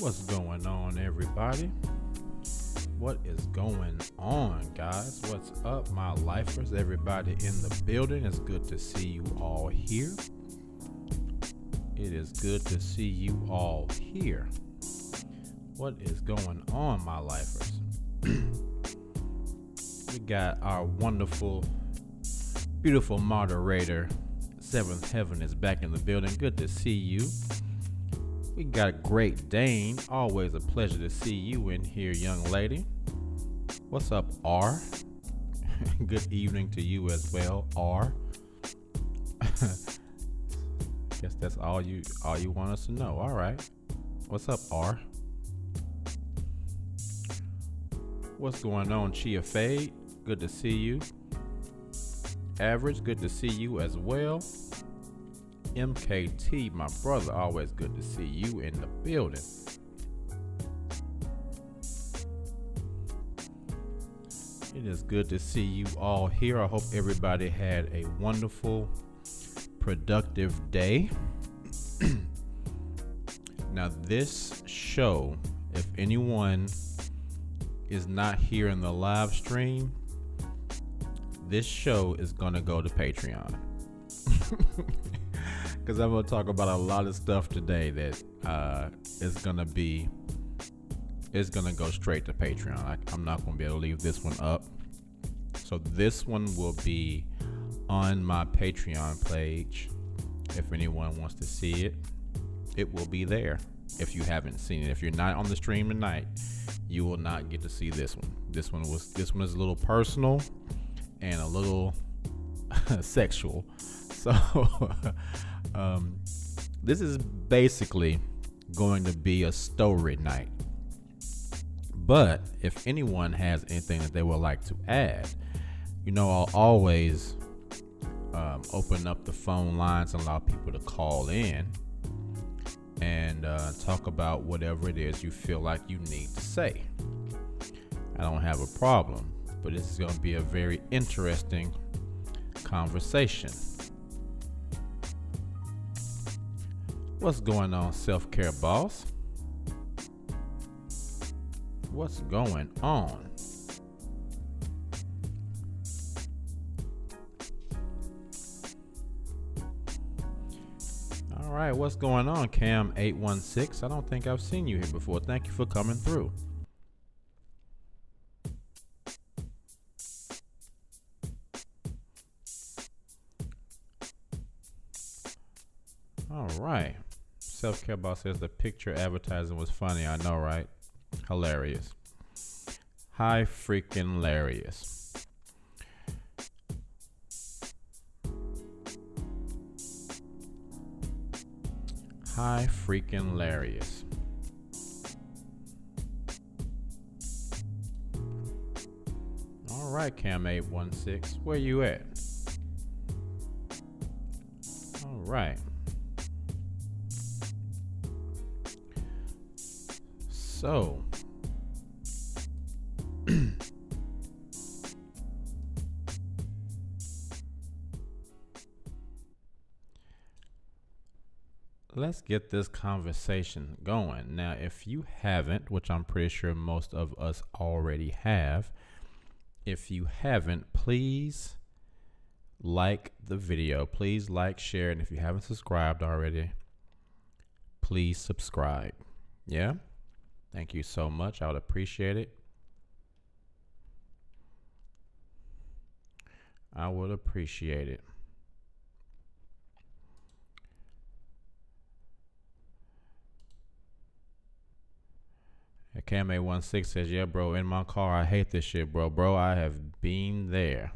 What's going on, everybody? What is going on, guys? What's up, my lifers? Everybody in the building. It's good to see you all here. It is good to see you all here. What is going on, my lifers? We got our wonderful, beautiful moderator, Seventh Heaven, is back in the building. Good to see you. We got Great Dane. Always a pleasure to see you in here, young lady. What's up, R? Good evening to you as well, R. Guess that's all you want us to know. All right. What's up, R? What's going on, Chia Fade? Good to see you. Average, good to see you as well. MKT, my brother, always good to see you in the building. It is good to see you all here. I hope everybody had a wonderful, productive day. Now, this show, if anyone is not here in the live stream, this show is going to go to Patreon. Because I'm going to talk about a lot of stuff today that is going to go straight to Patreon. I'm not going to be able to leave this one up. So this one will be on my Patreon page. If anyone wants to see it, it will be there. If you haven't seen it, if you're not on the stream tonight, you will not get to see this one. This one is a little personal and a little sexual. So this is basically going to be a story night. But if anyone has anything that they would like to add, I'll always open up the phone lines and allow people to call in and talk about whatever it is you feel like you need to say. I don't have a problem, but this is going to be a very interesting conversation. What's going on, self-care boss? What's going on? All right, what's going on, Cam 816? I don't think I've seen you here before. Thank you for coming through. All right. Self-care boss says the picture advertising was funny. I know, right? Hilarious. Hi, freaking hilarious. Hi, freaking hilarious. All right, Cam 816, where you at? All right. So, let's get this conversation going. Now, if you haven't, which I'm pretty sure most of us already have, if you haven't, please like the video. Please like, share, and if you haven't subscribed already, please subscribe. Yeah? Thank you so much. I would appreciate it. I would appreciate it. Kame16 says, yeah, bro, in my car, I hate this shit, bro. Bro, I have been there.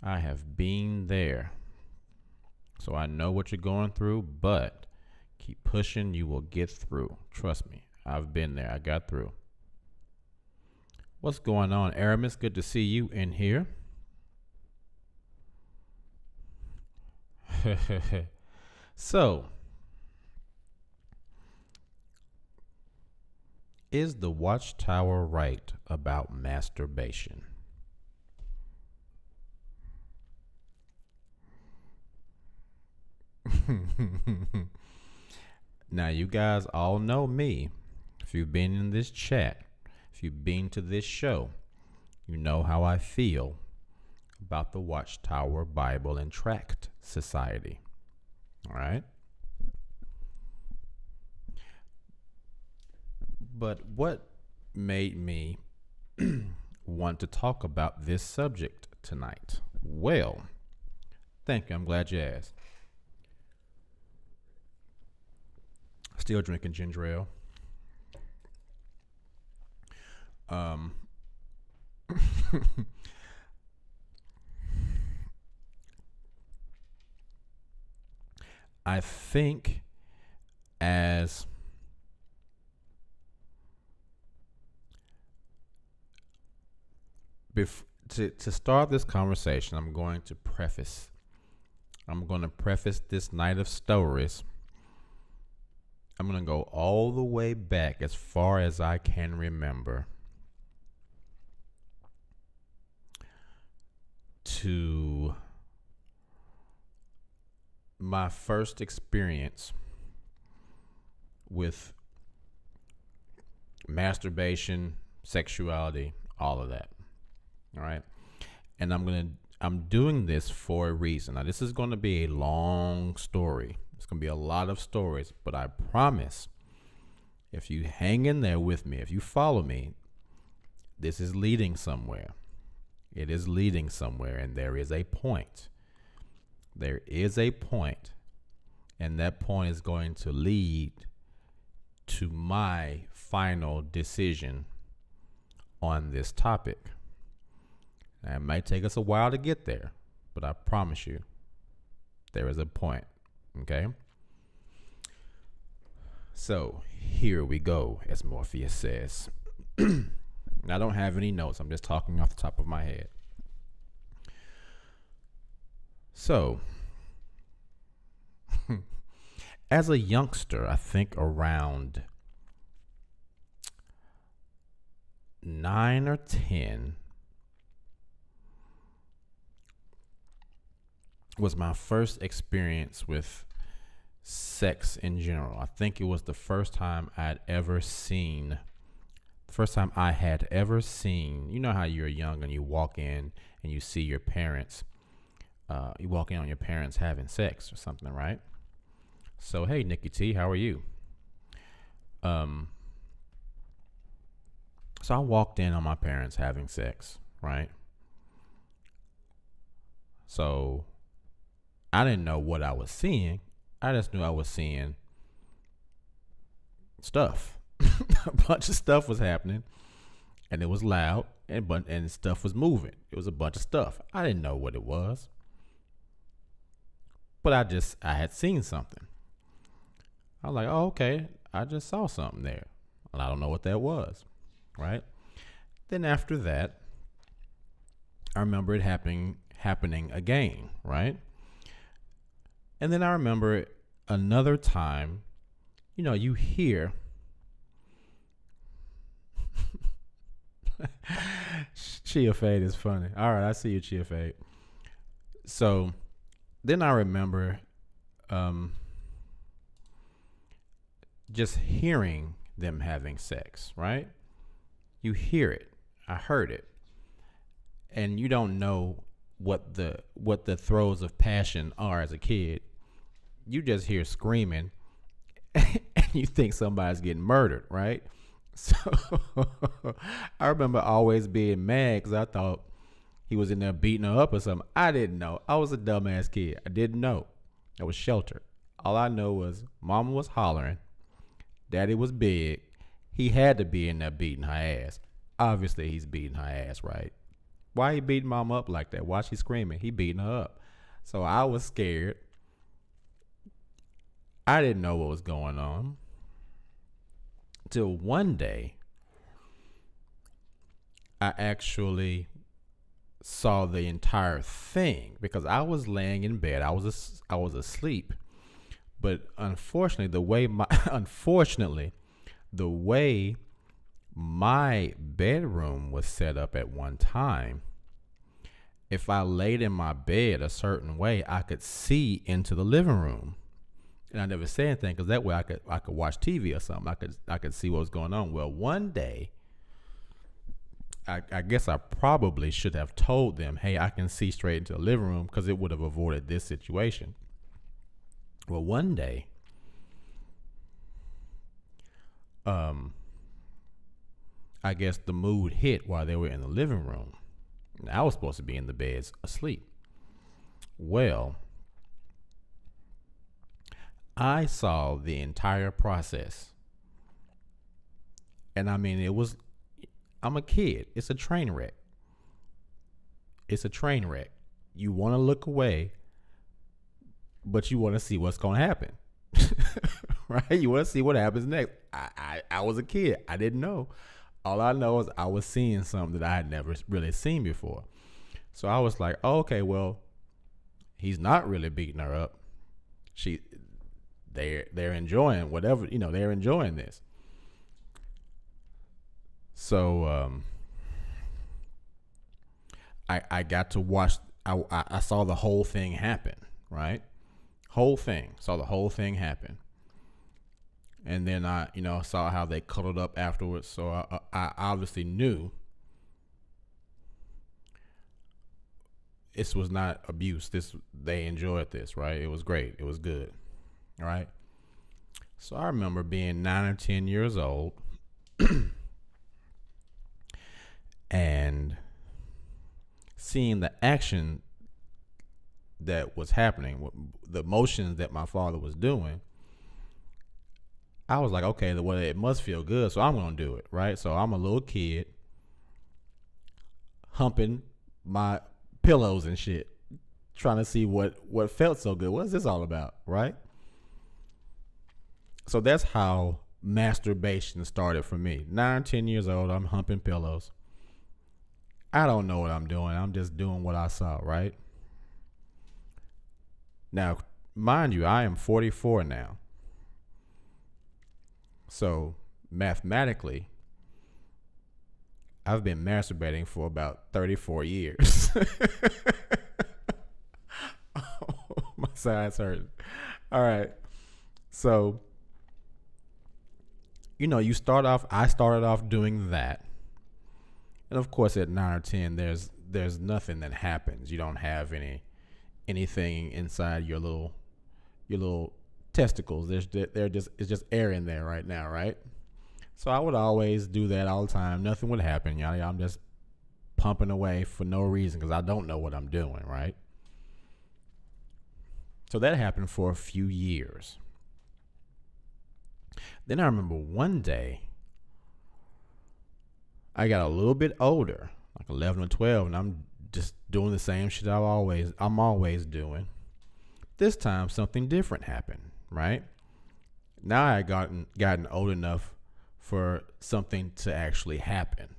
I have been there. So I know what you're going through, but keep pushing. You will get through. Trust me. I've been there. I got through. What's going on, Aramis? Good to see you in here. So, is the Watchtower right about masturbation? Now, you guys all know me. If you've been in this chat, if you've been to this show, you know how I feel about the Watchtower Bible and Tract Society. All right? But what made me want to talk about this subject tonight? Well, thank you. I'm glad you asked. Still drinking ginger ale. I think as to start this conversation, I'm going to preface this night of stories. I'm going to go all the way back as far as I can remember to my first experience with masturbation, sexuality, all of that. All right. And I'm doing this for a reason. Now, this is going to be a long story. It's going to be a lot of stories, but I promise if you hang in there with me, if you follow me, this is leading somewhere. It is leading somewhere, and there is a point. There is a point, and that point is going to lead to my final decision on this topic. And it might take us a while to get there, but I promise you, there is a point. Okay? So, here we go, as Morpheus says. I don't have any notes. I'm just talking off the top of my head. So, as a youngster, I think around 9 or 10 was my first experience with sex in general. I think it was the first time I had ever seen, you know how you're young and you walk in and you see your parents, you walk in on your parents having sex or something, right? So, hey, Nikki T, how are you? So I walked in on my parents having sex, right? So I didn't know what I was seeing. I just knew I was seeing stuff. A bunch of stuff was happening, and it was loud, and stuff was moving. It was a bunch of stuff. I didn't know what it was, but I had seen something. I was like, oh, okay, I just saw something there, and I don't know what that was, right? Then after that, I remember it happening again, right? And then I remember another time, you hear Chia Fade is funny. All right, I see you, Chia Fade. So then I remember just hearing them having sex, right? You hear it. I heard it. And you don't know what the throes of passion are as a kid. You just hear screaming and you think somebody's getting murdered, right? So I remember always being mad because I thought he was in there beating her up or something. I didn't know. I was a dumbass kid. I didn't know. I was sheltered. All I know was mama was hollering. Daddy was big. He had to be in there beating her ass. Obviously, he's beating her ass, right? Why he beating mama up like that? Why she screaming? He beating her up. So I was scared. I didn't know what was going on. Till one day, I actually saw the entire thing because I was laying in bed. I was asleep. But unfortunately, the way my bedroom was set up at one time, if I laid in my bed a certain way, I could see into the living room. And I never said anything because that way I could watch TV or something. I could see what was going on. Well, one day, I guess I probably should have told them, hey, I can see straight into the living room, because it would have avoided this situation. Well, one day, I guess the mood hit while they were in the living room. I was supposed to be in the beds asleep. Well, I saw the entire process. And I mean, I'm a kid. It's a train wreck. It's a train wreck. You want to look away, but you want to see what's going to happen. Right? You want to see what happens next. I was a kid. I didn't know. All I know is I was seeing something that I had never really seen before. So I was like, oh, okay, well, he's not really beating her up. They're enjoying whatever, they're enjoying this. So I got to watch. I saw the whole thing happen, right? Saw the whole thing happen. And then I saw how they cuddled up afterwards. So I obviously knew this was not abuse. They enjoyed this, right? It was great. It was good. All right. So I remember being 9 or 10 years old and seeing the action that was happening, the motions that my father was doing. I was like, okay, well, it must feel good, so I'm going to do it, right? So I'm a little kid humping my pillows and shit, trying to see what felt so good. What's this all about, right? So that's how masturbation started for me. 9, 10 years old, I'm humping pillows. I don't know what I'm doing. I'm just doing what I saw, right? Now, mind you, I am 44 now. So mathematically, I've been masturbating for about 34 years. Oh, my sides hurt. All right. So, I started off doing that. And of course at 9 or 10, there's nothing that happens. You don't have anything inside your little testicles. It's just air in there right now, right? So I would always do that all the time. Nothing would happen. I'm just pumping away for no reason because I don't know what I'm doing, right? So that happened for a few years. Then I remember one day I got a little bit older, like 11 or 12, and I'm just doing the same shit I'm always doing. This time something different happened, right? Now I had gotten old enough for something to actually happen.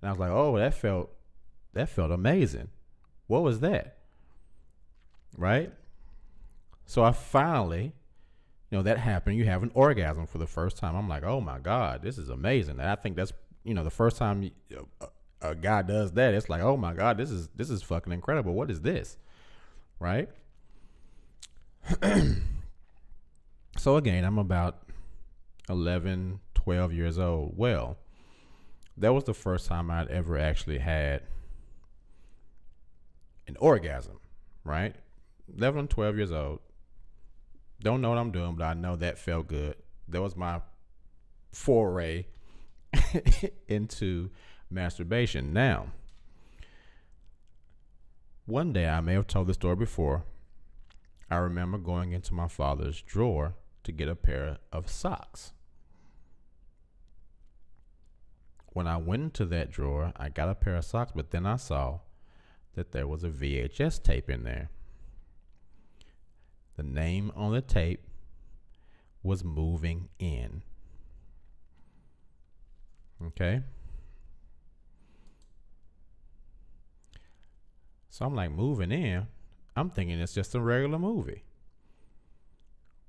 And I was like, oh, that felt amazing. What was that? Right? So I finally, that happened. You have an orgasm for the first time. I'm like, oh my God, this is amazing. And I think that's, the first time a guy does that, it's like, oh my God, this is fucking incredible. What is this? Right? So again, I'm about 11, 12 years old. Well, that was the first time I'd ever actually had an orgasm, right? 11, 12 years old. Don't know what I'm doing, but I know that felt good. That was my foray into masturbation. Now, one day, I may have told the story before, I remember going into my father's drawer to get a pair of socks. When I went into that drawer, I got a pair of socks, but then I saw that there was a VHS tape in there. The name on the tape was Moving In. Okay? So I'm like, moving in? I'm thinking it's just a regular movie.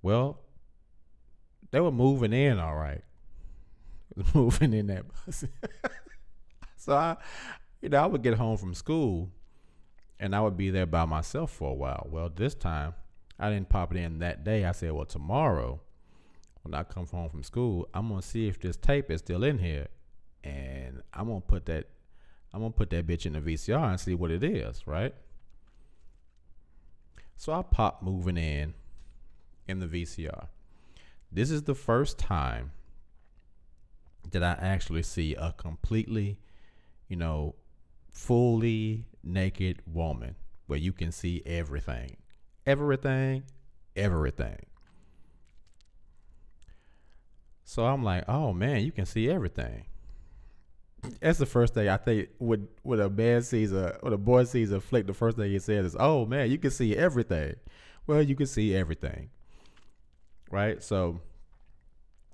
Well, they were moving in all right. Moving in that bus. So I would get home from school and I would be there by myself for a while. Well, this time I didn't pop it in that day. I said, well, tomorrow when I come home from school, I'm gonna see if this tape is still in here, and I'm gonna put that bitch in the VCR and see what it is, right? So I pop moving in the VCR. This is the first time that I actually see a completely, fully naked woman where you can see everything. Everything. So I'm like, oh man, you can see everything. That's the first thing I think when a boy sees a flick, the first thing he says is, oh man, you can see everything. Well, you can see everything. Right? So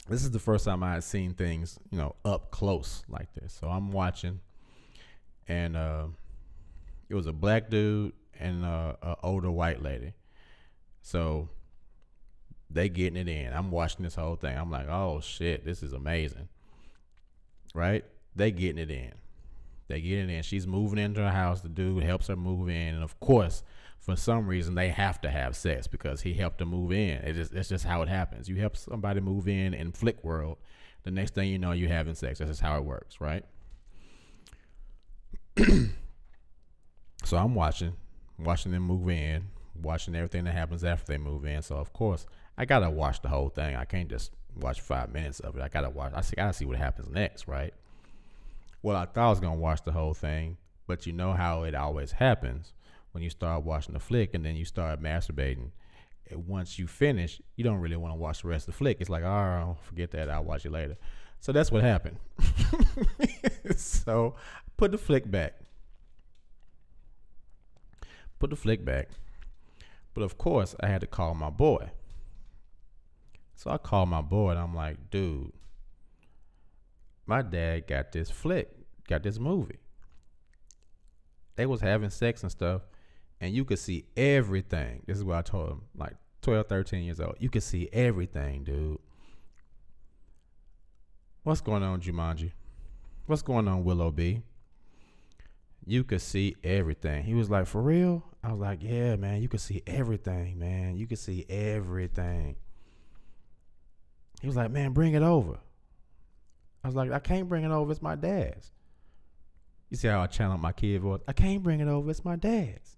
this is the first time I had seen things, up close like this. So I'm watching, and it was a black dude and a older white lady. So they getting it in. I'm watching this whole thing. I'm like, oh shit, this is amazing. Right? They getting it in. She's moving into her house. The dude helps her move in, and of course, for some reason, they have to have sex because he helped her move in. It's just how it happens. You help somebody move in flick world, the next thing you know, you're having sex. That's just how it works, right? So I'm watching them move in, watching everything that happens after they move in. So of course, I gotta watch the whole thing. I can't just watch 5 minutes of it. I gotta see what happens next, right? Well, I thought I was gonna watch the whole thing, but you know how it always happens when you start watching the flick and then you start masturbating. Once you finish, you don't really want to watch the rest of the flick. It's like, oh, forget that. I'll watch it later. So that's what happened. So put the flick back. But of course, I had to call my boy. So I called my boy and I'm like, dude, my dad got this movie. They was having sex and stuff, and you could see everything. This is what I told him, like 12, 13 years old. You could see everything, dude. What's going on, Jumanji? What's going on, Willow B? You could see everything. He was like, for real? I was like, yeah, man, you could see everything, man. You could see everything. He was like, man, bring it over. I was like, I can't bring it over. It's my dad's. You see how I channel my kid voice? I can't bring it over. It's my dad's.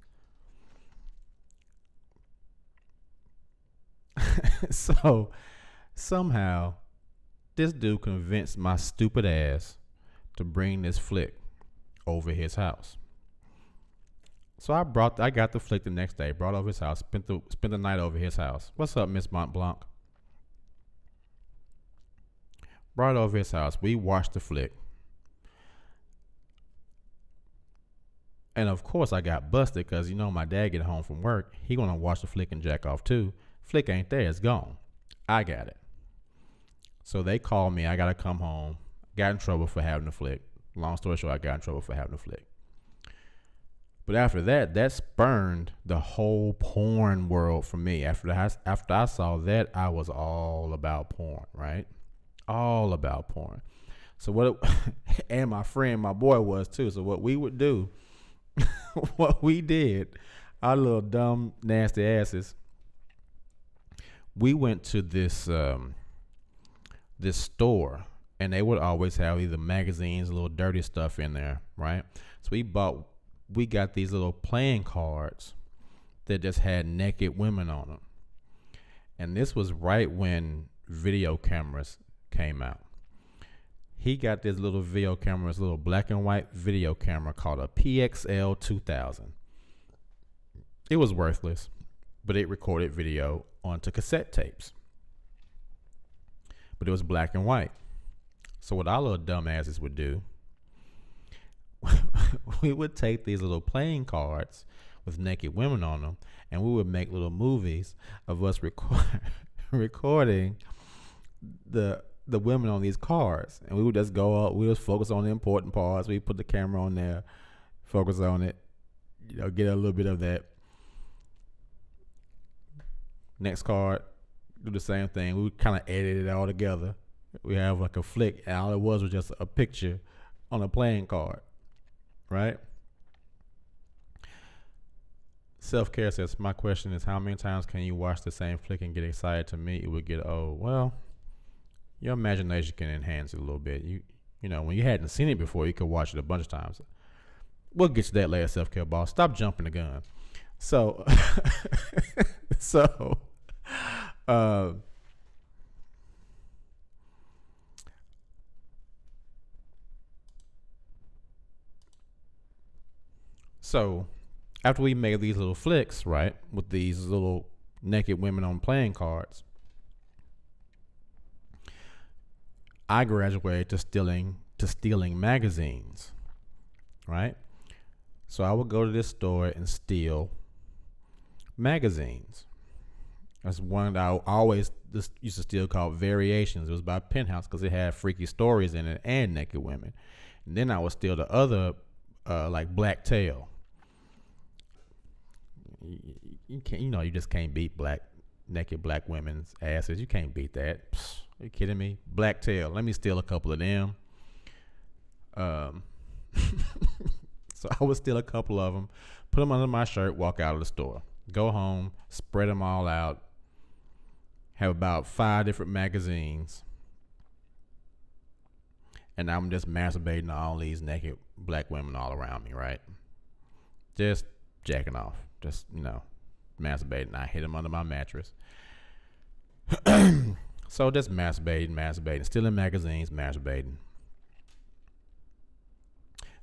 So somehow this dude convinced my stupid ass to bring this flick over his house. So I got the flick the next day, brought over his house, spent the night over his house. What's up, Miss Mont Blanc? Brought it over his house. We watched the flick. And of course I got busted because my dad get home from work. He gonna watch the flick and jack off too. Flick ain't there, it's gone. I got it. So they called me. I gotta come home. Got in trouble for having the flick. Long story short, I got in trouble for having the flick. But after that spurned the whole porn world for me. After I saw that, I was all about porn, right? All about porn. So and my boy was too. So what we would do, what we did, our little dumb, nasty asses, we went to this store, and they would always have either magazines, a little dirty stuff in there, right? So we got these little playing cards that just had naked women on them. And this was right when video cameras came out. He got this little video camera, this little black and white video camera called a PXL 2000. It was worthless, but it recorded video onto cassette tapes. But it was black and white. So what our little dumbasses would do, we would take these little playing cards with naked women on them, and we would make little movies of us recording the women on these cards, and we would just go up. We would focus on the important parts. We put the camera on there, focus on it, get a little bit of that. Next card, do the same thing. We would kind of edit it all together. We have like a flick, and all it was just a picture on a playing card, right? Self care says, my question is, how many times can you watch the same flick and get excited? To me, it would get old. Well, your imagination can enhance it a little bit. You know, when you hadn't seen it before, you could watch it a bunch of times. We'll get to that later, self care boss. Stop jumping the gun. So, so, uh, so after we made these little flicks, right, with these little naked women on playing cards, I graduated to stealing magazines, right? So I would go to this store and steal magazines. That's one that I always used to steal, called Variations. It was by Penthouse because it had freaky stories in it and naked women. And then I would steal the other, like Black Tail. You can't, you just can't beat naked black women's asses. You can't beat that. Psst, are you kidding me? Black Tail. Let me steal a couple of them. So I would steal a couple of them, put them under my shirt, walk out of the store, go home, spread them all out, have about 5 different magazines, and I'm just masturbating to all these naked black women all around me, right? Just jacking off, just, masturbating. I hid them under my mattress. So just masturbating, stealing magazines, masturbating.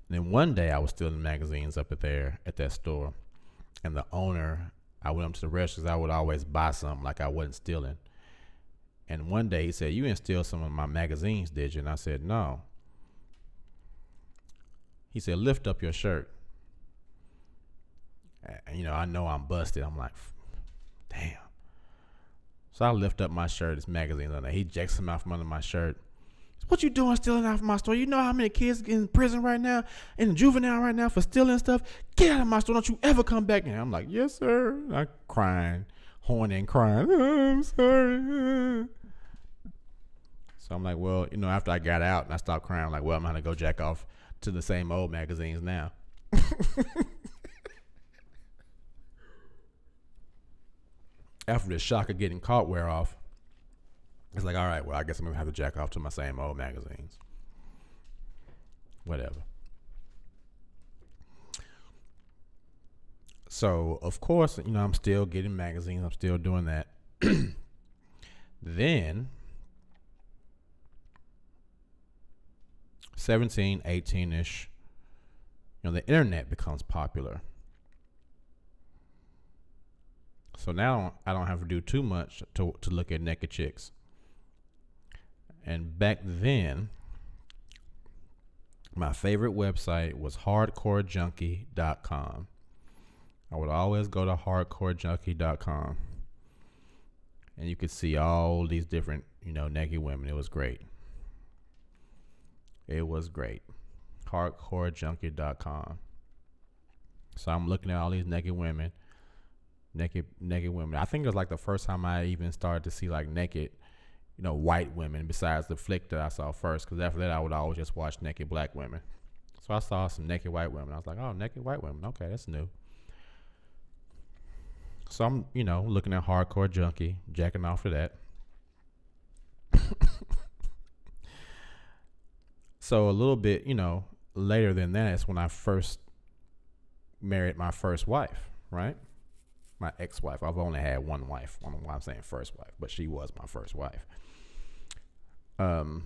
And then one day I was stealing magazines up at that store, and the owner, I went up to the register because I would always buy something like I wasn't stealing. And one day he said, "You didn't steal some of my magazines, did you?" And I said, "No." He said, "Lift up your shirt." And, I know I'm busted. I'm like, damn. So I lift up my shirt. It's magazines on there. He jacks them out from under my shirt. "What you doing stealing out from my store? You know how many kids in prison right now, in juvenile right now for stealing stuff? Get out of my store. Don't you ever come back." And I'm like, "Yes, sir." And I crying, horny and crying. "Oh, I'm sorry." So I'm like, well, after I got out and I stopped crying, I'm like, well, I'm going to go jack off to the same old magazines now. After the shock of getting caught wear off, it's like, all right, well, I guess I'm going to have to jack off to my same old magazines. Whatever. So, of course, I'm still getting magazines. I'm still doing that. Then, 17, 18-ish, the internet becomes popular. So now I don't have to do too much to look at naked chicks. And back then, my favorite website was hardcorejunkie.com. I would always go to hardcorejunkie.com. And you could see all these different, naked women. It was great. It was great. Hardcorejunkie.com. So I'm looking at all these naked women. Naked women. I think it was like the first time I even started to see like naked, white women besides the flick that I saw first. Because after that, I would always just watch naked black women. So I saw some naked white women. I was like, oh, naked white women. Okay, that's new. So I'm, looking at Hardcore Junkie, jacking off to that. So a little bit, later than that is when I first married my first wife, right? My ex-wife. I've only had one wife. I don't know why I'm saying first wife, but she was my first wife. So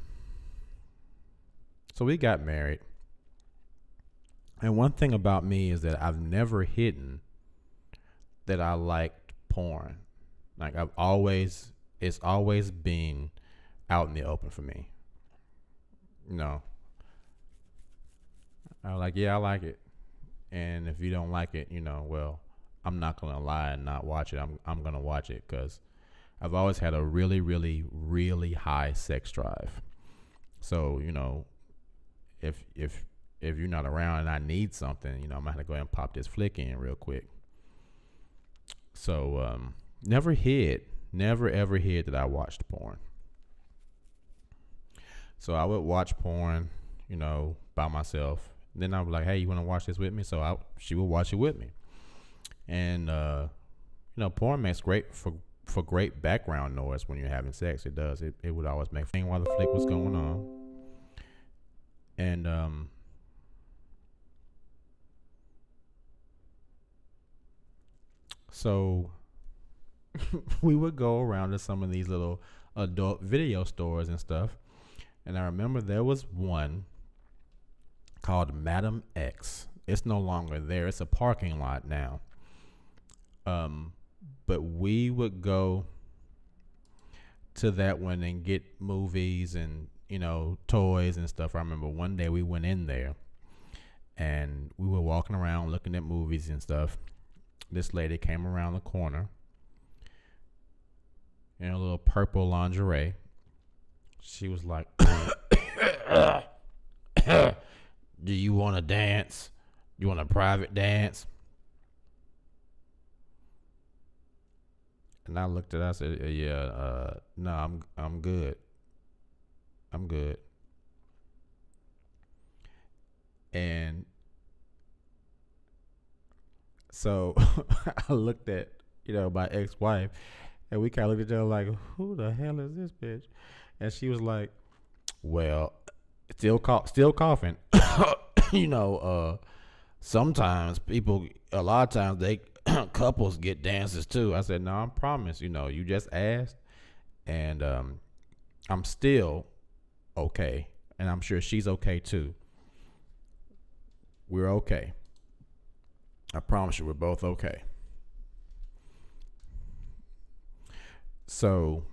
we got married. And one thing about me is that I've never hidden that I liked porn. Like it's always been out in the open for me. I was like, yeah, I like it. And if you don't like it, well, I'm not going to lie and not watch it. I'm going to watch it because I've always had a really, really, really high sex drive. So, if you're not around and I need something, I'm going to have to go ahead and pop this flick in real quick. So, never ever hid that I watched porn. So I would watch porn, by myself. Then I was like, hey, you want to watch this with me? So she would watch it with me. And porn makes great for great background noise when you're having sex. It does. It would always make thing while the flick was going on. And so we would go around to some of these little adult video stores and stuff. And I remember there was one called Dmt Is. It's no longer there. It's a parking lot now. But we would go to that one and get movies and, toys and stuff. I remember one day we went in there and we were walking around looking at movies and stuff. This lady came around the corner in a little purple lingerie. She was like, do you want to dance? You want a private dance? And I looked at her, I said, no, I'm good. I'm good. And so I looked at, my ex-wife, and we kind of looked at each other like, who the hell is this bitch? And she was like, well, still coughing. Sometimes a lot of times they couples get dances too. I said, no, I promise, you just asked, and I'm still okay, and I'm sure she's okay too. We're okay. I promise you, we're both okay. So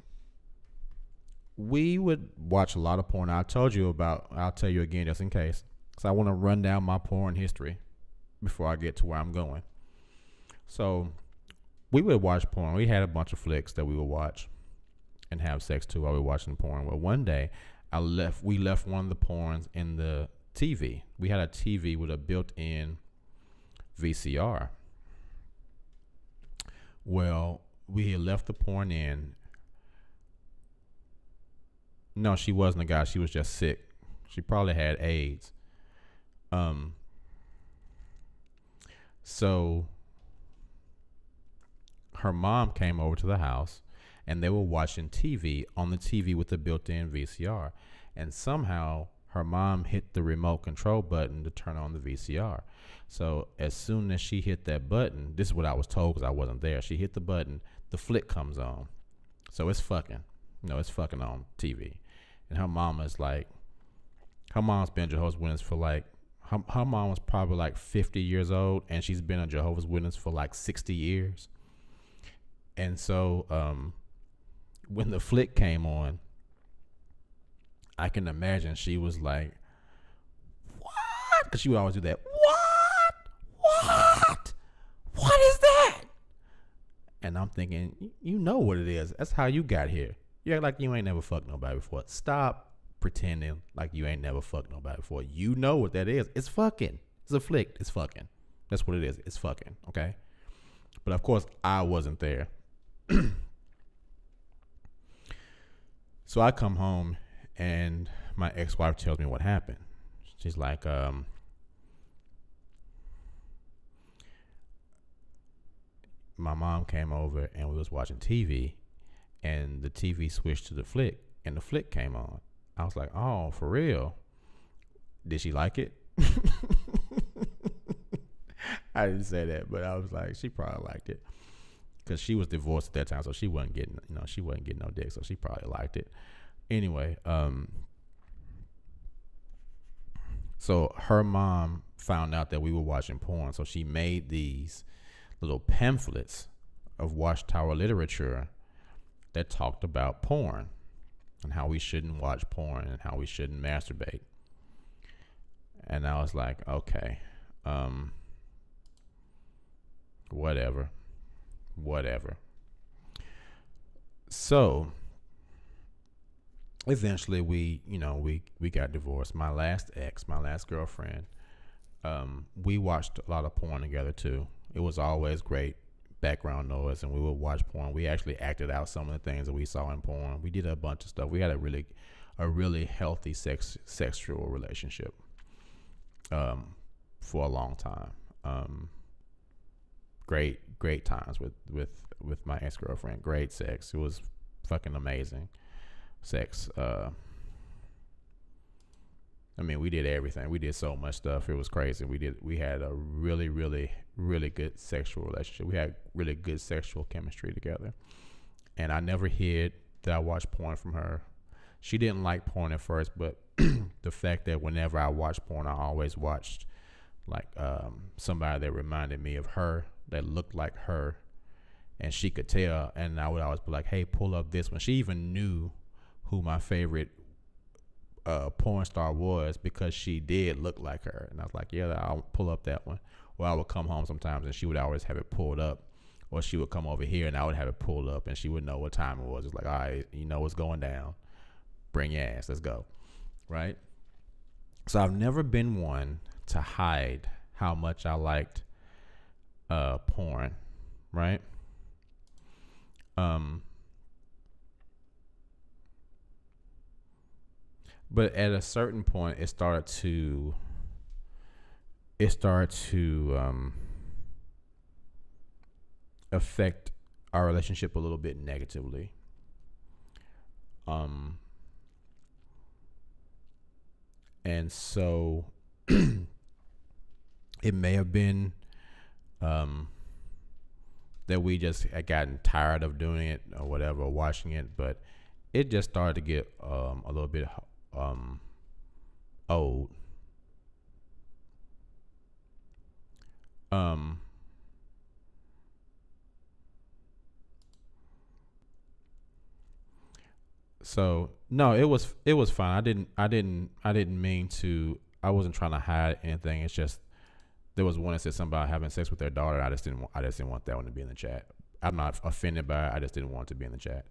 we would watch a lot of porn. I'll tell you again just in case. So I want to run down my porn history before I get to where I'm going. So we would watch porn. We had a bunch of flicks that we would watch and have sex too while we were watching porn. Well, one day we left one of the porns in the TV. We had a TV with a built-in VCR. Well, we had left the porn in. No, she wasn't a guy. She was just sick. She probably had AIDS. So her mom came over to the house, and they were watching TV on the TV with the built-in VCR. And somehow her mom hit the remote control button to turn on the VCR. So as soon as she hit that button, this is what I was told because I wasn't there. She hit the button, the flick comes on. So it's fucking. It's fucking on TV. And her mom's been a Jehovah's Witness for her mom was probably like 50 years old, and she's been a Jehovah's Witness for like 60 years. And so when the flick came on, I can imagine she was like, what? Because she would always do that. What is that? And I'm thinking, you know what it is. That's how you got here. You act like you ain't never fucked nobody before. Stop pretending like you ain't never fucked nobody before. You know what that is. It's fucking. It's a flick. It's fucking. That's what it is. It's fucking. Okay? But of course, I wasn't there. So I come home, and my ex-wife tells me what happened. She's like, my mom came over, and we was watching TV, and the TV switched to the flick, and the flick came on. I was like, oh, for real? Did she like it? I didn't say that, but I was like, she probably liked it. Because she was divorced at that time, so she wasn't getting no dick, so she probably liked it. Anyway, so her mom found out that we were watching porn, so she made these little pamphlets of Watchtower literature that talked about porn and how we shouldn't watch porn and how we shouldn't masturbate. And I was like, okay, whatever. So eventually we got divorced. My last girlfriend, we watched a lot of porn together too. It was always great background noise, and we would watch porn. We actually acted out some of the things that we saw in porn. We did a bunch of stuff. We had a really healthy sexual relationship for a long time. great times with my ex-girlfriend. Great sex. It was fucking amazing sex. I mean, we did everything. We did so much stuff. It was crazy. We had a really, really, really good sexual relationship. We had really good sexual chemistry together. And I never hid that I watched porn from her. She didn't like porn at first, but the fact that whenever I watched porn, I always watched like somebody that reminded me of her, that looked like her, and she could tell. And I would always be like, hey, pull up this one. She even knew who my favorite porn star was because she did look like her. And I was like, yeah, I'll pull up that one. Or I would come home sometimes and she would always have it pulled up. Or she would come over here and I would have it pulled up and she would know what time it was. It's like, all right, you know what's going down. Bring your ass. Let's go. Right? So I've never been one to hide how much I liked porn. Right? But at a certain point, it started to affect our relationship a little bit negatively. And so it may have been that we just had gotten tired of doing it or whatever, watching it, but it just started to get a little bit old. So no, it was fine. I didn't mean to. I wasn't trying to hide anything. It's just there was one that said something about having sex with their daughter. I just didn't want that one to be in the chat. I'm not offended by it. I just didn't want it to be in the chat.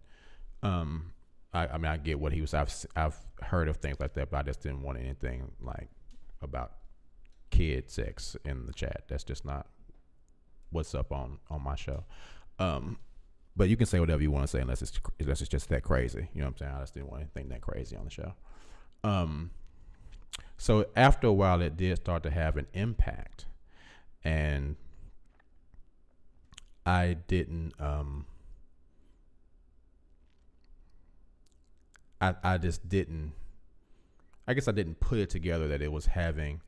I mean, I get what he was. I've heard of things like that, but I just didn't want anything like about kid sex in the chat. That's just not what's up on my show. But you can say whatever you want to say unless it's just that crazy. You know what I'm saying? I just didn't want anything that crazy on the show. So after a while, it did start to have an impact, and I didn't. I just didn't. I guess I didn't put it together that it was having.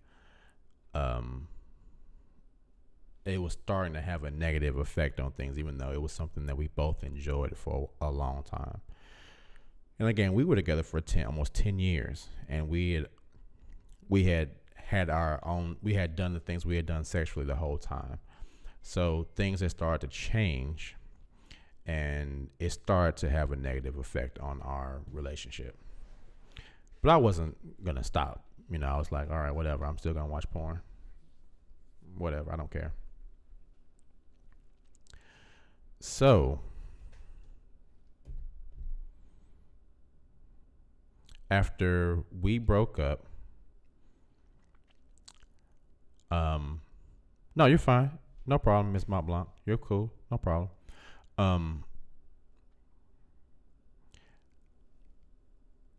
It was starting to have a negative effect on things, even though it was something that we both enjoyed for a long time. And again, we were together for almost 10 years, and we had done the things we had done sexually the whole time. So things had started to change, and it started to have a negative effect on our relationship. But I wasn't gonna stop. You know, I was like, all right, whatever. I'm still gonna watch porn. Whatever, I don't care. So after we broke up, no, you're fine. No problem, Miss Mont Blanc. You're cool. No problem.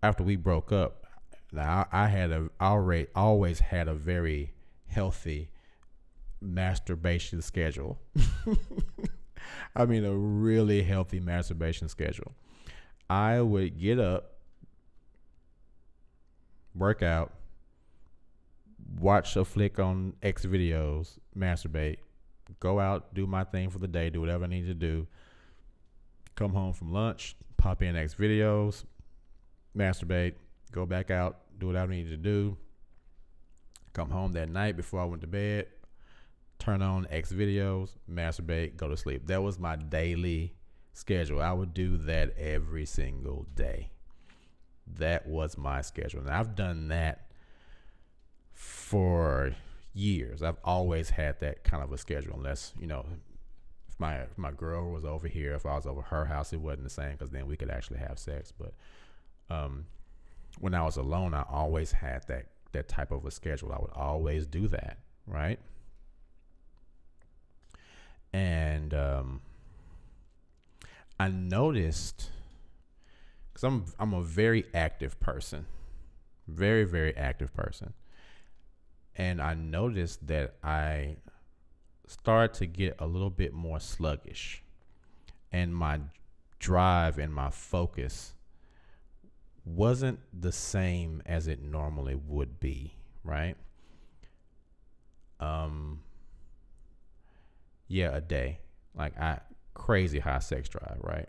After we broke up, now I had always had a very healthy masturbation schedule. I mean, a really healthy masturbation schedule. I would get up, work out, watch a flick on X videos, masturbate, go out, do my thing for the day, do whatever I need to do, come home from lunch, pop in X videos, masturbate, go back out, do whatever I need to do, come home that night before I went to bed, turn on X videos, masturbate, go to sleep. That was my daily schedule. I would do that every single day. That was my schedule. And I've done that for years. I've always had that kind of a schedule, unless, you know, if my girl was over here, if I was over her house, it wasn't the same, because then we could actually have sex. But when I was alone, I always had that type of a schedule. I would always do that, right? And I noticed, because I'm a very active person, very, very active person. And I noticed that I started to get a little bit more sluggish, and my drive and my focus wasn't the same as it normally would be, right? Yeah, a day. Like, I crazy high sex drive, right?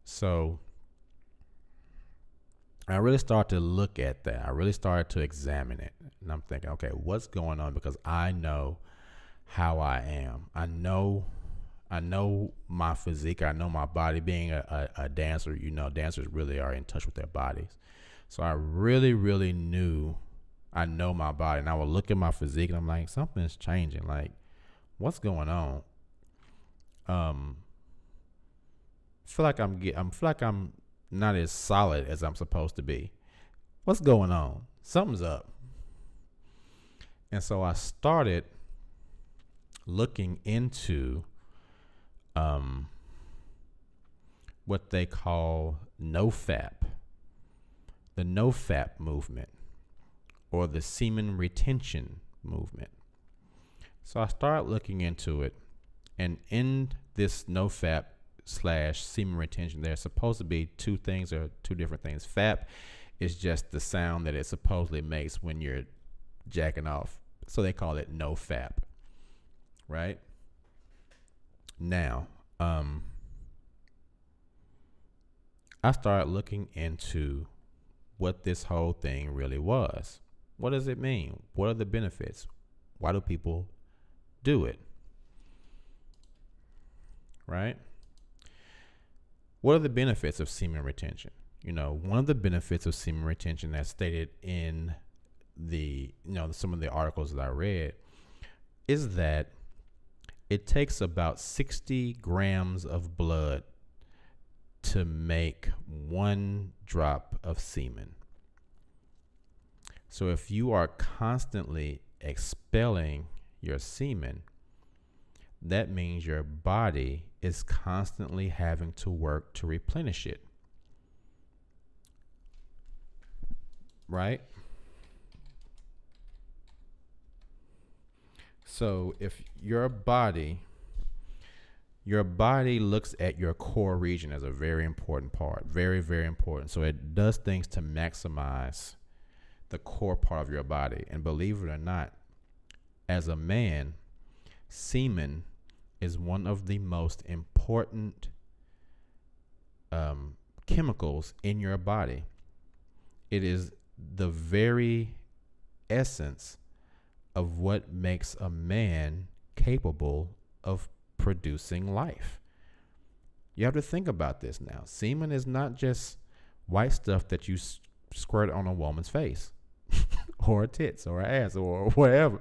So I really started to look at that. I really started to examine it. And I'm thinking, okay, what's going on? Because I know how I am. I know my physique. I know my body. Being a dancer, dancers really are in touch with their bodies. So I really, really I know my body. And I would look at my physique and I'm like, something's changing. Like, what's going on? Feel like I'm not as solid as I'm supposed to be. What's going on? Something's up. And so I started looking into what they call NoFap, the NoFap movement, or the semen retention movement. So I started looking into it, and in this NoFap / semen retention, there's supposed to be two different things. Fap is just the sound that it supposedly makes when you're jacking off. So they call it NoFap, right? Now, I started looking into what this whole thing really was. What does it mean? What are the benefits? Why do people do it? Right? What are the benefits of semen retention? One of the benefits of semen retention that's stated in some of the articles that I read is that it takes about 60 grams of blood to make 1 drop of semen. So if you are constantly expelling your semen, that means your body is constantly having to work to replenish it. Right? So if your body looks at your core region as a very important part, very, very important. So it does things to maximize the core part of your body. And believe it or not, as a man, semen is one of the most important chemicals in your body. It is the very essence of what makes a man capable of producing life. You have to think about this now. Semen is not just white stuff that you squirt on a woman's face or her tits or her ass or whatever.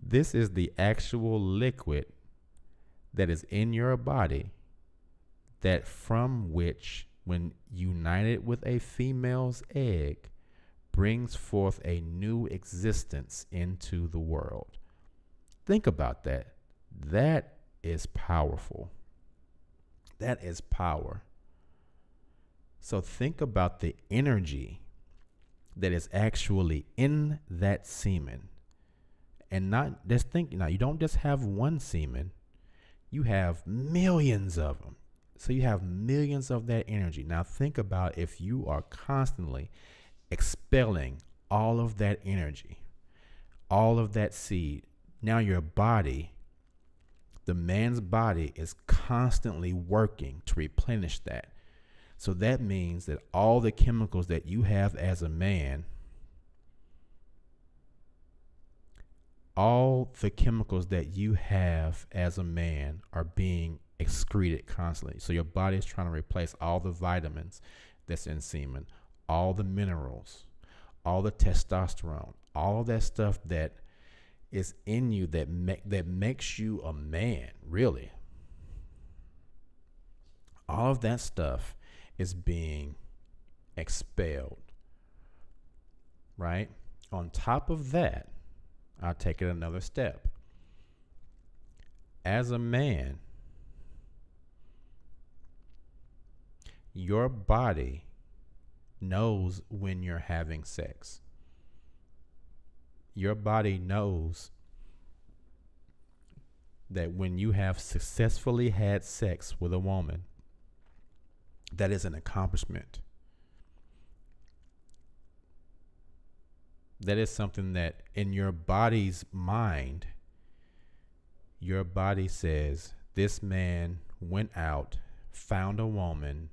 This is the actual liquid that is in your body, that from which, when united with a female's egg, brings forth a new existence into the world. Think about that. That is powerful. That is power. So think about the energy that is actually in that semen. And not just think, now you don't just have one semen, you have millions of them. So you have millions of that energy. Now think about if you are constantly expelling all of that energy, all of that seed. Now your body, the man's body, is constantly working to replenish that. So that means that all the chemicals that you have as a man, are being excreted constantly. So your body is trying to replace all the vitamins that's in semen, all the minerals, all the testosterone, all that stuff that is in you that makes you a man, really. All of that stuff is being expelled, right? On top of that, I'll take it another step. As a man, your body knows when you're having sex. your body knows that when you have successfully had sex with a woman, that is an accomplishment. That is something that in your body's mind, your body says, this man went out, found a woman,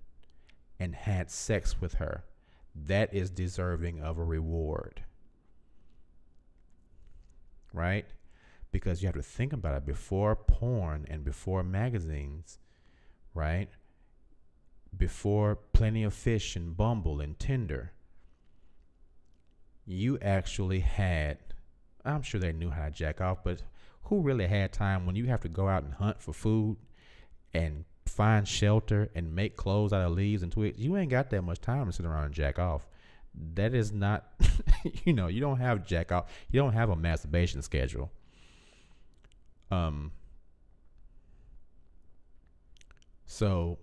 and had sex with her. That is deserving of a reward. Right? Because you have to think about it. Before porn and before magazines, right? Before Plenty of Fish and Bumble and Tinder, you actually had, I'm sure they knew how to jack off, but who really had time when you have to go out and hunt for food and find shelter and make clothes out of leaves and twigs? You ain't got that much time to sit around and jack off. That is not, you don't have jack off. You don't have a masturbation schedule. So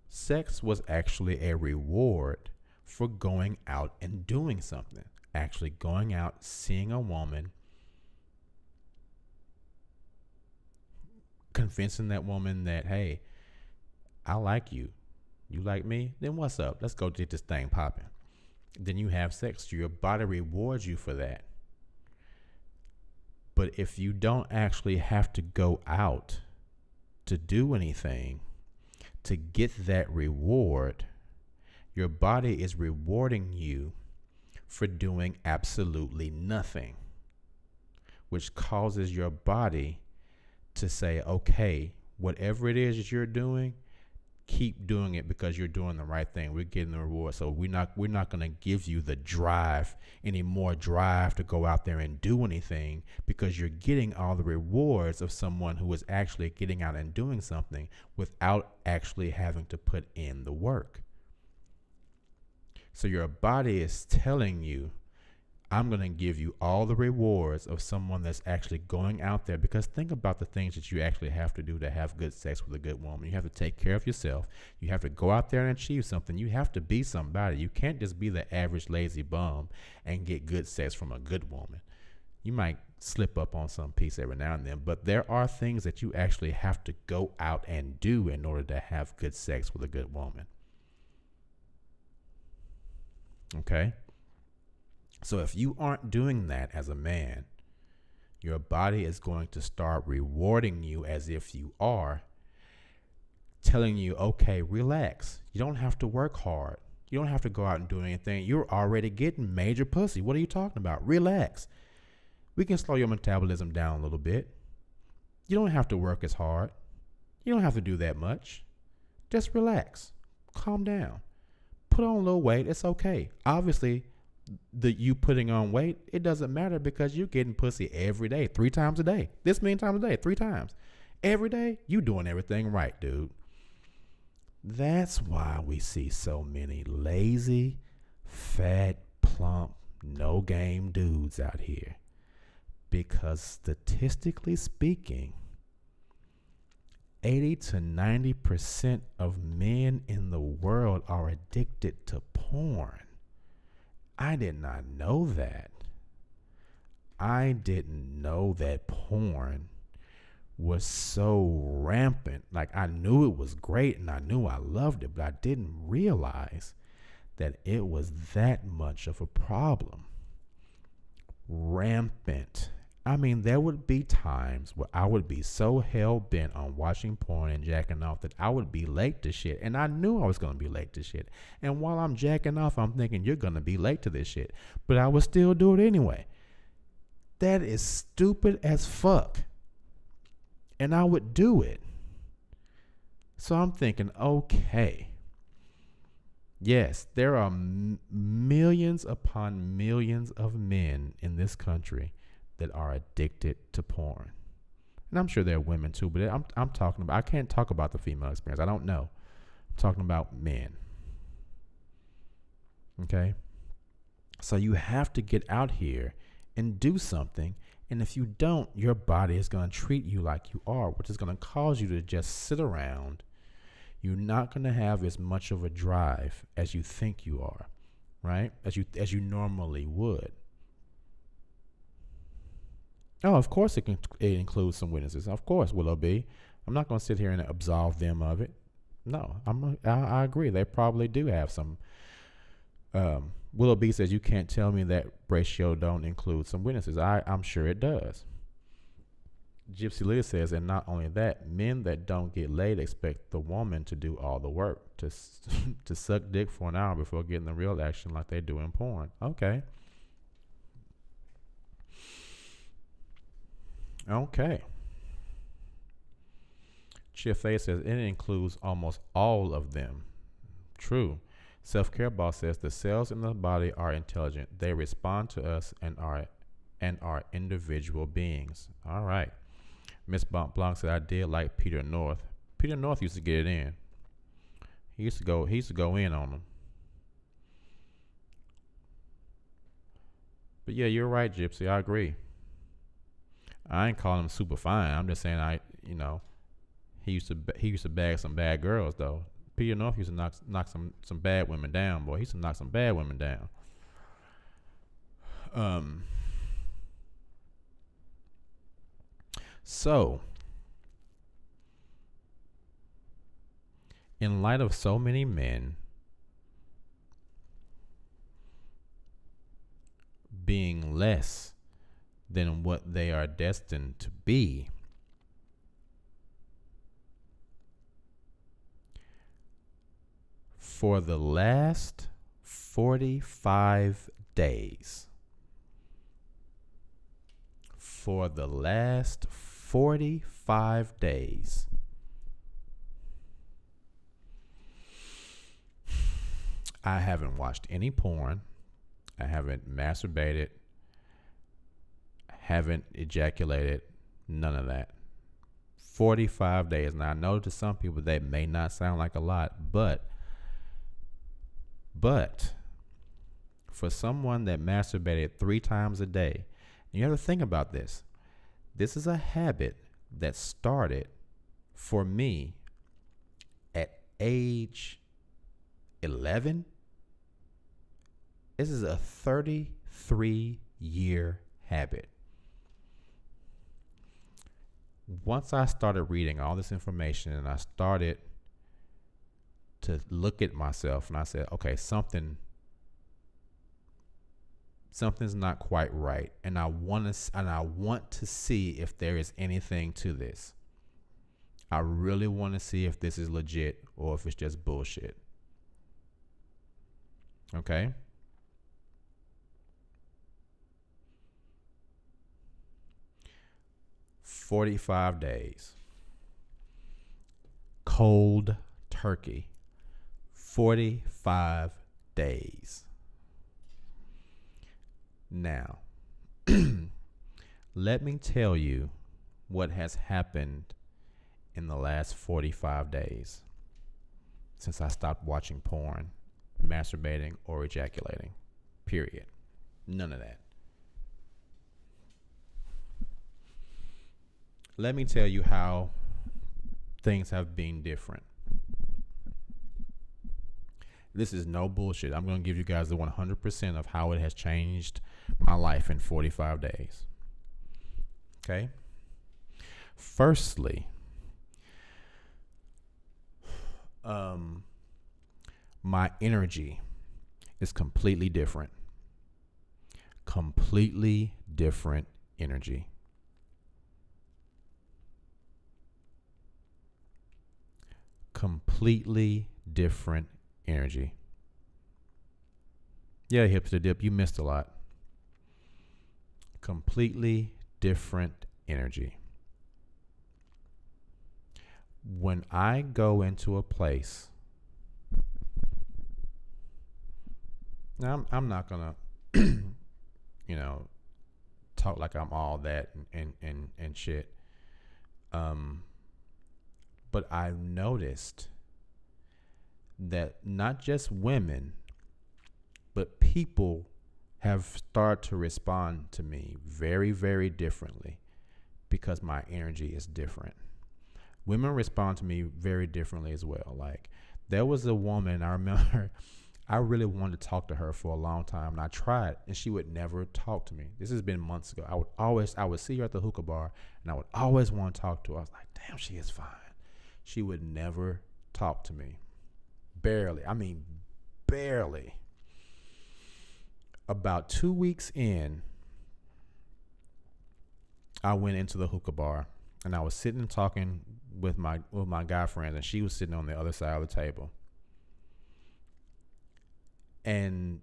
sex was actually a reward for going out and doing something. Actually going out, seeing a woman, convincing that woman that, hey, I like you. You like me? Then what's up? Let's go get this thing popping. Then you have sex. Your body rewards you for that. But if you don't actually have to go out to do anything to get that reward, your body is rewarding you for doing absolutely nothing, which causes your body to say, okay, whatever it is that you're doing, keep doing it because you're doing the right thing. We're getting the reward. So we're not going to give you the drive, any more drive to go out there and do anything, because you're getting all the rewards of someone who is actually getting out and doing something without actually having to put in the work. So your body is telling you, I'm going to give you all the rewards of someone that's actually going out there. Because think about the things that you actually have to do to have good sex with a good woman. You have to take care of yourself. You have to go out there and achieve something. You have to be somebody. You can't just be the average lazy bum and get good sex from a good woman. You might slip up on some piece every now and then, but there are things that you actually have to go out and do in order to have good sex with a good woman. Okay? So if you aren't doing that as a man, your body is going to start rewarding you as if you are, telling you, okay, relax. You don't have to work hard. You don't have to go out and do anything. You're already getting major pussy. What are you talking about? Relax. We can slow your metabolism down a little bit. You don't have to work as hard. You don't have to do that much. Just relax. Calm down. Put on a little weight. It's okay. Obviously, you putting on weight, it doesn't matter because you're getting pussy every day, 3 times a day. This many times a day, 3 times. Every day, you doing everything right, dude. That's why we see so many lazy, fat, plump, no game dudes out here. Because statistically speaking, 80 to 90% of men in the world are addicted to porn. I did not know that. I didn't know that porn was so rampant. Like, I knew it was great and I knew I loved it, but I didn't realize that it was that much of a problem. Rampant. I mean, there would be times where I would be so hell-bent on watching porn and jacking off that I would be late to shit. And I knew I was going to be late to shit. And while I'm jacking off, I'm thinking, you're going to be late to this shit. But I would still do it anyway. That is stupid as fuck. And I would do it. So I'm thinking, okay. Yes, there are millions upon millions of men in this country that are addicted to porn. And I'm sure there are women too, but I'm talking about, I can't talk about the female experience. I don't know. I'm talking about men. Okay? So you have to get out here and do something. And if you don't, your body is going to treat you like you are, which is going to cause you to just sit around. You're not going to have as much of a drive as you think you are, right? As you normally would. Oh, of course it includes some witnesses. Of course, will it be? I'm not going to sit here and absolve them of it. No, I agree. They probably do have some. Willow B says you can't tell me that ratio don't include some witnesses. I'm sure it does. Gypsy Leah says, and not only that, men that don't get laid expect the woman to do all the work, to suck dick for an hour before getting the real action like they do in porn. Okay. Chiafé says it includes almost all of them. True. Self-Care Boss says the cells in the body are intelligent. They respond to us and are individual beings. All right. Miss Blanc said I did like Peter North. Peter North used to get it in. He used to go in on them. But yeah, you're right, Gypsy. I agree. I ain't calling him super fine. I'm just saying he used to bag some bad girls though. Peter North used to knock some bad women down, boy. He used to knock some bad women down. So, in light of so many men being less than what they are destined to be, for the last 45 days, I haven't watched any porn. I haven't masturbated. Haven't ejaculated. None of that. 45 days. Now, I know to some people that may not sound like a lot, but for someone that masturbated 3 times a day, you have to think about this. This is a habit that started for me at age 11. This is a 33-year habit. Once I started reading all this information and I started to look at myself and I said, okay, something's not quite right, and I want to see if there is anything to this. I really want to see if this is legit or if it's just bullshit. Okay? "45 days. Cold turkey. 45 days. Now, let me tell you what has happened in the last 45 days since I stopped watching porn, masturbating, or ejaculating. Period. None of that. Let me tell you how things have been different. This is no bullshit. I'm going to give you guys the 100% of how it has changed my life in 45 days. Okay? Firstly, my energy is completely different. Completely different energy. Completely different energy. Yeah, hipster dip, you missed a lot. Completely different energy. When I go into a place, now I'm not gonna, talk like I'm all that and shit. But I've noticed that not just women, but people have started to respond to me very, very differently because my energy is different. Women respond to me very differently as well. Like, there was a woman, I remember I really wanted to talk to her for a long time, and I tried, and she would never talk to me. This has been months ago. I would see her at the hookah bar, and I would always want to talk to her. I was like, damn, she is fine. She would never talk to me. Barely. I mean, barely. About 2 weeks in, I went into the hookah bar, and I was sitting and talking with my guy friends, and she was sitting on the other side of the table. And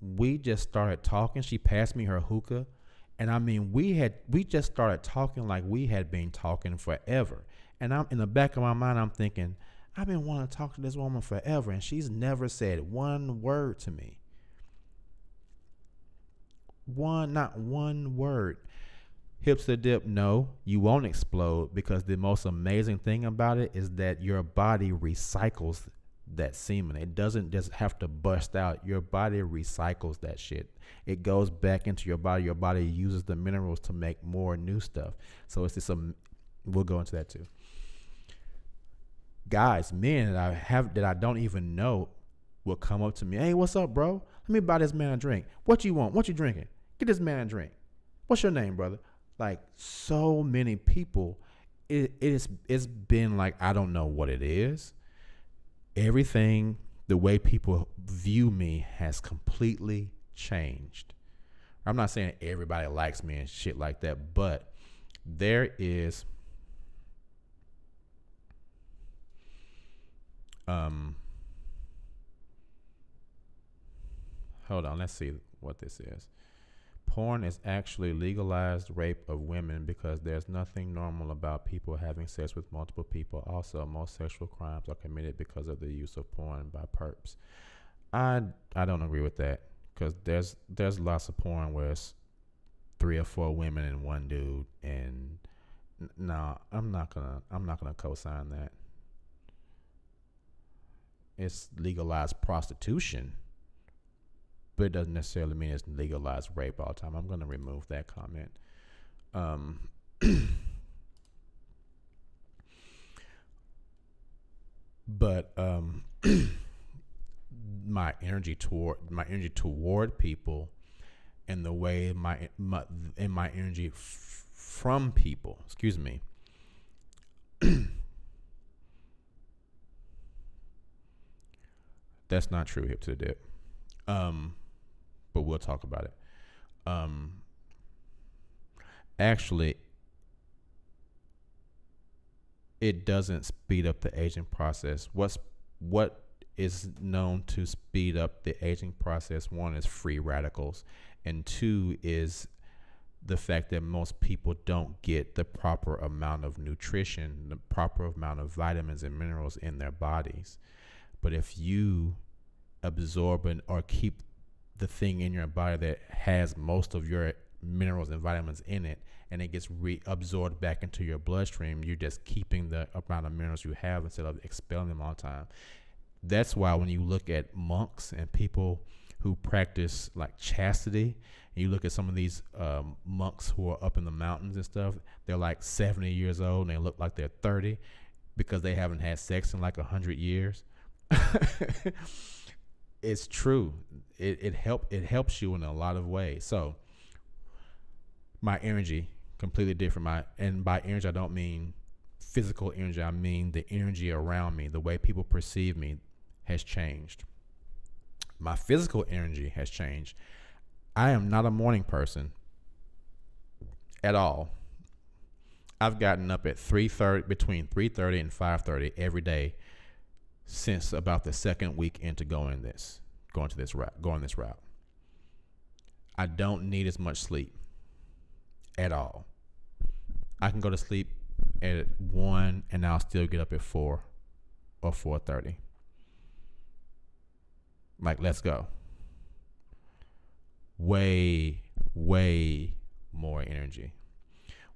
we just started talking. She passed me her hookah, and I mean, we just started talking like we had been talking forever. And I'm in the back of my mind, I'm thinking, I've been wanting to talk to this woman forever, and she's never said one word to me. Not one word. Hips to dip, no, you won't explode, because the most amazing thing about it is that your body recycles that semen. It doesn't just have to bust out. Your body recycles that shit. It goes back into your body. Your body uses the minerals to make more new stuff. So it's just we'll go into that too. Guys, men that I don't even know will come up to me. Hey, what's up, bro? Let me buy this man a drink. What you want? What you drinking? Get this man a drink. What's your name, brother? Like, so many people, it's been like, I don't know what it is. Everything, the way people view me has completely changed. I'm not saying everybody likes me and shit like that, but there is hold on, let's see what this is. Porn is actually legalized rape of women because there's nothing normal about people having sex with multiple people. Also, most sexual crimes are committed because of the use of porn by perps. I don't agree with that, because there's lots of porn where it's 3 or 4 women and one dude, and no, I'm not gonna co-sign that. It's legalized prostitution, but it doesn't necessarily mean it's legalized rape all the time. I'm going to remove that comment. But my energy toward people, and the way my energy from people, excuse me, that's not true, hip to the dip. But we'll talk about it. Actually, it doesn't speed up the aging process. What is known to speed up the aging process? 1 is free radicals, and 2 is the fact that most people don't get the proper amount of nutrition, the proper amount of vitamins and minerals in their bodies. But if you absorb or keep the thing in your body that has most of your minerals and vitamins in it, and it gets reabsorbed back into your bloodstream, you're just keeping the amount of minerals you have instead of expelling them all the time. That's why when you look at monks and people who practice like chastity, and you look at some of these monks who are up in the mountains and stuff, they're like 70 years old and they look like they're 30 because they haven't had sex in like 100 years. It's true. It helps you in a lot of ways. So my energy completely different. And by energy, I don't mean physical energy. I mean the energy around me, the way people perceive me has changed. My physical energy has changed. I am not a morning person at all. I've gotten up at between 3:30 and 5:30 every day since about the second week into going this route. I don't need as much sleep at all. I can go to sleep at 1 and I'll still get up at 4 or 4:30. Like, let's go. Way, way more energy.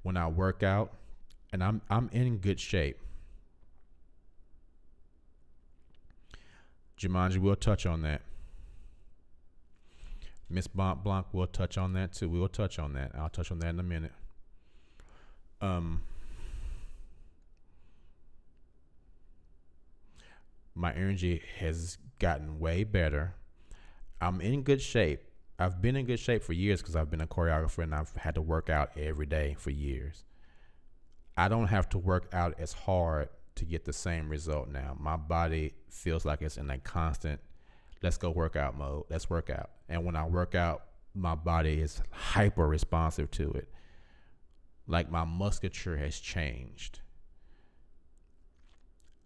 When I work out, and I'm in good shape. Jumanji, we'll touch on that. Miss Blanc will touch on that too. We will touch on that. I'll touch on that in a minute. My energy has gotten way better. I'm in good shape. I've been in good shape for years because I've been a choreographer and I've had to work out every day for years. I don't have to work out as hard to get the same result now. My body feels like it's in a constant, let's go work out mode. Let's work out. And when I work out, my body is hyper responsive to it. Like my musculature has changed.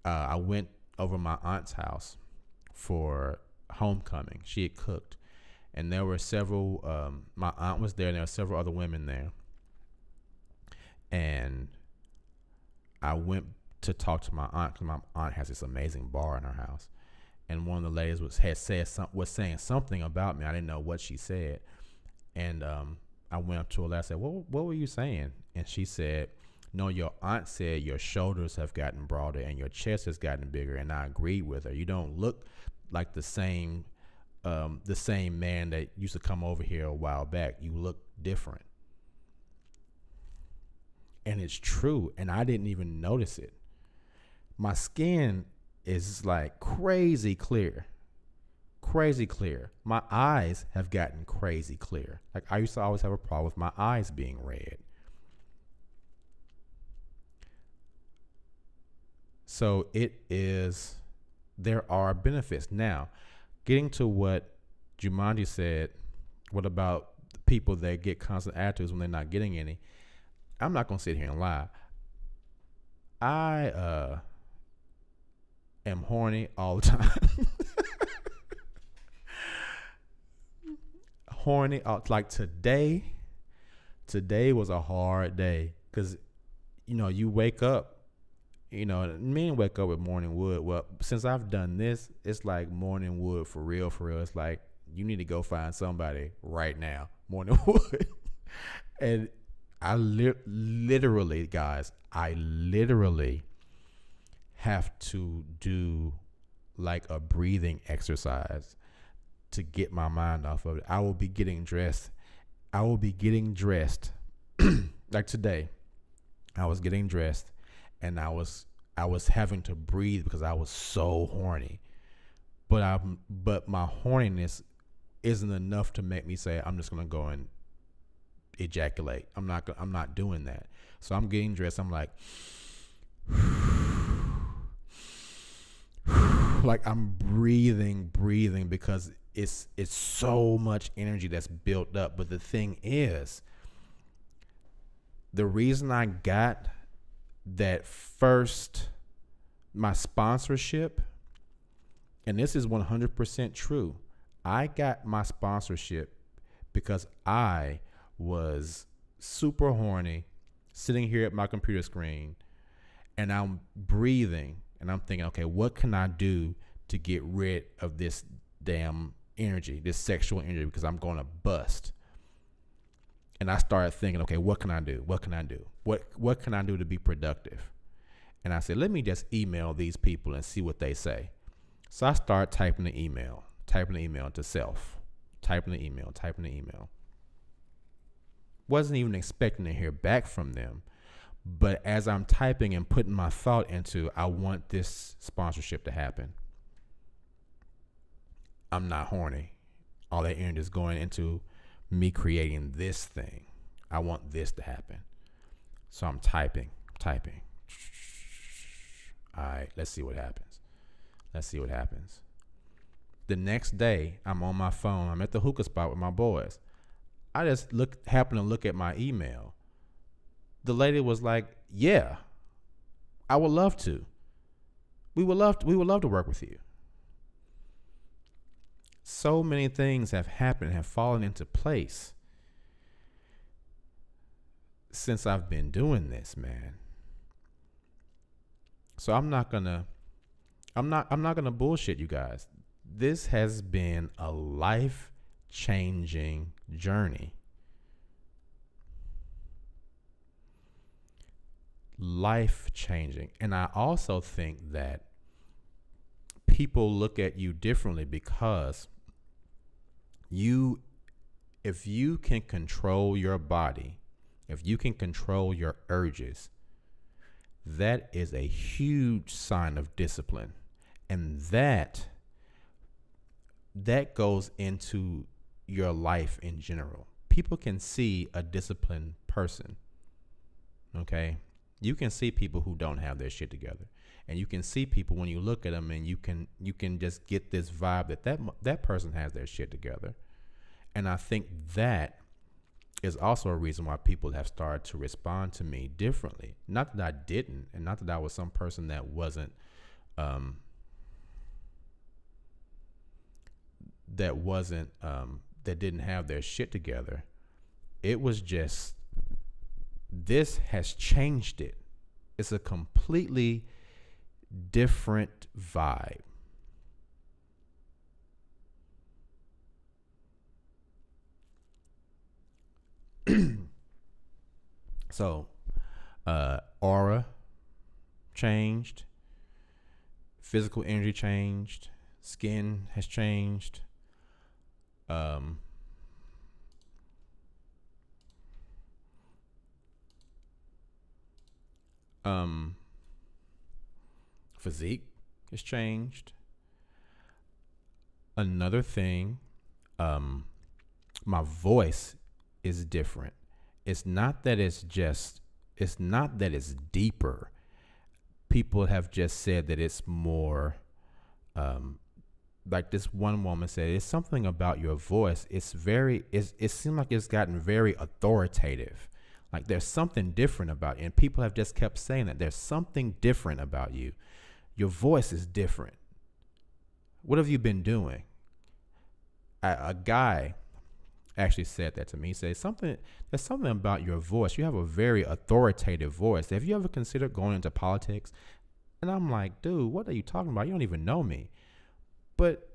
I went over my aunt's house for homecoming. She had cooked. And there were several, my aunt was there, and there were several other women there. And I went to talk to my aunt, because my aunt has this amazing bar in her house. And one of the ladies was saying something about me. I didn't know what she said. And I went up to her and I said, what were you saying? And she said, no, your aunt said your shoulders have gotten broader and your chest has gotten bigger. And I agreed with her. You don't look like the same man that used to come over here a while back. You look different. And it's true. And I didn't even notice it. My skin is like crazy clear. Crazy clear. My eyes have gotten crazy clear. Like I used to always have a problem with my eyes being red. So there are benefits. Now, getting to what Jumanji said, what about people that get constant attitudes when they're not getting any? I'm not going to sit here and lie. I am horny all the time. Horny. Like today was a hard day because, you wake up, men wake up with morning wood. Well, since I've done this, it's like morning wood for real. It's like you need to go find somebody right now, morning wood. And I literally, guys, have to do like a breathing exercise to get my mind off of it. I will be getting dressed. Like today, I was getting dressed and I was having to breathe because I was so horny. But my horniness isn't enough to make me say I'm just going to go and ejaculate. I'm not doing that. So I'm getting dressed. I'm like, like I'm breathing because it's so much energy that's built up. But the thing is, the reason I got that my sponsorship, and this is 100% true, I got my sponsorship because I was super horny, sitting here at my computer screen, and I'm breathing, and I'm thinking, okay, what can I do to get rid of this damn energy, this sexual energy, because I'm going to bust. And I started thinking, okay, what can I do? What can I do? What can I do to be productive? And I said, let me just email these people and see what they say. So I started typing the email to self, typing the email. Wasn't even expecting to hear back from them. But as I'm typing and putting my thought into, I want this sponsorship to happen, I'm not horny. All that energy is going into me creating this thing. I want this to happen. So I'm typing. All right, let's see what happens. The next day, I'm on my phone. I'm at the hookah spot with my boys. I just happened to look at my email. The lady was like, yeah, I would love to. We would love to work with you. So many things have happened, have fallen into place since I've been doing this, man. So I'm not gonna bullshit you guys. This has been a life-changing journey. Life-changing. And I also think that people look at you differently because if you can control your body, if you can control your urges, that is a huge sign of discipline. And that goes into your life in general. People can see a disciplined person. Okay. You can see people who don't have their shit together. And you can see people when you look at them, and you can just get this vibe that person has their shit together. And I think that is also a reason why people have started to respond to me differently. Not that I didn't, and not that I was some person that wasn't that didn't have their shit together. It was just, this has changed it. It's a completely different vibe. So, aura changed, physical energy changed, skin has changed. Physique has changed. Another thing, my voice is different. It's not that it's deeper. People have just said that it's more, like this one woman said, it's something about your voice. It seems like it's gotten very authoritative. Like there's something different about you. And people have just kept saying that there's something different about you. Your voice is different. What have you been doing? A guy actually said that to me. He said, there's something about your voice. You have a very authoritative voice. Have you ever considered going into politics? And I'm like, dude, what are you talking about? You don't even know me. But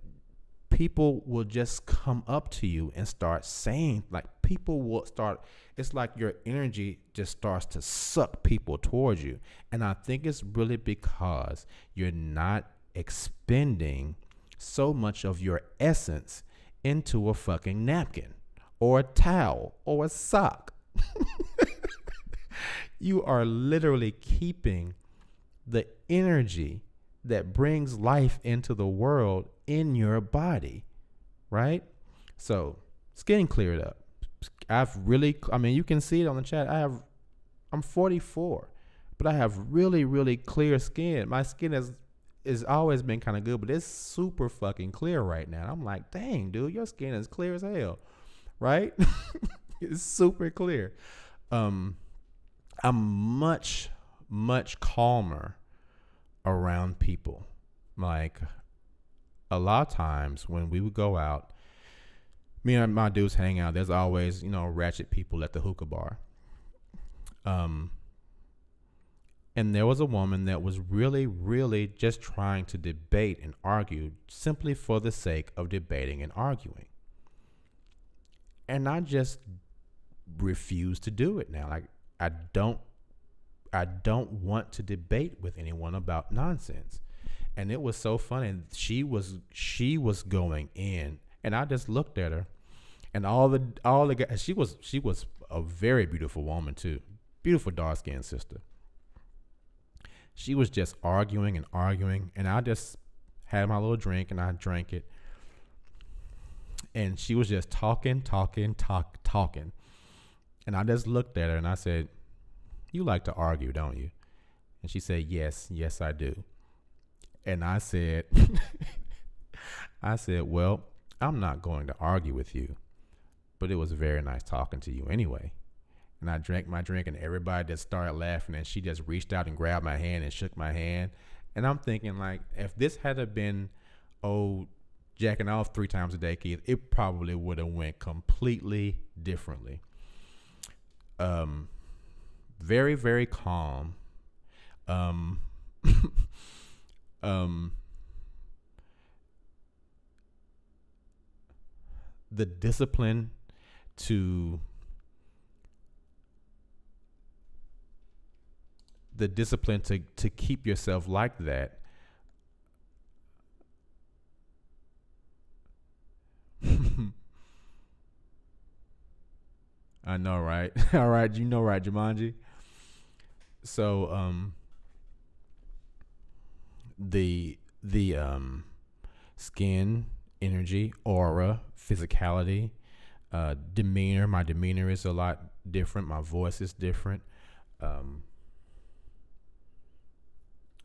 people will just come up to you and start saying, like, people will start, it's like your energy just starts to suck people towards you. And I think it's really because you're not expending so much of your essence into a fucking napkin or a towel or a sock. You are literally keeping the energy that brings life into the world in your body, right? So it's getting cleared up. You can see it on the chat. I'm 44, but I have really, really clear skin. My skin has always been kind of good, but it's super fucking clear right now. I'm like, dang, dude, your skin is clear as hell, right? It's super clear. I'm much, much calmer around people. Like a lot of times when we would go out, me and my dudes hang out, there's always, ratchet people at the hookah bar. And there was a woman that was really, really just trying to debate and argue simply for the sake of debating and arguing. And I just refuse to do it now. Like I don't want to debate with anyone about nonsense. And it was so funny. She was going in, and I just looked at her, and all the guys. She was a very beautiful woman too, beautiful dark skinned sister. She was just arguing, and I just had my little drink, and I drank it, and she was just talking, and I just looked at her, and I said, "You like to argue, don't you?" And she said, yes, I do. And I said, well, I'm not going to argue with you, but it was very nice talking to you anyway. And I drank my drink, and everybody just started laughing, and she just reached out and grabbed my hand and shook my hand. And I'm thinking, like, if this had been, jacking off 3 times a day, Keith, it probably would have went completely differently. Very, very calm. The discipline to keep yourself like that. I know, right? All right, you know, right, Jumanji? So, the the skin, energy, aura, physicality, demeanor. My demeanor is a lot different. My voice is different.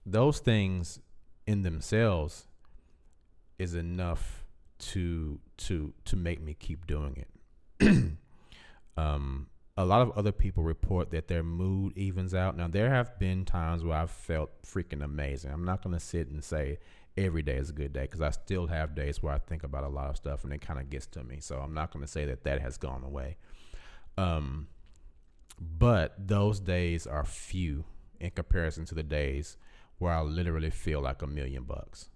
Those things in themselves is enough to make me keep doing it. A lot of other people report that their mood evens out. Now, there have been times where I've felt freaking amazing. I'm not going to sit and say every day is a good day, because I still have days where I think about a lot of stuff and it kind of gets to me. So I'm not going to say that has gone away. But those days are few in comparison to the days where I literally feel like $1,000,000.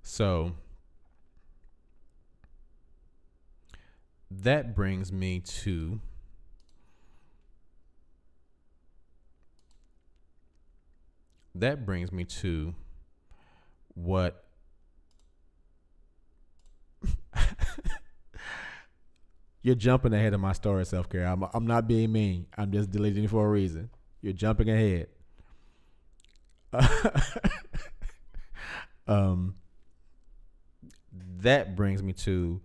So that brings me to what you're jumping ahead of my story, self-care. I'm not being mean. I'm just deleting it for a reason. You're jumping ahead. That brings me to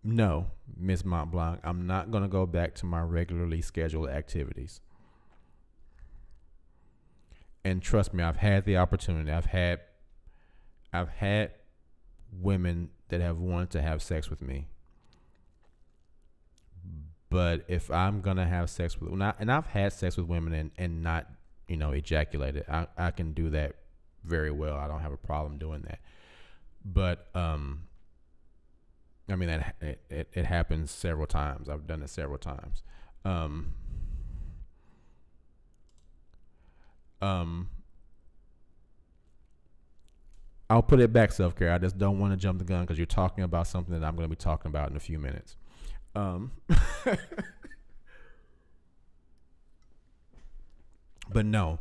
no, Miss Montblanc, I'm not going to go back to my regularly scheduled activities. And trust me, I've had the opportunity. I've had women that have wanted to have sex with me. But if I'm going to have sex with, and I've had sex with women and not, ejaculated. I can do that very well. I don't have a problem doing that. But, I mean, it happens several times. I've done it several times. I'll put it back, self-care. I just don't want to jump the gun because you're talking about something that I'm going to be talking about in a few minutes. But no,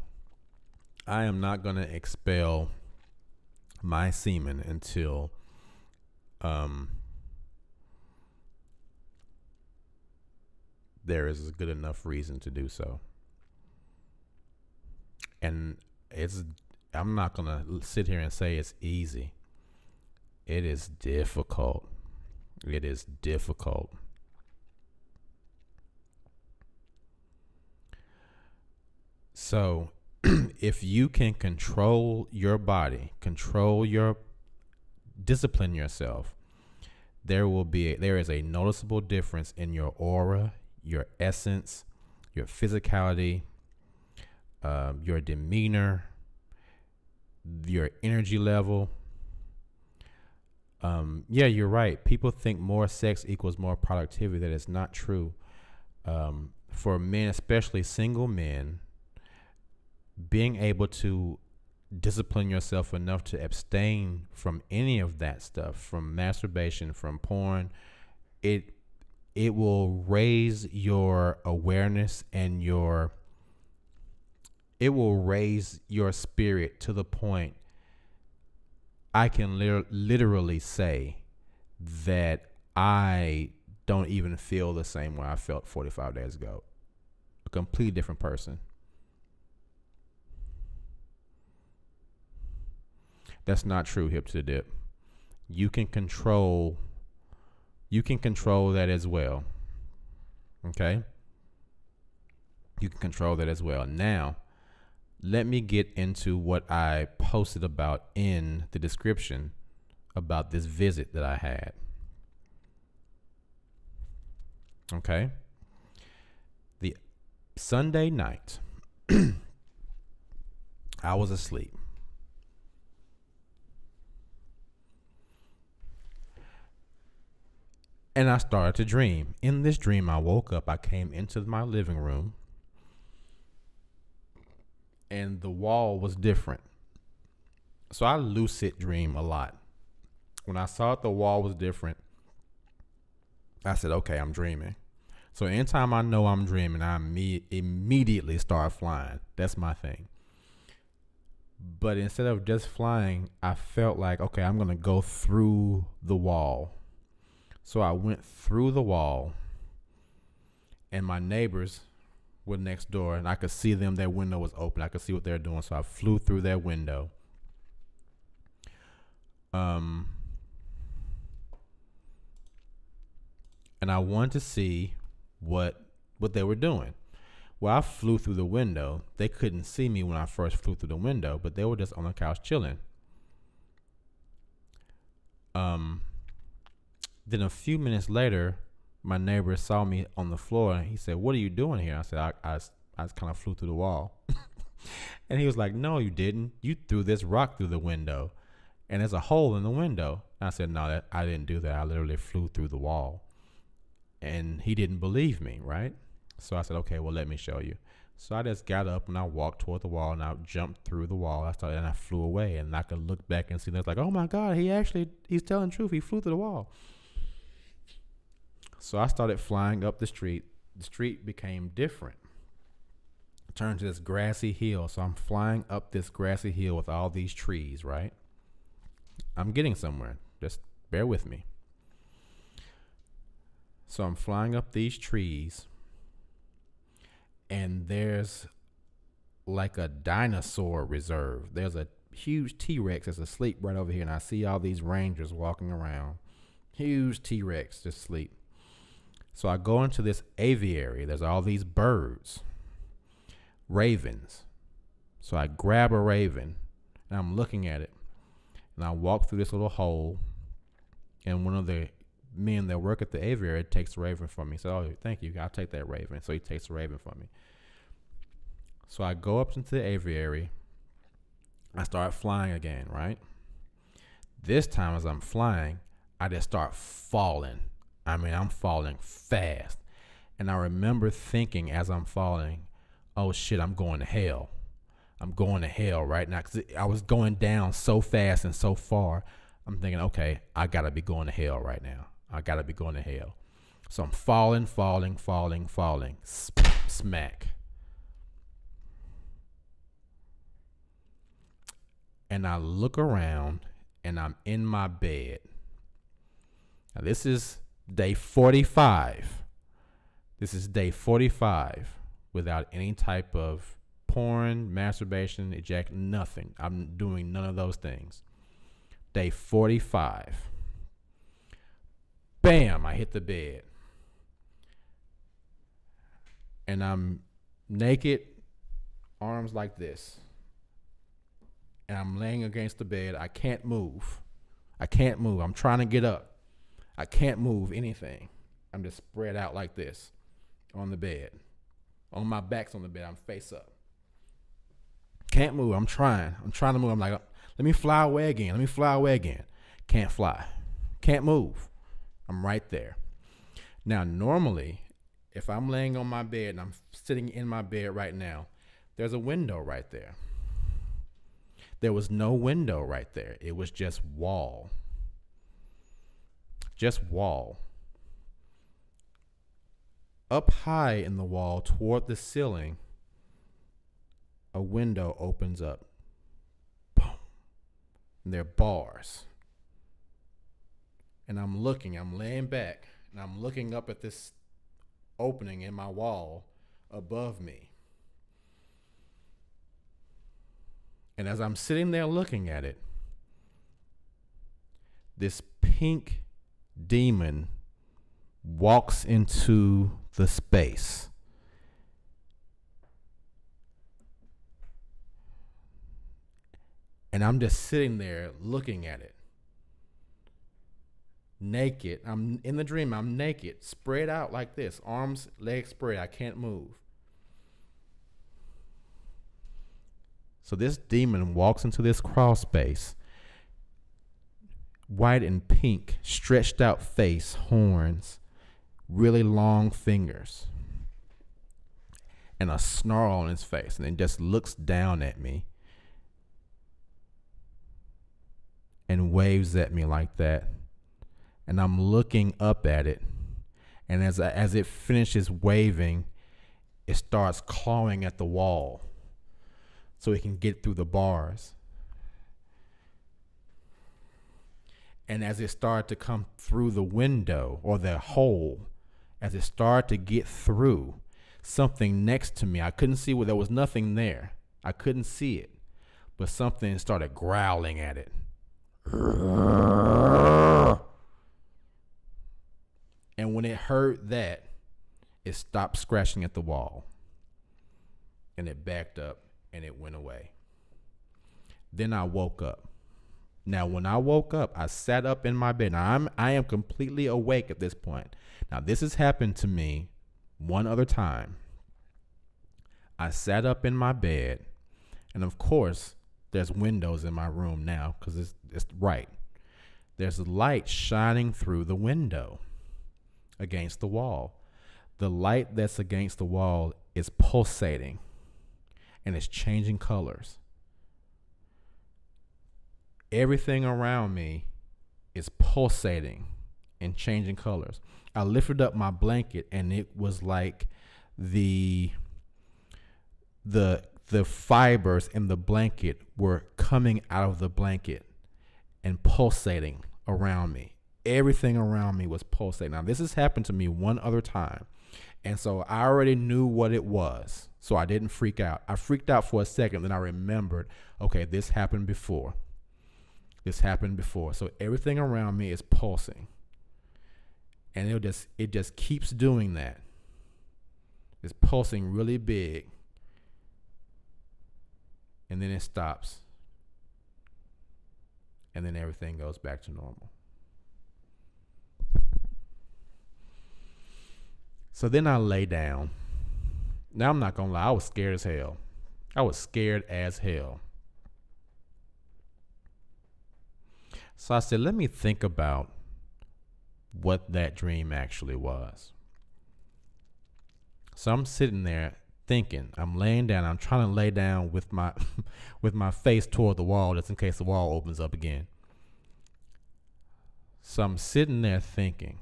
I am not going to expel my semen until there is a good enough reason to do so. And I'm not going to sit here and say it's easy. It is difficult. It is difficult. So if you can control your body, discipline yourself, there is a noticeable difference in your aura, your essence, your physicality, your demeanor, your energy level. Yeah, you're right. People think more sex equals more productivity. That is not true. For men, especially single men, being able to discipline yourself enough to abstain from any of that stuff, from masturbation, from porn, it will raise your awareness and it will raise your spirit to the point I can literally say that I don't even feel the same way I felt 45 days ago. A completely different person. That's not true, hip to the dip. You can control that as well. Okay? You can control that as well. Now, let me get into what I posted about in the description about this visit that I had. Okay? The Sunday night, I was asleep. And I started to dream. In this dream, I woke up. I came into my living room. And the wall was different. So I lucid dream a lot. When I saw the wall was different, I said, okay, I'm dreaming. So anytime I know I'm dreaming, I immediately start flying. That's my thing. But instead of just flying, I felt like, okay, I'm going to go through the wall. So I went through the wall and my neighbors were next door, and I could see them. Their window was open. I could see what they're doing, so I flew through their window. And I wanted to see what they were doing. Well, I flew through the window. They couldn't see me when I first flew through the window, but they were just on the couch chilling. Then a few minutes later, my neighbor saw me on the floor, and he said, "What are you doing here?" I said, I kind of flew through the wall. And he was like, "No, you didn't. You threw this rock through the window, and there's a hole in the window." And I said, "No, I didn't do that. I literally flew through the wall." And he didn't believe me, right? So I said, "Okay, well, let me show you." So I just got up and I walked toward the wall, and I jumped through the wall. And I flew away, and I could look back and see. That's like, "Oh my God, he's telling the truth. He flew through the wall." So I started flying up the street. The street became different. It turned to this grassy hill. So I'm flying up this grassy hill with all these trees, right? I'm getting somewhere. Just bear with me. So I'm flying up these trees, and there's like a dinosaur reserve. There's a huge T-Rex that's asleep right over here, and I see all these rangers walking around. Huge T-Rex just asleep. So I go into this aviary. There's all these birds, ravens. So I grab a raven, and I'm looking at it, and I walk through this little hole, and one of the men that work at the aviary takes the raven from me. So, "Oh, thank you. I'll take that raven." So he takes the raven from me. So I go up into the aviary. I start flying again, right? This time as I'm flying, I just start falling. I mean, I'm falling fast. And I remember thinking as I'm falling, "Oh shit, I'm going to hell. I'm going to hell right now." Because I was going down so fast and so far. I'm thinking, okay, I got to be going to hell right now. I got to be going to hell. So I'm falling. Smack. And I look around, and I'm in my bed. Now, this is day 45. This is day 45 without any type of porn, masturbation, nothing. I'm doing none of those things. Day 45. Bam, I hit the bed. And I'm naked, arms like this. And I'm laying against the bed. I can't move. I'm trying to get up. I can't move anything. I'm just spread out like this on the bed. On my back's on the bed. I'm face up. Can't move. I'm trying to move. I'm like, let me fly away again. Can't fly. Can't move. I'm right there. Now, normally, if I'm laying on my bed and I'm sitting in my bed right now, there's a window right there. There was no window right there. It was just wall. Just wall. Up high in the wall toward the ceiling, a window opens up. Boom. And there are bars. And I'm laying back, and I'm looking up at this opening in my wall above me. And as I'm sitting there looking at it, this pink demon walks into the space. And I'm just sitting there looking at it. Naked. I'm in the dream. I'm naked, spread out like this, arms, legs spread. I can't move. So this demon walks into this crawl space, white and pink, stretched out face, horns, really long fingers, and a snarl on his face, and then just looks down at me and waves at me like that. And I'm looking up at it, and as it finishes waving, it starts clawing at the wall so it can get through the bars. And as it started to come through the window or the hole, as it started to get through something next to me. I couldn't see there was nothing there. I couldn't see it, but something started growling at it. And when it heard that, it stopped scratching at the wall, and it backed up and it went away. Then I woke up. Now, when I woke up, I sat up in my bed. Now, I am completely awake at this point. Now, this has happened to me one other time. I sat up in my bed, and of course, there's windows in my room now because it's right. There's light shining through the window against the wall. The light that's against the wall is pulsating, and it's changing colors. Everything around me is pulsating and changing colors. I lifted up my blanket, and it was like the fibers in the blanket were coming out of the blanket and pulsating around me. Everything around me was pulsating. Now, this has happened to me one other time, and so I already knew what it was, so I didn't freak out. I freaked out for a second, then I remembered, okay, this happened before. This happened before. So everything around me is pulsing. And it just keeps doing that. It's pulsing really big. And then it stops. And then everything goes back to normal. So then I lay down. Now, I'm not going to lie. I was scared as hell. I was scared as hell. So I said, let me think about what that dream actually was. So I'm sitting there thinking. I'm laying down. I'm trying to lay down with my with my face toward the wall, just in case the wall opens up again. So I'm sitting there thinking.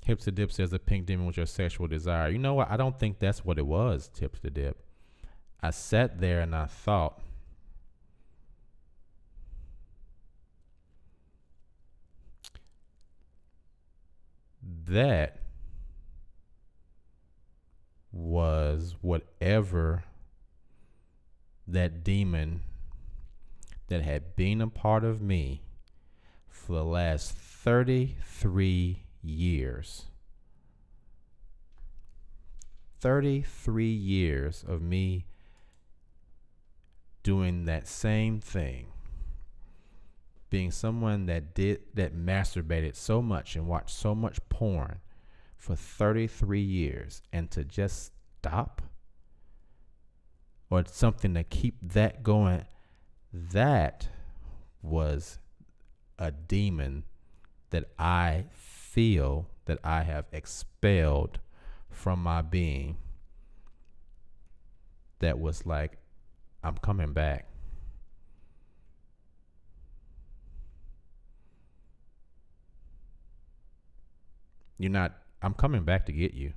Hips to Dip says the pink demon was your sexual desire. You know what? I don't think that's what it was, Tips to Dip. I sat there and I thought, that was whatever that demon that had been a part of me for the last 33 years. 33 years of me doing that same thing. Being someone that masturbated so much and watched so much porn for 33 years, and to just stop, or something to keep that going, that was a demon that I feel that I have expelled from my being. That was like, I'm coming back. I'm coming back to get you.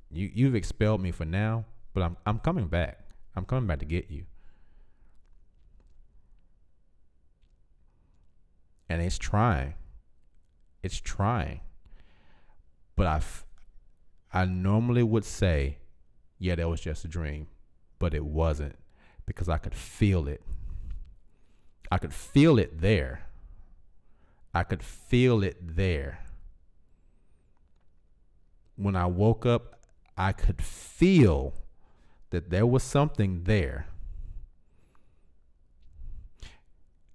You've expelled me for now, but I'm coming back. I'm coming back to get you. And it's trying. It's trying. But I normally would say, yeah, that was just a dream, but it wasn't, because I could feel it. I could feel it there. I could feel it there. When I woke up, I could feel that there was something there.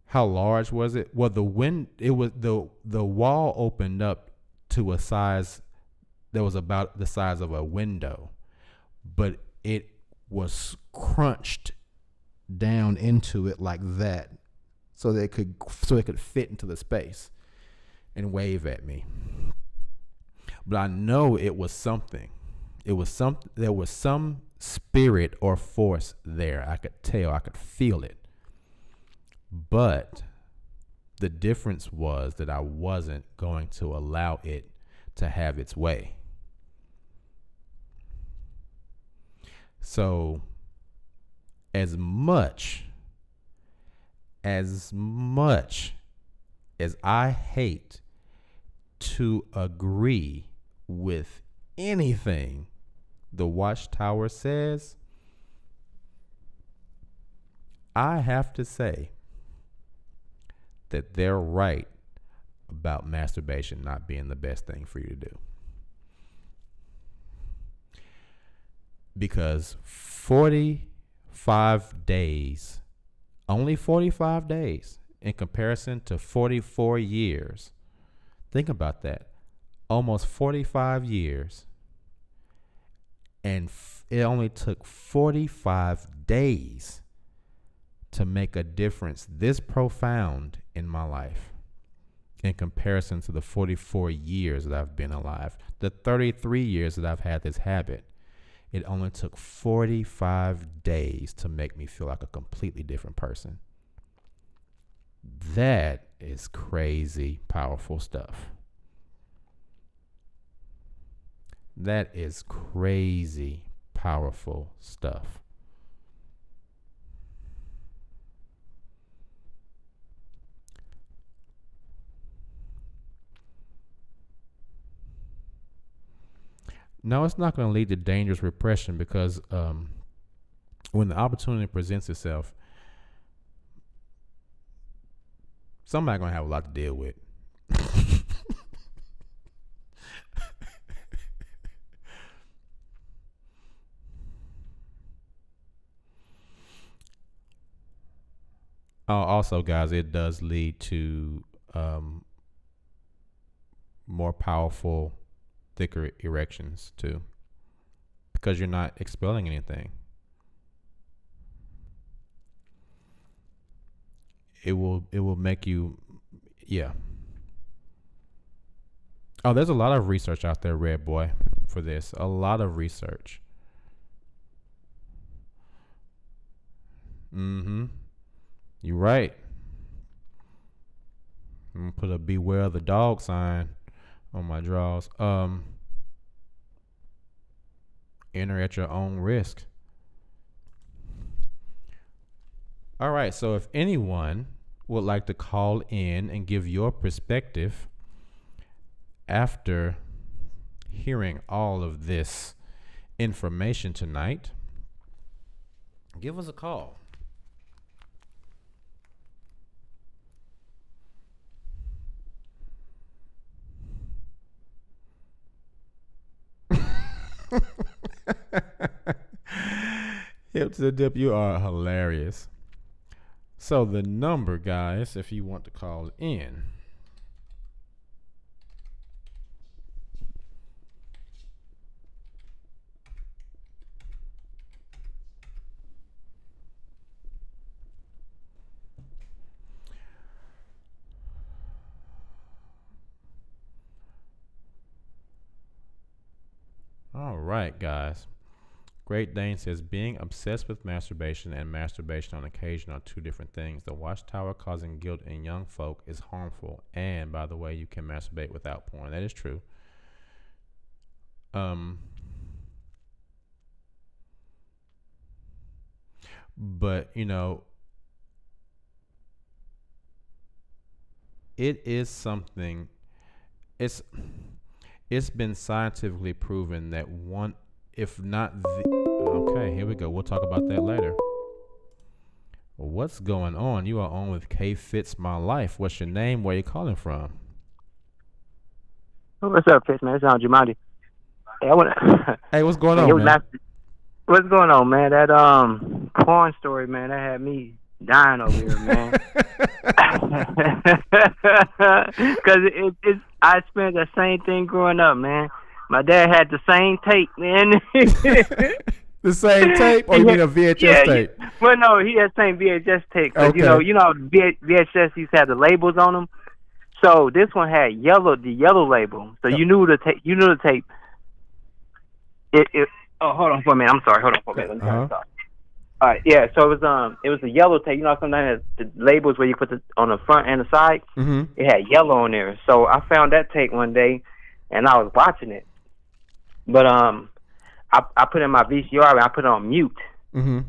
How large was it? Well, the wall opened up to a size that was about the size of a window, but it was crunched down into it like that, so it could fit into the space and wave at me. But I know it was something. There was some spirit or force there. I could tell. I could feel it. But the difference was that I wasn't going to allow it to have its way. So as much as I hate to agree with anything the Watchtower says, I have to say that they're right about masturbation not being the best thing for you to do. Because 45 days, only 45 days in comparison to 44 years. Think about that. Almost 45 years. And it only took 45 days to make a difference this profound in my life in comparison to the 44 years that I've been alive. The 33 years that I've had this habit. It only took 45 days to make me feel like a completely different person. That is crazy, powerful stuff. That is crazy, powerful stuff. No, it's not going to lead to dangerous repression because when the opportunity presents itself, somebody's going to have a lot to deal with. Also, guys, it does lead to more powerful, thicker erections too, because you're not expelling anything. It will make you, yeah. Oh, there's a lot of research out there, Red Boy, for this. A lot of research. You're right. I'm gonna put a beware of the dog sign on my drawers. Enter at your own risk. All right, so if anyone would like to call in and give your perspective after hearing all of this information tonight, give us a call. Hip to the dip, you are hilarious. So the number, guys, if you want to call in, all right, guys. Great Dane says, being obsessed with masturbation and masturbation on occasion are two different things. The Watchtower causing guilt in young folk is harmful. And, by the way, you can masturbate without porn. That is true. But, you know, it is something, it's been scientifically proven that one, if not the, okay, here we go. We'll talk about that later. What's going on? You are on with K Fits My Life. What's your name? Where you calling from? What's up, Fitz, man? It's Jumanji. Hey, hey, what's going on, man? What's going on, man? That porn story, man, that had me dying over here, man. Because I experienced the same thing growing up, man. My dad had the same tape, man. The same tape, or you mean a VHS tape? Well, no, he had the same VHS tape. Cause, okay. you know, VHS used to have the labels on them. So this one had the yellow label. So you knew the tape. You knew the tape. Oh, hold on for a minute. I'm sorry. Hold on for a minute. Let me turn this off. All right, yeah. So it was a yellow tape. You know, sometimes the labels where you put it on the front and the side. Mm-hmm. It had yellow on there. So I found that tape one day, and I was watching it. But I put it in my VCR and I put it on mute. Mm-hmm.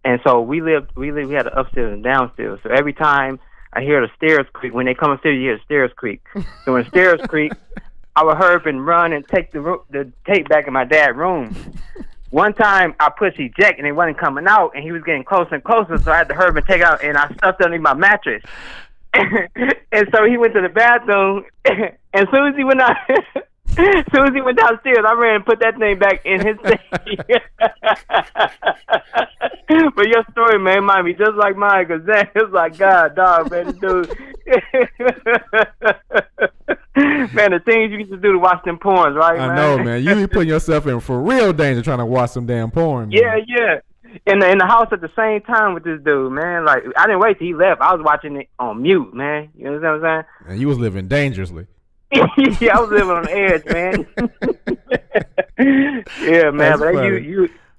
And so we had an upstairs and downstairs. So every time I hear the stairs creak. When they come upstairs, you hear the stairs creak. So when the stairs creak, I would hurry up and run and take the tape back in my dad's room. One time, I pushed eject, and it wasn't coming out, and he was getting closer and closer, so I had to hurry up and take it out, and I stuffed it underneath my mattress. And so he went to the bathroom, and as soon as he went out... As soon as he went downstairs, I ran and put that thing back in his thing. But your story, man, might be just like mine, because that is like, God, dog, man, this dude. Man, the things you used to do to watch them porns, right, man? I know, man. You be putting yourself in for real danger trying to watch some damn porn. Yeah, man. Yeah. In the house at the same time with this dude, man. Like, I didn't wait till he left. I was watching it on mute, man. You know what I'm saying? And you was living dangerously. Yeah, I was living on the edge, man. Yeah, man. That's but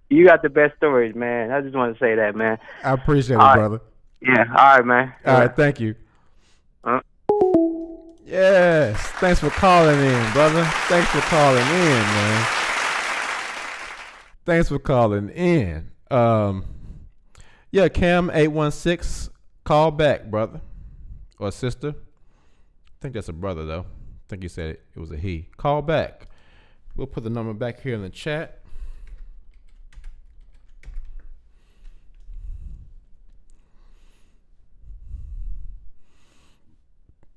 you got the best stories, man. I just want to say that, man. I appreciate it, brother. Yeah, all right, man. All right, thank you. Yes, thanks for calling in, brother. Thanks for calling in, man. Thanks for calling in. Yeah, Cam 816, call back, brother or sister. I think that's a brother though. I think you said it was a he. Call back. We'll put the number back here in the chat.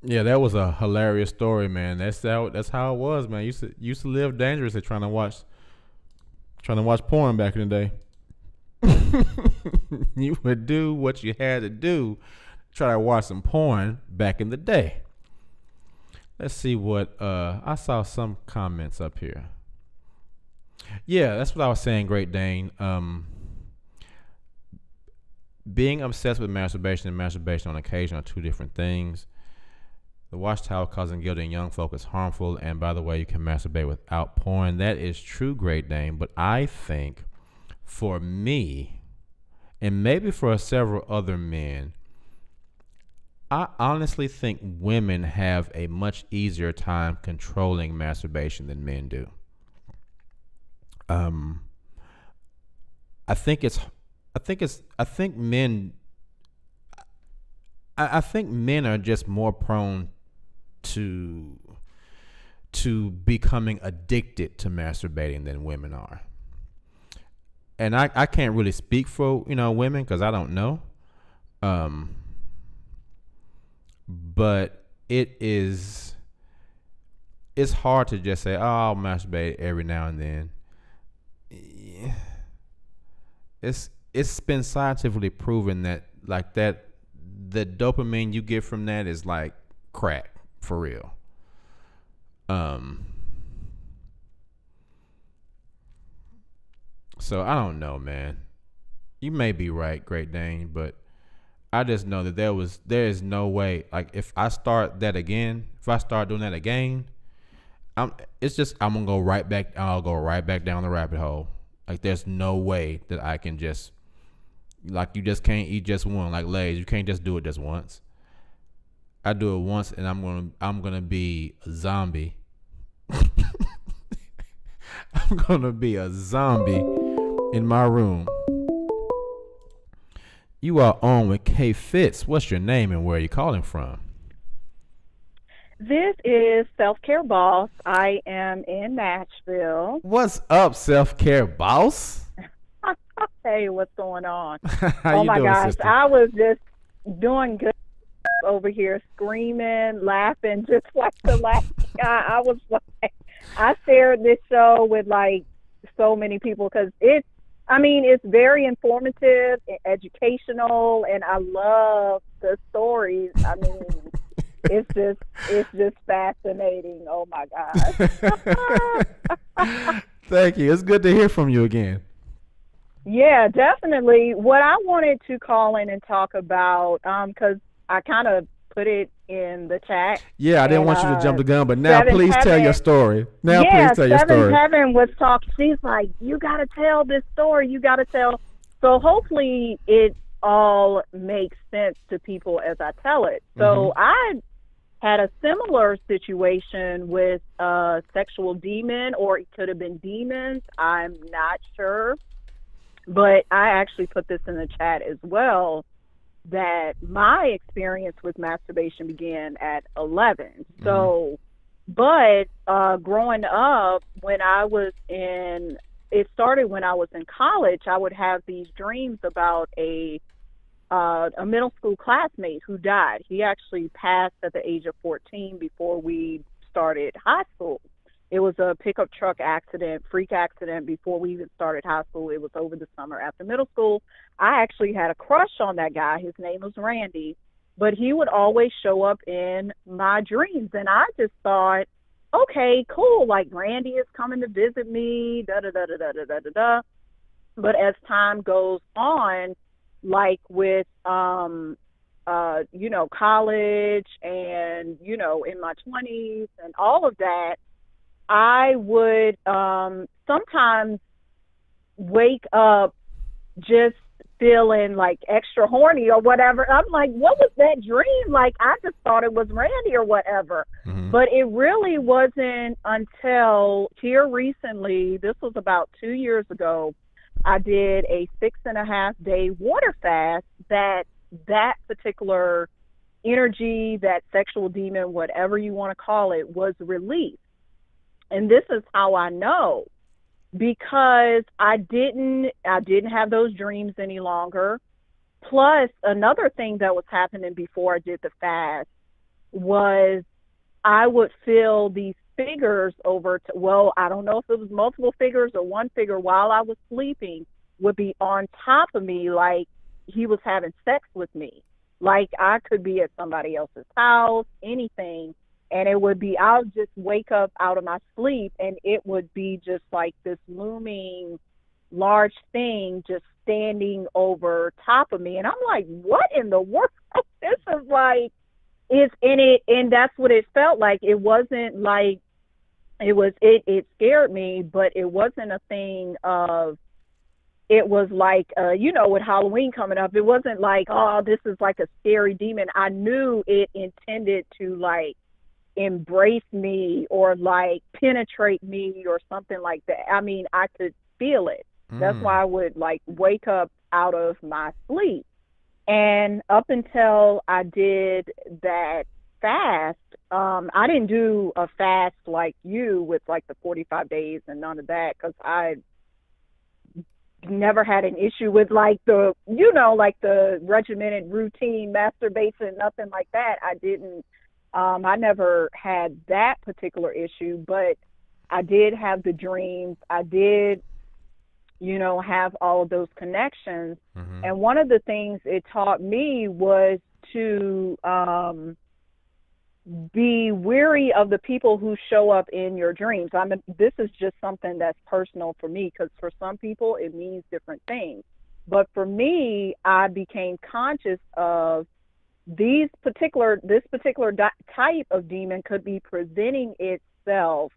Yeah, that was a hilarious story, man. That's how it was, man. Used to live dangerously trying to watch porn back in the day. You would do what you had to do, try to watch some porn back in the day. Let's see what I saw some comments up here. Yeah, that's what I was saying, Great Dane. Being obsessed with masturbation and masturbation on occasion are two different things. The Watchtower causing guilty in young folk is harmful, and by the way, you can masturbate without porn. That is true, Great Dane, but I think for me, and maybe for several other men, I honestly think women have a much easier time controlling masturbation than men do. I think men are just more prone to becoming addicted to masturbating than women are. And I can't really speak for, women because I don't know. But it's hard to just say, oh, I'll masturbate every now and then. It's been scientifically proven that the dopamine you get from that is like crack for real. So I don't know, man. You may be right, Great Dane, but I just know that there is no way. Like if I start doing that again, I'm gonna go right back. I'll go right back down the rabbit hole. Like there's no way that I can just, like you just can't eat just one. Like Lay's, you can't just do it just once. I do it once and I'm gonna be a zombie. I'm gonna be a zombie in my room. You are on with K Fitz. What's your name and where are you calling from? This is Self-Care Boss. I am in Nashville. What's up, Self-Care Boss? Hey, what's going on? How you my doing, gosh, sister? I was just doing good over here, screaming, laughing, just like the last guy. I was like, I shared this show with like so many people because it's very informative, educational, and I love the stories. I mean, it's just fascinating. Oh my gosh. Thank you. It's good to hear from you again. Yeah, definitely. What I wanted to call in and talk about, because I kind of put it in the chat. Yeah, I didn't want you to jump the gun, but now please tell your story. Please tell your story. Seven Heaven was talking. She's like, you got to tell this story. You got to tell. So hopefully it all makes sense to people as I tell it. So I had a similar situation with a sexual demon, or it could have been demons. I'm not sure. But I actually put this in the chat as well. that my experience with masturbation began at 11. So, but growing up, it started when I was in college. I would have these dreams about a middle school classmate who died. He actually passed at the age of 14 before we started high school. It was a pickup truck accident, freak accident before we even started high school. It was over the summer after middle school. I actually had a crush on that guy. His name was Randy, but he would always show up in my dreams. And I just thought, okay, cool. Like Randy is coming to visit me, da da da da da da da da. But as time goes on, like with college and in my 20s and all of that, I would sometimes wake up just feeling like extra horny or whatever. I'm like, what was that dream? Like, I just thought it was Randy or whatever. But it really wasn't until here recently, this was about 2 years ago, I did a 6.5 day water fast that particular energy, that sexual demon, whatever you want to call it, was released. And this is how I know, because I didn't have those dreams any longer. Plus, another thing that was happening before I did the fast was I would feel these figures I don't know if it was multiple figures or one figure while I was sleeping would be on top of me, like he was having sex with me. Like I could be at somebody else's house, anything. And it would be, I'll just wake up out of my sleep and it would be just like this looming large thing just standing over top of me. And I'm like, what in the world? This is like, and that's what it felt like. It wasn't like, it scared me, but it wasn't a thing of, it was like, with Halloween coming up, it wasn't like, oh, this is like a scary demon. I knew it intended to like, embrace me or like penetrate me or something like that. I mean, I could feel it. That's why I would like wake up out of my sleep. And up until I did that fast, I didn't do a fast like you with like the 45 days and none of that, because I never had an issue with like the regimented routine masturbation, nothing like that. I never had that particular issue, but I did have the dreams. I did, have all of those connections. And one of the things it taught me was to be wary of the people who show up in your dreams. This is just something that's personal for me, because for some people it means different things. But for me, I became conscious of this particular type of demon could be presenting itself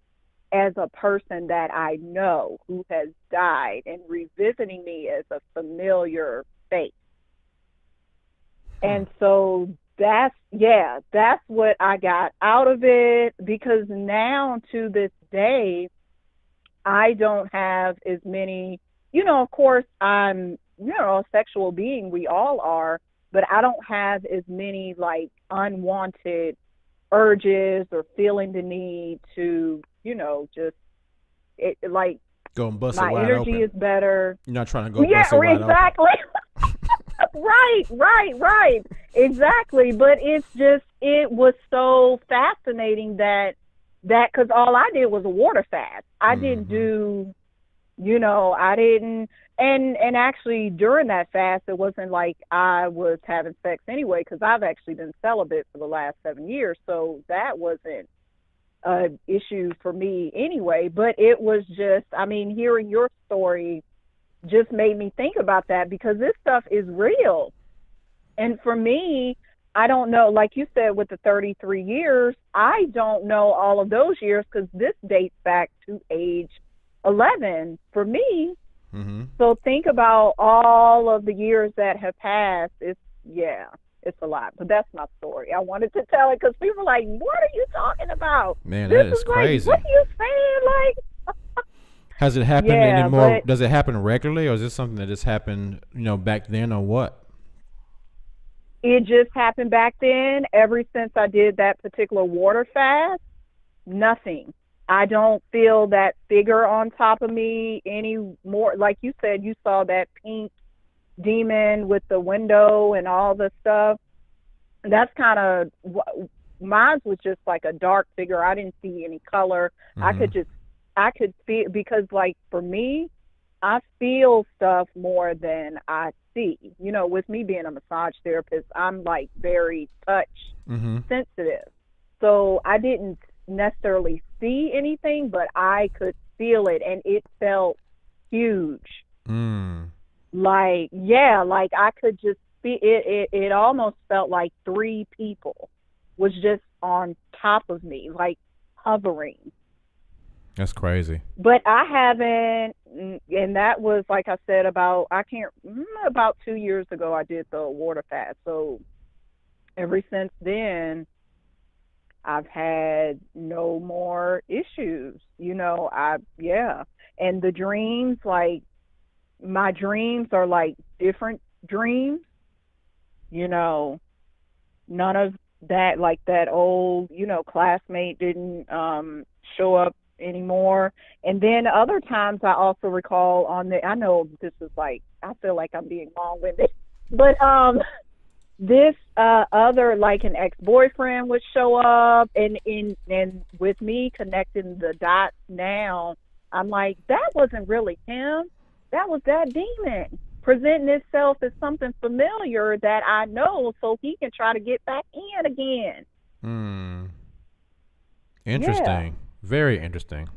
as a person that I know who has died and revisiting me as a familiar face. And so that's what I got out of it, because now to this day, I don't have as many, of course I'm, a sexual being, we all are, but I don't have as many like unwanted urges or feeling the need to, like go and bust my it wide energy open. is better. You're not trying to go bust it wide exactly. Right. Exactly. But it was so fascinating that because all I did was a water fast. I didn't do, and actually during that fast, it wasn't like I was having sex anyway, because I've actually been celibate for the last 7 years. So that wasn't an issue for me anyway. But it was just, hearing your story just made me think about that, because this stuff is real. And for me, I don't know, like you said, with the 33 years, I don't know all of those years, because this dates back to age 11 for me. So think about all of the years that have passed. It's a lot. But that's my story. I wanted to tell it because people were like, what are you talking about? Man, that is crazy. Like, what are you saying? Like, has it happened anymore? Does it happen regularly, or is this something that just happened, back then, or what? it just happened back then. Ever since I did that particular water fast, nothing. I don't feel that figure on top of me anymore. Like you said, you saw that pink demon with the window and all the stuff. That's kind of, mine was just like a dark figure. I didn't see any color. Mm-hmm. I could feel, because like for me, I feel stuff more than I see. You know, with me being a massage therapist, I'm like very touch sensitive. So I didn't necessarily see anything, but I could feel it, and it felt huge. Like, yeah, like I could just see it. It almost felt like 3 people was just on top of me, like hovering. That's crazy. But I haven't, and that was, like I said, about 2 years ago I did the water fast. So ever since then, I've had no more issues. You know, and the dreams, like my dreams are like different dreams. You know, none of that, like that old, classmate didn't show up anymore. And then other times I also recall I know this is like, I feel like I'm being long-winded, but this other, like an ex-boyfriend would show up, and with me connecting the dots now, I'm like, that wasn't really him. That was that demon presenting itself as something familiar that I know, so he can try to get back in again. Interesting. Yeah. Very interesting.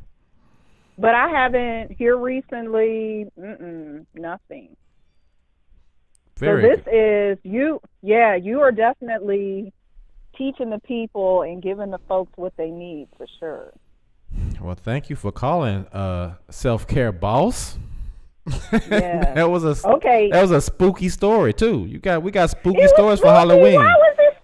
But I haven't here recently, nothing. Very so this is you. Yeah, you are definitely teaching the people and giving the folks what they need, for sure. Well, thank you for calling, Self-Care Boss. Yeah. That was a spooky story too. We got spooky stories for spooky. Halloween. Why was it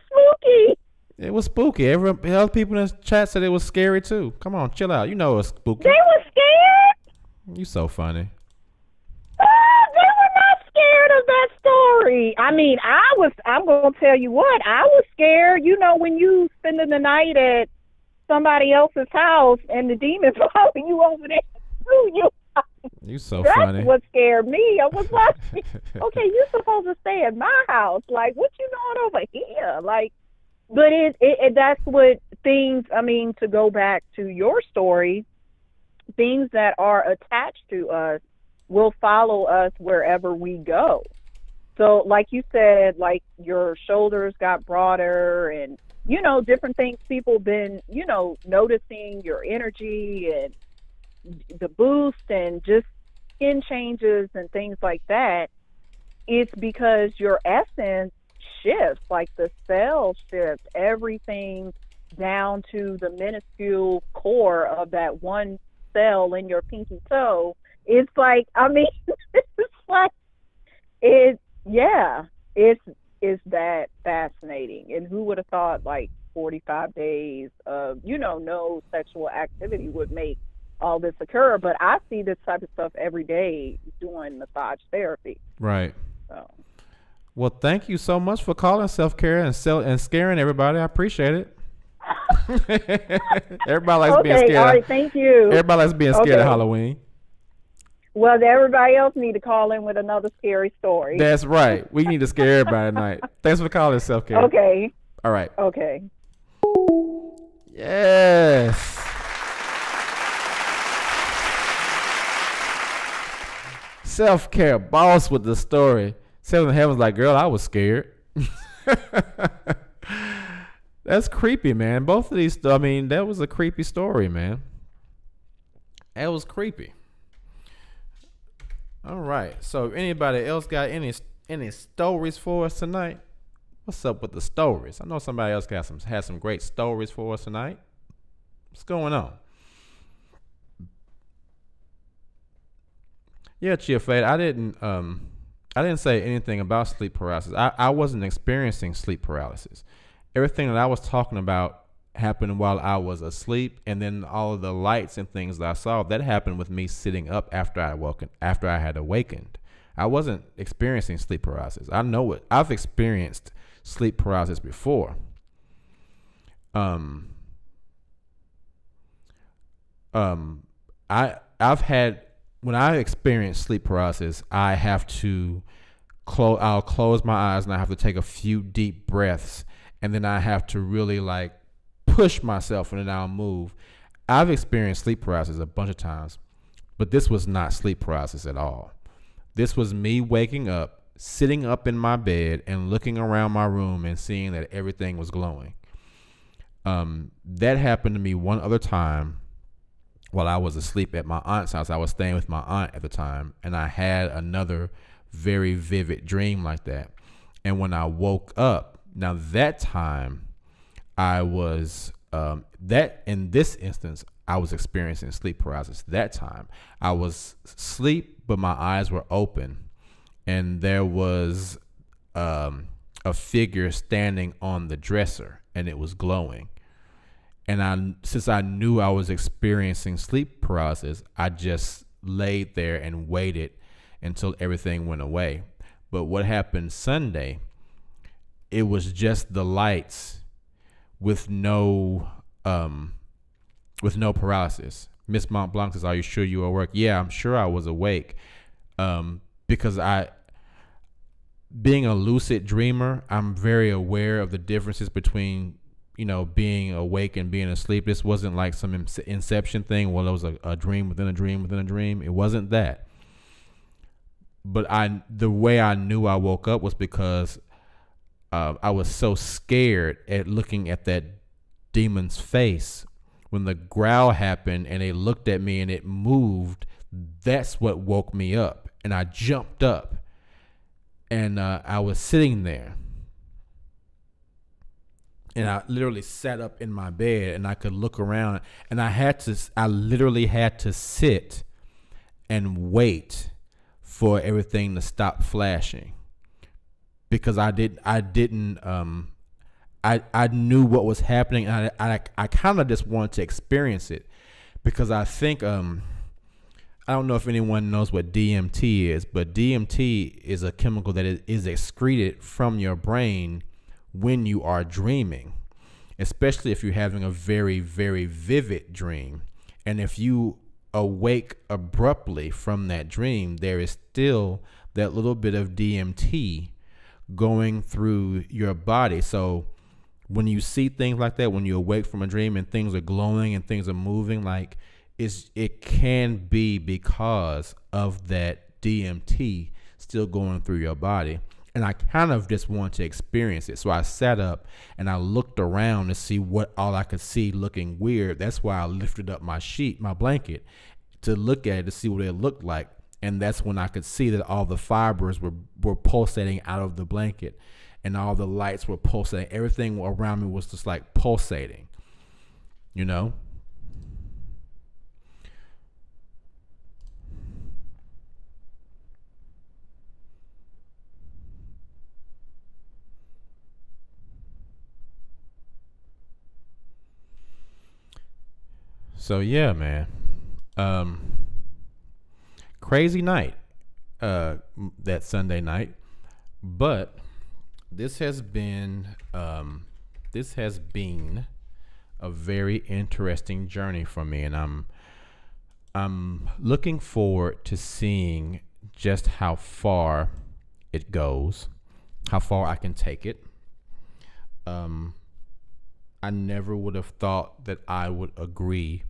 spooky? It was spooky. Other people in the chat said it was scary too. Come on, chill out. You know it was spooky. They were scared? You so funny. They were not scared of that story. I mean, I'm going to tell you what, I was scared. You know, when you spending the night at somebody else's house and the demon following you over there through you. You so That's funny. what scared me. I was like, okay, you're supposed to stay at my house. Like, what you doing over here? Like, but that's what things, I mean, to go back to your story, things that are attached to us will follow us wherever we go. So like you said, like your shoulders got broader and, different things people been, noticing your energy and the boost and just skin changes and things like that. It's because your essence shifts, like the cells shift, everything down to the minuscule core of that one cell in your pinky toe. It's like, I mean, it's like, it's that fascinating. And who would have thought like 45 days of, no sexual activity would make all this occur? But I see this type of stuff every day doing massage therapy. Right. So. Well, thank you so much for calling Self-Care and scaring everybody. I appreciate it. Everybody likes being scared. All right, thank you. Everybody likes being scared of Halloween. Well, everybody else need to call in with another scary story. That's right. We need to scare everybody tonight. Thanks for calling Self-Care. Okay. All right. Okay. Yes. Self-Care Boss with the story. Seven Heaven's like, girl, I was scared. That's creepy, man. Both of these, that was a creepy story, man. That was creepy. All right. So if anybody else got any stories for us tonight? What's up with the stories? I know somebody else has some great stories for us tonight. What's going on? Yeah, Chia Fade, I didn't say anything about sleep paralysis. I wasn't experiencing sleep paralysis. Everything that I was talking about happened while I was asleep, and then all of the lights and things that I saw, that happened with me sitting up after I had awakened. I wasn't experiencing sleep paralysis. I know it. I've experienced sleep paralysis before. I've had, when I experience sleep paralysis, I have to I'll close my eyes and I have to take a few deep breaths, and then I have to really like push myself, and then I'll move. I've experienced sleep paralysis a bunch of times, but this was not sleep paralysis at all. This was me waking up, sitting up in my bed and looking around my room and seeing that everything was glowing. That happened to me one other time while I was asleep at my aunt's house. I was staying with my aunt at the time, and I had another very vivid dream like that. And when I woke up, now that time I was that in this instance I was experiencing sleep paralysis. That time I was asleep, but my eyes were open, and there was a figure standing on the dresser, and it was glowing. And since I knew I was experiencing sleep paralysis, I just laid there and waited until everything went away. But what happened Sunday, it was just the lights with no paralysis. Miss Montblanc says, "Are you sure you were awake?" Yeah, I'm sure I was awake. Because being a lucid dreamer, I'm very aware of the differences between, being awake and being asleep. This wasn't like some Inception thing. Well, it was a dream within a dream within a dream. It wasn't that. But the way I knew I woke up was because I was so scared at looking at that demon's face. When the growl happened and it looked at me and it moved, that's what woke me up. And I jumped up, and I was sitting there. And I literally sat up in my bed, and I could look around, and I literally had to sit and wait for everything to stop flashing, because I knew what was happening, and I kind of just wanted to experience it, because I think I don't know if anyone knows what DMT is, but DMT is a chemical that is excreted from your brain when you are dreaming, especially if you're having a very, very vivid dream. And if you awake abruptly from that dream, there is still that little bit of DMT going through your body. So when you see things like that, when you awake from a dream and things are glowing and things are moving, like it can be because of that DMT still going through your body. And I kind of just wanted to experience it. So I sat up and I looked around to see what all I could see looking weird. That's why I lifted up my blanket, to look at it, to see what it looked like. And that's when I could see that all the fibers were pulsating out of the blanket, and all the lights were pulsating. Everything around me was just like pulsating, So yeah, man. Crazy night, that Sunday night. But this has been a very interesting journey for me, and I'm looking forward to seeing just how far it goes, how far I can take it. I never would have thought that I would agree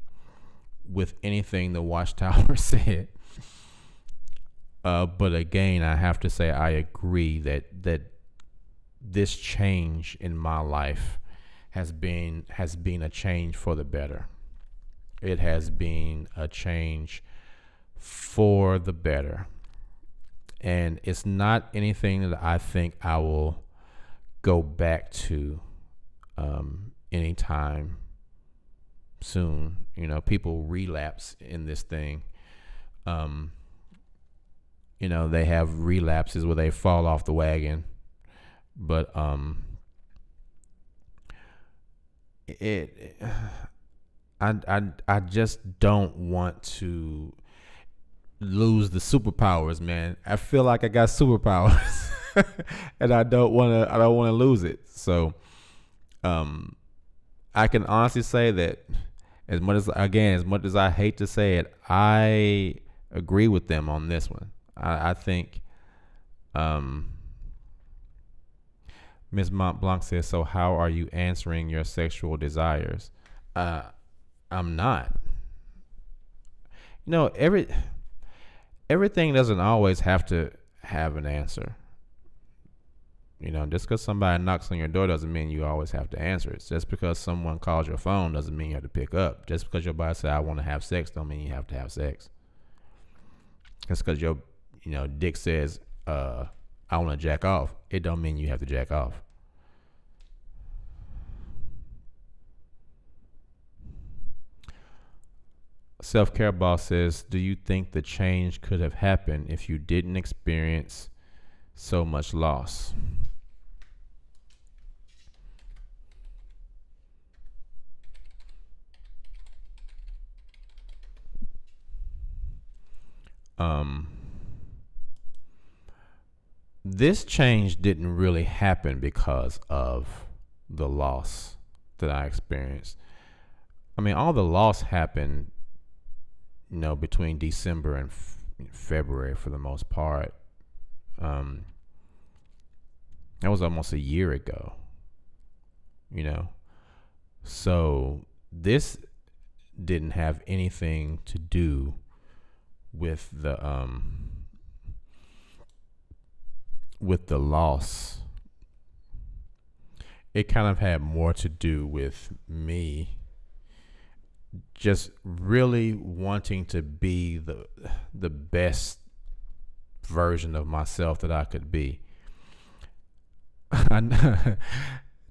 with anything the Watchtower said. But again, I have to say I agree that this change in my life has been a change for the better. It has been a change for the better. And it's not anything that I think I will go back to anytime soon. People relapse in this thing. They have relapses where they fall off the wagon, but I just don't want to. lose the superpowers, man. I feel like I got superpowers, and I don't want to lose it. So, I can honestly say that as much as I hate to say it, I agree with them on this one. I think, Ms. Mont Blanc says, so how are you answering your sexual desires? I'm not. Everything doesn't always have to have an answer. Just because somebody knocks on your door doesn't mean you always have to answer it. Just because someone calls your phone doesn't mean you have to pick up. Just because your body says, I want to have sex, don't mean you have to have sex. Just because your, dick says, I want to jack off, it don't mean you have to jack off. Self-Care Boss says, do you think the change could have happened if you didn't experience so much loss? This change didn't really happen because of the loss that I experienced. I mean, all the loss happened, between December and February for the most part. That was almost a year ago, So this didn't have anything to do with the loss. It kind of had more to do with me just really wanting to be the best version of myself that I could be. I know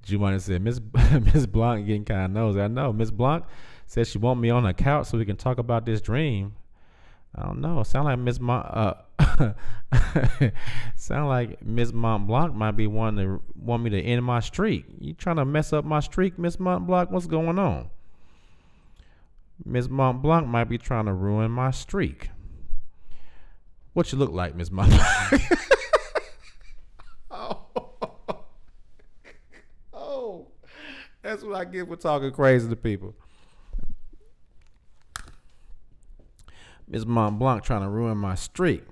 Jumani said, Miss Blanc getting kind of nosy. I know. Miss Blanc said she want me on her couch so we can talk about this dream. I don't know. Sound like Miss Mont Blanc might be want me to end my streak. You trying to mess up my streak, Miss Mont Blanc? What's going on? Miss Mont Blanc might be trying to ruin my streak. What you look like, Miss Mont Blanc? Oh, that's what I get for talking crazy to people. Miss Mont Blanc trying to ruin my streak.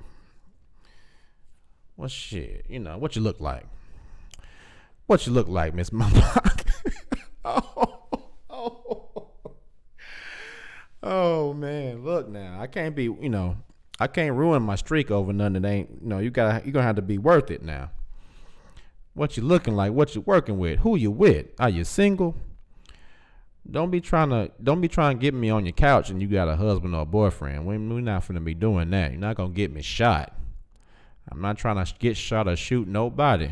Well, shit, what you look like? What you look like, Miss Mont Blanc? Oh man, look now. I can't be, I can't ruin my streak over nothing that ain't, you're gonna have to be worth it now. What you looking like? What you working with? Who you with? Are you single? Don't be trying to get me on your couch and you got a husband or a boyfriend. We're not finna be doing that. You're not gonna get me shot. I'm not trying to get shot or shoot nobody.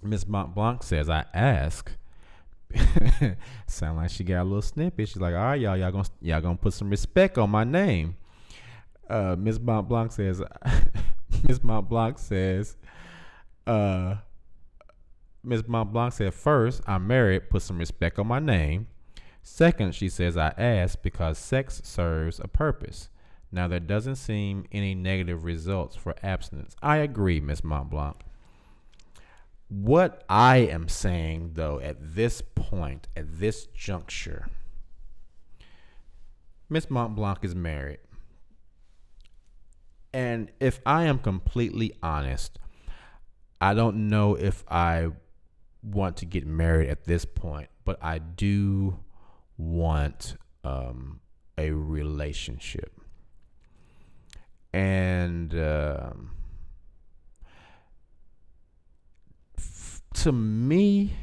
Miss Mont Blanc says, I ask. Sound like she got a little snippy. She's like, all right, y'all gonna put some respect on my name. Miss Mont Blanc says, Miss Mont Blanc said, first, I'm married, put some respect on my name. Second, she says, I ask because sex serves a purpose. Now, there doesn't seem any negative results for abstinence. I agree, Miss Mont Blanc. What I am saying, though, at this point, at this juncture, Miss Mont Blanc is married. And if I am completely honest, I don't know if I want to get married at this point, but I do want a relationship. And to me,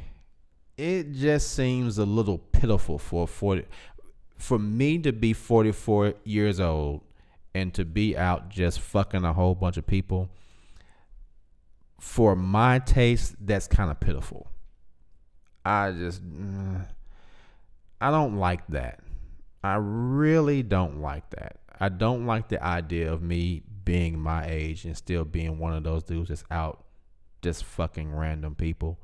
it just seems a little pitiful for me to be 44 years old and to be out just fucking a whole bunch of people. For my taste, that's kind of pitiful. I don't like that. I really don't like that. I don't like the idea of me being my age and still being one of those dudes that's out just fucking random people.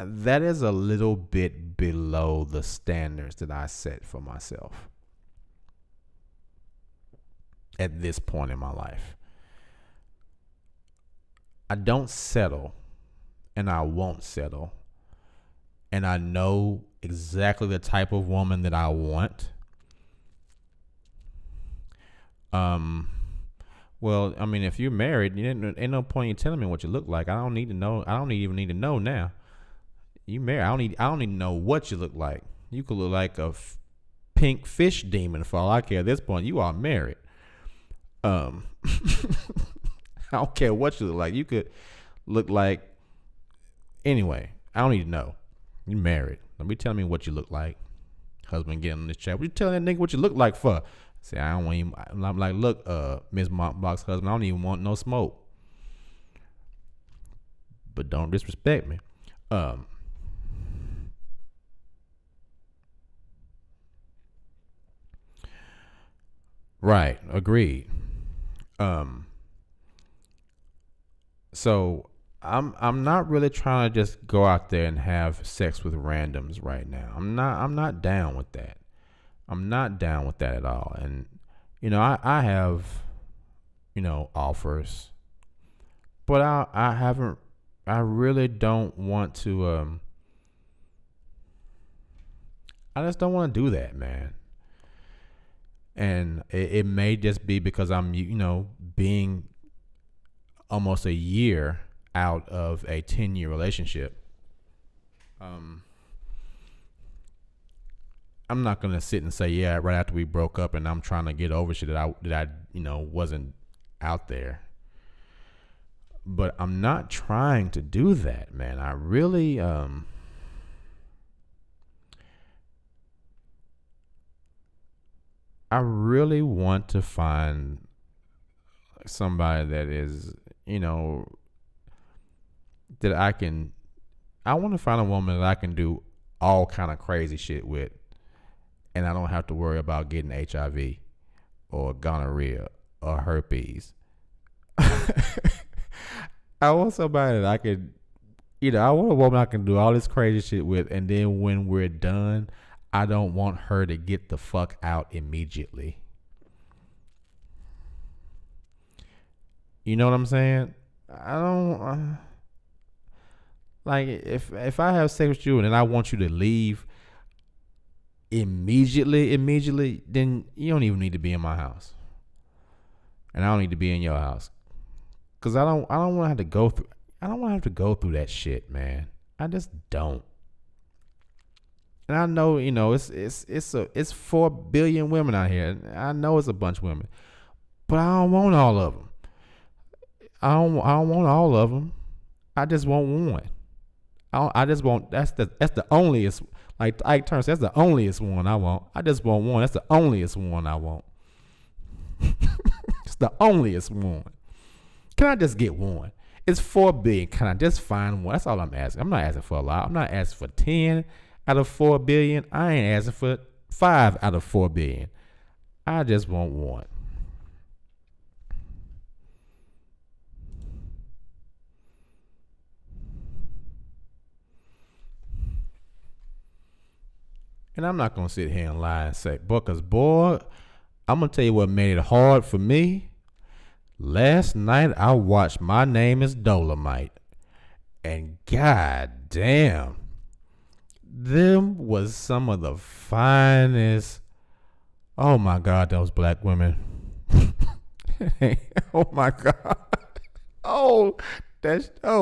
that is a little bit below the standards that I set for myself at this point in my life. I don't settle, and I won't settle. And I know exactly the type of woman that I want. Well, I mean, if you're married, ain't no point in telling me what you look like. I don't need to know. I don't even need to know now. You married. I don't need to know what you look like. You could look like a pink fish demon for all I care. At this point, you are married. I don't care what you look like. You could look like. Anyway, I don't need to know. You married. Don't be telling me what you look like. Husband getting in this chat. What you telling that nigga what you look like for? Say, I don't want even. I'm like, look, Miss Monkbox husband, I don't even want no smoke. But don't disrespect me. Right. Agreed. So I'm not really trying to just go out there and have sex with randoms right now. I'm not down with that. I'm not down with that at all. And I have offers, but I really don't want to I just don't want to do that, man. And it may just be because I'm being almost a year out of a 10-year relationship. I'm not gonna sit and say, yeah, right after we broke up and I'm trying to get over shit that I wasn't out there. But I'm not trying to do that, man. I really want to find somebody that is, that I want to find a woman that I can do all kind of crazy shit with, and I don't have to worry about getting HIV or gonorrhea or herpes. I want somebody that I could, I want a woman I can do all this crazy shit with, and then when we're done, I don't want her to get the fuck out immediately. You know what I'm saying? I don't like if I have sex with you and then I want you to leave immediately, then you don't even need to be in my house, and I don't need to be in your house, cause I don't want to have to go through. I don't want to have to go through that shit, man. I just don't. And I know, it's 4 billion women out here. I know it's a bunch of women, but I don't want all of them. I don't want all of them. I just want one. I just want that's the onlyest. Like Ike Turner says, that's the onlyest one I want. I just want one. That's the onlyest one I want. It's the onlyest one. Can I just get one? It's 4 billion. Can I just find one? That's all I'm asking. I'm not asking for a lot. I'm not asking for 10 out of 4 billion. I ain't asking for 5 out of 4 billion. I just want one. And I'm not going to sit here and lie and say, because boy, I'm going to tell you what made it hard for me. Last night I watched My Name Is Dolomite. And god damn, them was some of the finest. Oh my God, those black women. Oh my God. Oh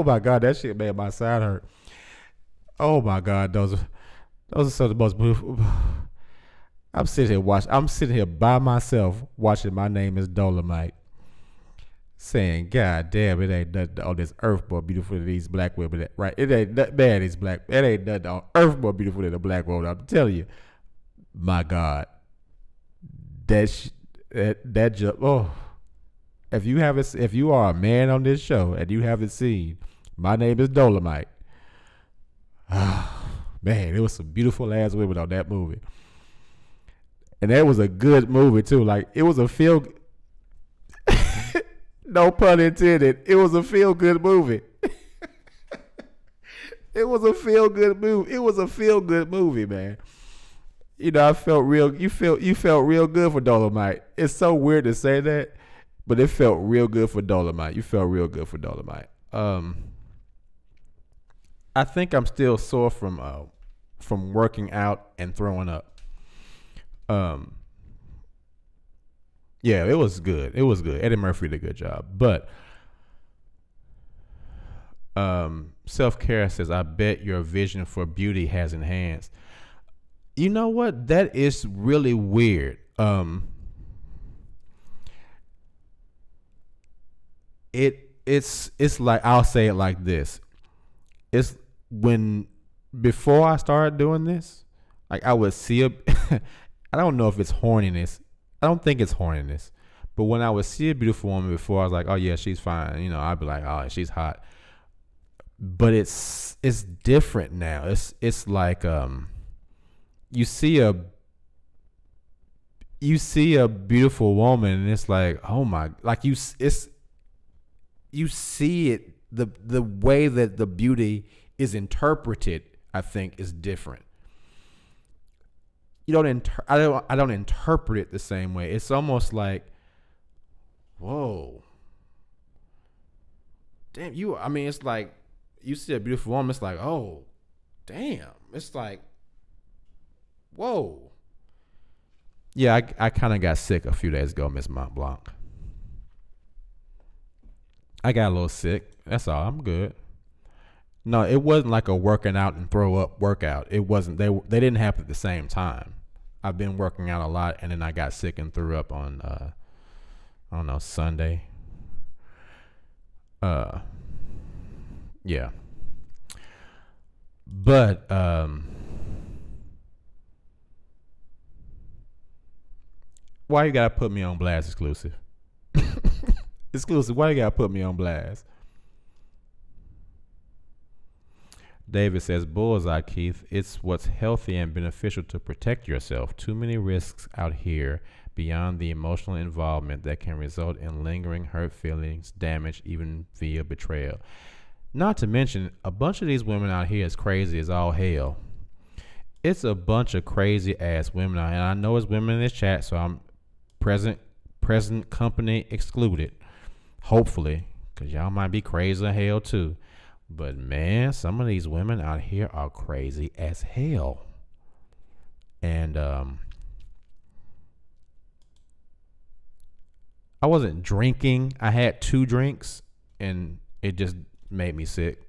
my God, that shit made my side hurt. Oh my God, those are some of the most beautiful. I'm sitting here by myself watching My Name Is Dolomite, saying, God damn, it ain't nothing on this earth more beautiful than these black women. Right? It ain't nothing, man, these black. It ain't nothing on earth more beautiful than a black woman. I'm telling you, my God, that jump. Oh, if you are a man on this show and you haven't seen My Name Is Dolomite, man, it was some beautiful ass women on that movie. And that was a good movie too. Like, it was a feel no pun intended. It was a feel good movie. It was a feel good movie. It was a feel good movie, man. You know, I felt real. You felt real good for Dolomite. It's so weird to say that, but it felt real good for Dolomite. You felt real good for Dolomite. I think I'm still sore from working out and throwing up. Yeah, it was good. It was good. Eddie Murphy did a good job. But self-care says, I bet your vision for beauty has enhanced. You know what? That is really weird. It's like, I'll say it like this. It's before I started doing this, like I would see I don't know if it's horniness. I don't think it's horniness. But when I would see a beautiful woman before, I was like, oh yeah, she's fine. You know, I'd be like, oh, she's hot. But it's different now. It's like you see a beautiful woman and it's like, oh my, like you see it, the way that the beauty is interpreted, I think, is different. I don't interpret it the same way. It's almost like, whoa, damn, it's like you see a beautiful woman, it's like, oh, damn. It's like, whoa. Yeah, I kind of got sick a few days ago, Miss Mont Blanc. I got a little sick. That's all. I'm good. No, it wasn't like a working out and throw up workout. It wasn't. They didn't happen at the same time. I've been working out a lot, and then I got sick and threw up on I don't know, Sunday. Yeah. But why you gotta put me on blast, exclusive? Exclusive, why you gotta put me on blast? David says, bullseye, Keith. It's what's healthy and beneficial to protect yourself. Too many risks out here beyond the emotional involvement that can result in lingering hurt feelings, damage, even via betrayal. Not to mention, a bunch of these women out here is crazy as all hell. It's a bunch of crazy ass women out here. And I know it's women in this chat, so I'm present company excluded. Hopefully, because y'all might be crazy as hell too. But man, some of these women out here are crazy as hell. And I wasn't drinking. I had 2 drinks and it just made me sick.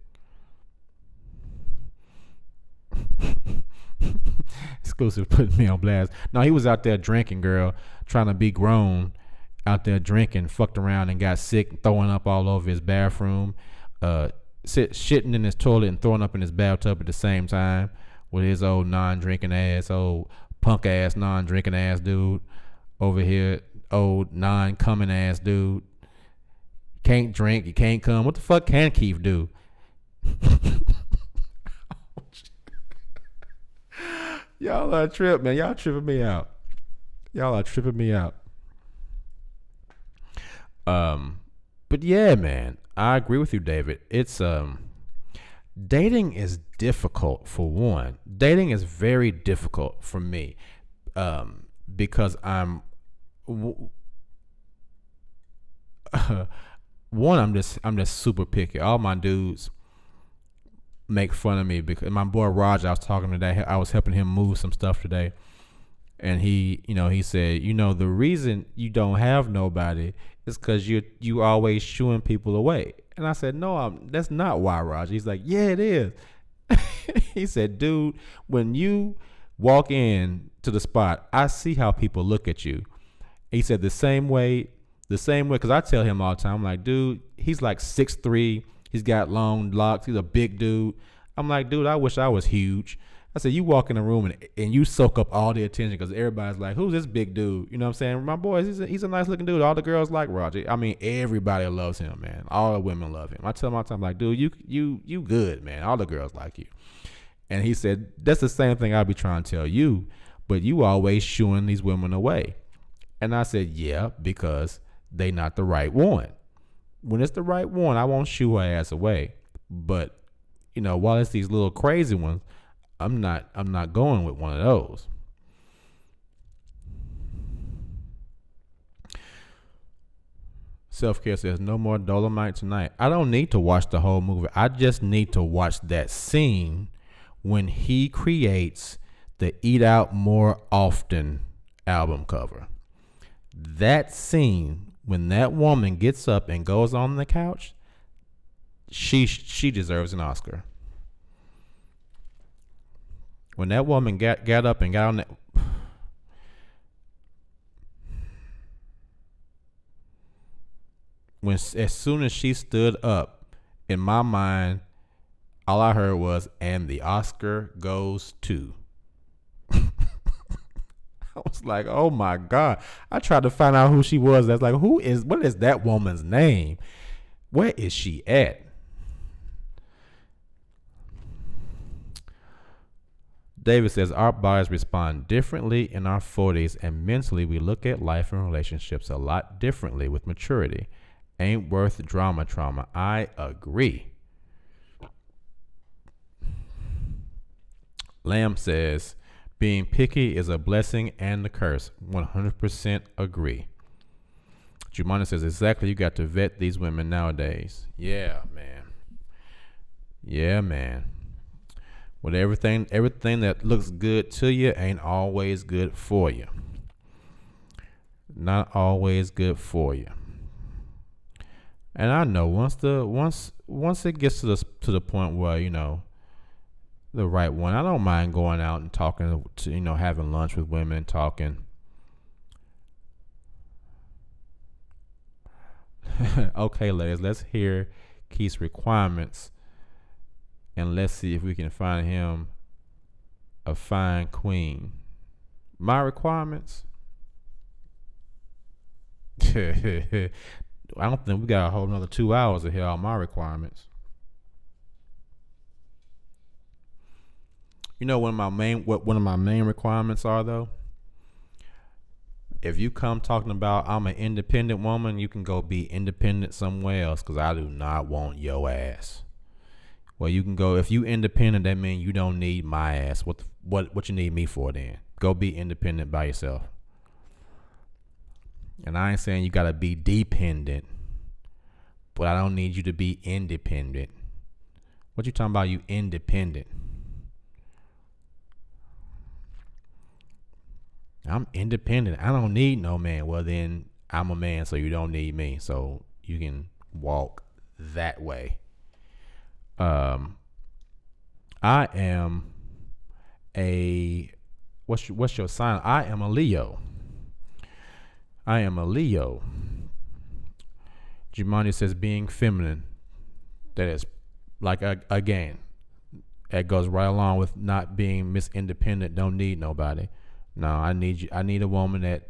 Exclusive putting me on blast. No, he was out there drinking, girl, trying to be grown, out there drinking, fucked around and got sick, throwing up all over his bathroom, shitting in his toilet and throwing up in his bathtub at the same time with his old non-drinking ass, old punk ass non-drinking ass dude over here, old non-coming ass dude. Can't drink, you can't come. What the fuck can Keith do? Y'all are a trip, man. Y'all tripping me out. Y'all are tripping me out. But yeah, man, I agree with you, David. It's dating is difficult for one. Dating is very difficult for me, because I'm I'm just super picky. All my dudes make fun of me because my boy Raj, I was talking today. I was helping him move some stuff today, and he said, the reason you don't have nobody is because you always shooing people away. And I said, no, that's not why, Raj. He's like, yeah, it is. He said, dude, when you walk in to the spot, I see how people look at you. He said the same way, because I tell him all the time, I'm like, dude, he's like 6'3", he's got long locks, he's a big dude. I'm like, dude, I wish I was huge. I said, you walk in the room and you soak up all the attention because everybody's like, who's this big dude? You know what I'm saying? My boy, he's a nice looking dude. All the girls like Roger. I mean, everybody loves him, man. All the women love him. I tell him all the time, like, dude, you good, man. All the girls like you. And he said, that's the same thing I'll be trying to tell you, but you always shooing these women away. And I said, yeah, because they not the right one. When it's the right one, I won't shoo her ass away. But while it's these little crazy ones, I'm not going with one of those. Self-care says no more Dolomite tonight. I don't need to watch the whole movie. I just need to watch that scene when he creates the Eat Out More Often album cover. That scene when that woman gets up and goes on the couch, she deserves an Oscar. When that woman got up and got on that, as soon as she stood up, in my mind, all I heard was, and the Oscar goes to. I was like, oh my God. I tried to find out who she was. That's like, what is that woman's name? Where is she at? David says, our bodies respond differently in our 40s, and mentally we look at life and relationships a lot differently with maturity. Ain't worth trauma. I agree. Lamb says, being picky is a blessing and a curse. 100% agree. Jumana says, exactly, you got to vet these women nowadays. Yeah, man. With everything that looks good to you ain't always good for you. Not always good for you. And I know once it gets to the point where, the right one, I don't mind going out and talking to, having lunch with women, talking. Okay, ladies, let's hear Keith's requirements, and let's see if we can find him a fine queen. My requirements? I don't think we got a whole another 2 hours to hear all my requirements. You know what one of my main requirements are, though? If you come talking about I'm an independent woman, you can go be independent somewhere else, because I do not want your ass. Well, you can go, if you independent, that means you don't need my ass. What you need me for then? Go be independent by yourself. And I ain't saying you gotta be dependent, but I don't need you to be independent. What you talking about, you independent? I'm independent. I don't need no man. Well, then I'm a man, so you don't need me. So you can walk that way. I am what's your sign? I am a Leo. Jumani says being feminine. That is like, again, that goes right along with not being Miss Independent. Don't need nobody. No, I need you. I need a woman that,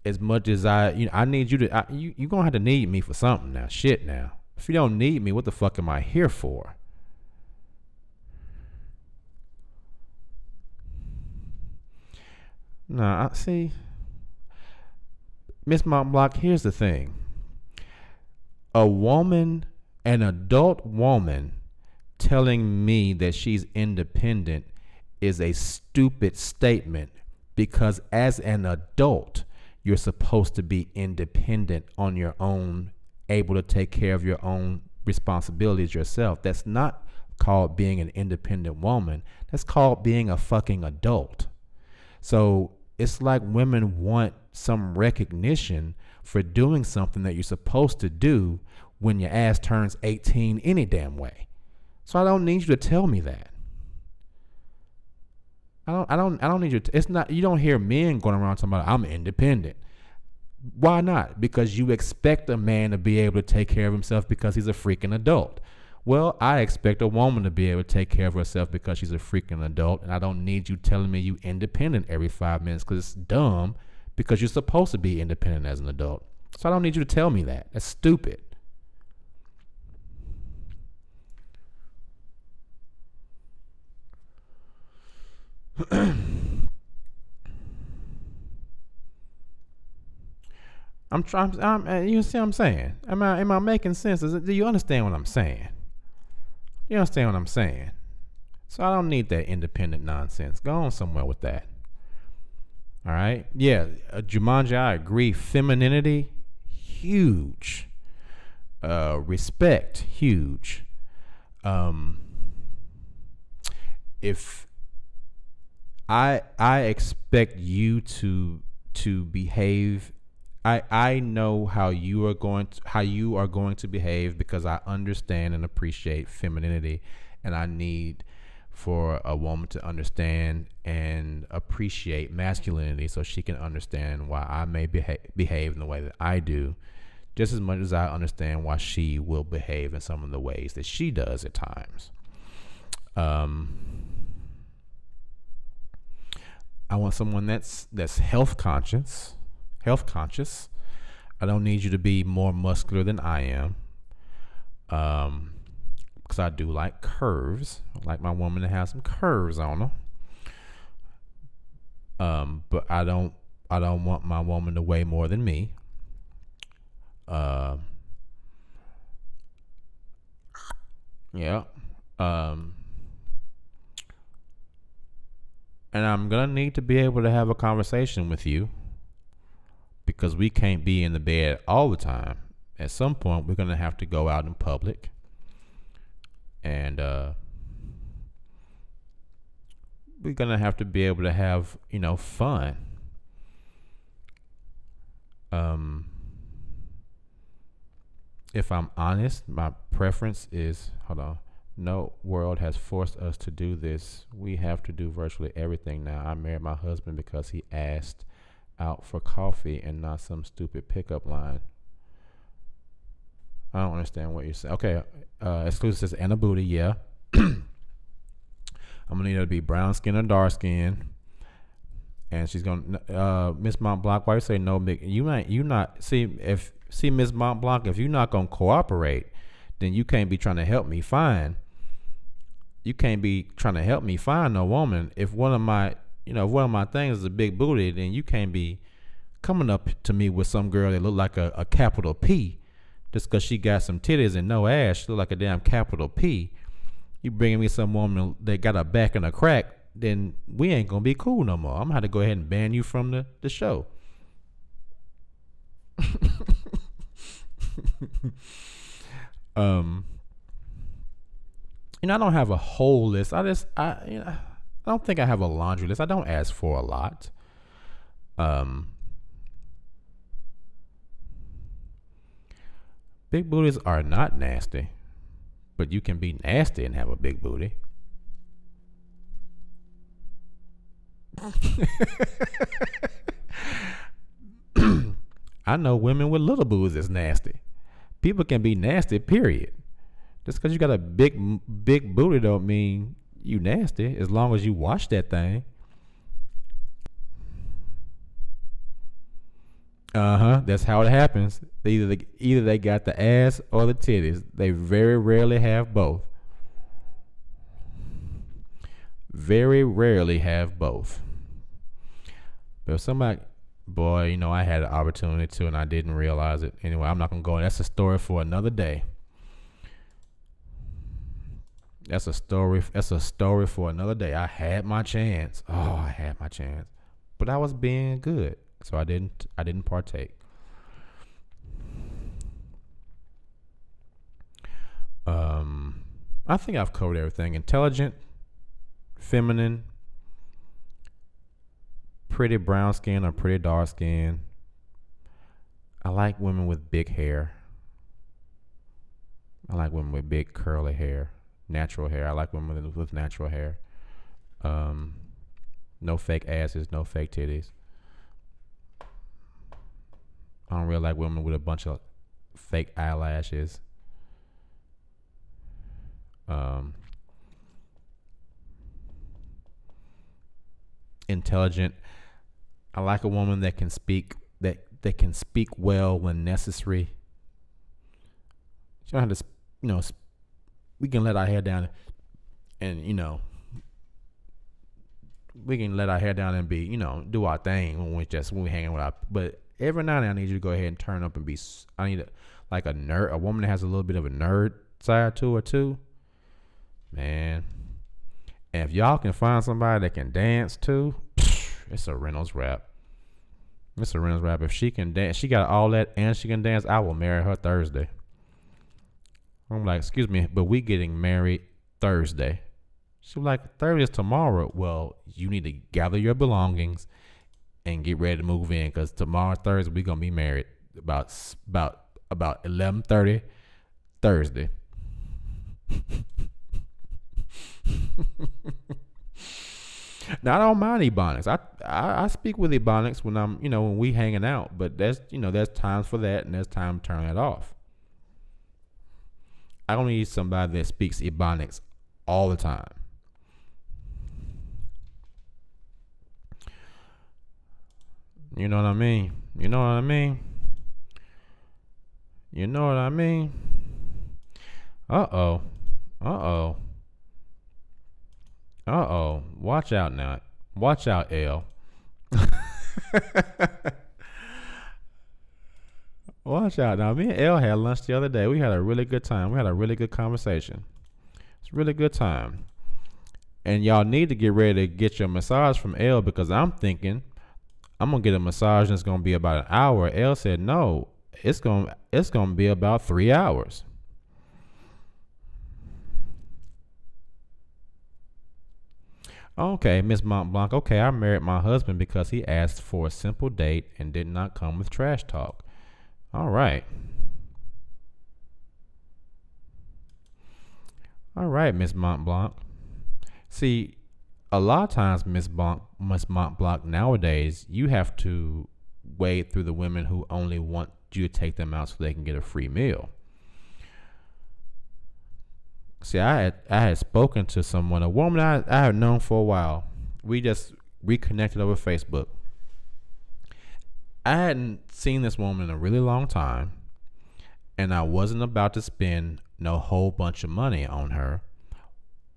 as much as I need you to. You gonna have to need me for something now. Shit, now. If you don't need me, what the fuck am I here for? Nah, see, Miss Montblock. Here's the thing. A woman, an adult woman, telling me that she's independent is a stupid statement, because as an adult, you're supposed to be independent on your own, able to take care of your own responsibilities yourself. That's not called being an independent woman. That's called being a fucking adult. So it's like women want some recognition for doing something that you're supposed to do when your ass turns 18 any damn way. So I don't need you to tell me that. I don't need you to. It's not. You don't hear men going around talking about I'm independent. Why not? Because you expect a man to be able to take care of himself because he's a freaking adult. Well, I expect a woman to be able to take care of herself because she's a freaking adult, and I don't need you telling me you independent every 5 minutes, because it's dumb, because you're supposed to be independent as an adult. So I don't need you to tell me that. That's stupid. I'm trying. You see what I'm saying? Am I making sense? Do you understand what I'm saying? You understand what I'm saying? So I don't need that independent nonsense. Go on somewhere with that. All right. Yeah, Jumanji, I agree. Femininity, huge. Respect, huge. If I expect you to behave, I know how you are going to behave, because I understand and appreciate femininity, and I need for a woman to understand and appreciate masculinity so she can understand why I may behave in the way that I do, just as much as I understand why she will behave in some of the ways that she does at times. I want someone that's health conscious. I don't need you to be more muscular than I am. Because I do like curves. I like my woman to have some curves on her. But I don't want my woman to weigh more than me. Yeah. And I'm gonna need to be able to have a conversation with you, because we can't be in the bed all the time. At some point, we're gonna have to go out in public, and we're gonna have to be able to have, fun. If I'm honest, my preference is, no world has forced us to do this. We have to do virtually everything now. I married my husband because he asked out for coffee and not some stupid pickup line. I don't understand what you're saying. Okay, exclusive says Anna Booty, yeah. I'm gonna need her to be brown skin or dark skin. And she's gonna Miss Mont Blanc, why you say no, Mick? You not see Miss Mont Blanc, if you're not gonna cooperate, then you can't be trying to help me find. You can't be trying to help me find no woman. If one of my things is a big booty, then you can't be coming up to me with some girl that look like a capital P, just because she got some titties and no ass. She look like a damn capital P. You bringing me some woman that got a back and a crack, then we ain't gonna be cool no more. I'm gonna have to go ahead and ban you from the show. I don't have a whole list. I don't think I have a laundry list. I don't ask for a lot. Big booties are not nasty, but you can be nasty and have a big booty. I know women with little boobs that's nasty. People can be nasty, period. Just because you got a big booty don't mean you nasty, as long as you wash that thing. That's how it happens. Either they got the ass or the titties. They very rarely have both. Very rarely have both. But if somebody, boy, I had an opportunity to, and I didn't realize it. Anyway, I'm not gonna go. That's a story for another day. That's a story for another day. I had my chance. I had my chance, but I was being good, so I didn't partake. I think I've covered everything. Intelligent, feminine, pretty brown skin or pretty dark skin. I like women with big hair. I like women with big curly hair. Natural hair. I like women with natural hair. No fake asses, no fake titties. I don't really like women with a bunch of fake eyelashes. Intelligent. I like a woman that can speak well when necessary. She don't have to, we can let our hair down and we can let our hair down and be, do our thing when we hanging with our, but every now and then I need you to go ahead and turn up and be, I need a nerd, a woman that has a little bit of a nerd side to her too. if y'all can find somebody that can dance too, it's a Reynolds wrap. It's a Reynolds wrap. If she can dance, she got all that and she can dance, I will marry her Thursday. I'm like, excuse me, but we getting married Thursday. She was like, Thursday is tomorrow. Well, you need to gather your belongings and get ready to move in, because tomorrow, Thursday, we're going to be married about 11:30 Thursday. Now, I don't mind Ebonics. I speak with Ebonics when I'm, when we hanging out, but there's times for that and there's time to turn it off. I don't need somebody that speaks Ebonics all the time. You know what I mean? You know what I mean? You know what I mean? Uh-oh. Uh-oh. Uh-oh. Watch out now. Watch out, L. Watch out now. Me and L had lunch the other day. We had a really good time. We had a really good conversation. It's a really good time. And y'all need to get ready to get your massage from L, because I'm thinking I'm going to get a massage and it's going to be about an hour. L said, no, it's going to be about 3 hours. Okay, Miss Montblanc. Okay, I married my husband because he asked for a simple date and did not come with trash talk. All right. All right, Miss Montblanc. See, a lot of times, Miss Montblanc, nowadays, you have to wade through the women who only want you to take them out so they can get a free meal. See, I had spoken to someone, a woman I had known for a while. We just reconnected over Facebook. I hadn't seen this woman in a really long time, and I wasn't about to spend no whole bunch of money on her.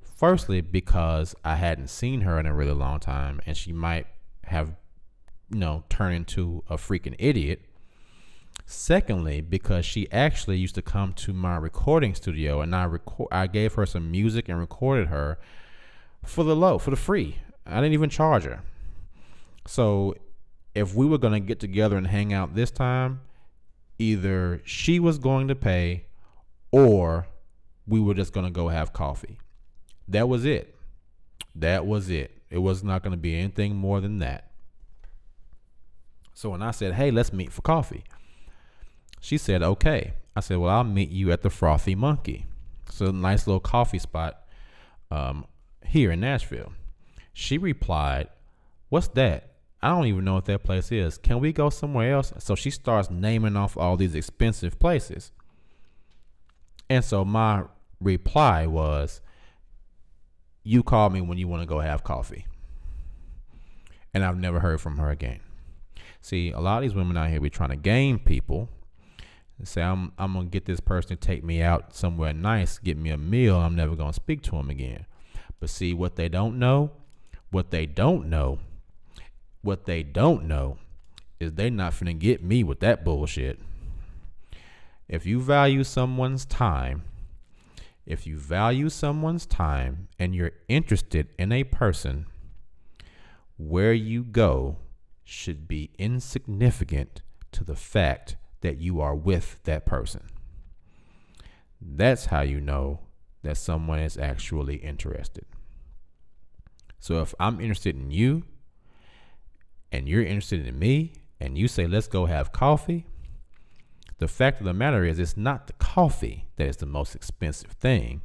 Firstly, because I hadn't seen her in a really long time, and she might have, turned into a freaking idiot. Secondly, because she actually used to come to my recording studio, and I gave her some music and recorded her for the free. I didn't even charge her. So if we were going to get together and hang out this time, either she was going to pay or we were just going to go have coffee. That was it. That was it. It was not going to be anything more than that. So when I said, hey, let's meet for coffee, she said, okay. I said, well, I'll meet you at the Frothy Monkey. It's a nice little coffee spot here in Nashville. She replied, what's that? I don't even know what that place is. Can we go somewhere else? So she starts naming off all these expensive places. And so my reply was, you call me when you want to go have coffee. And I've never heard from her again. See, a lot of these women out here be trying to game people and say, I'm going to get this person to take me out somewhere nice, get me a meal. I'm never going to speak to them again. But see, what they don't know is they not finna get me with that bullshit. If you value someone's time, and you're interested in a person, where you go should be insignificant to the fact that you are with that person. That's how you know that someone is actually interested. So if I'm interested in you and you're interested in me and you say, let's go have coffee, the fact of the matter is it's not the coffee that is the most expensive thing.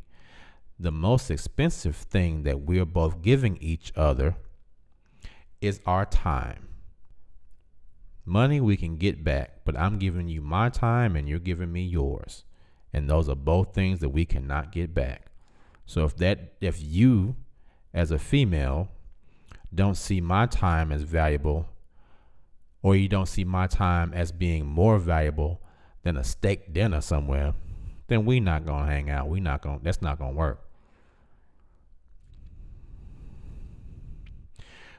The most expensive thing that we're both giving each other is our time. Money we can get back, but I'm giving you my time and you're giving me yours. And those are both things that we cannot get back. So if you as a female don't see my time as valuable, or you don't see my time as being more valuable than a steak dinner somewhere, then we not gonna hang out. That's not gonna work.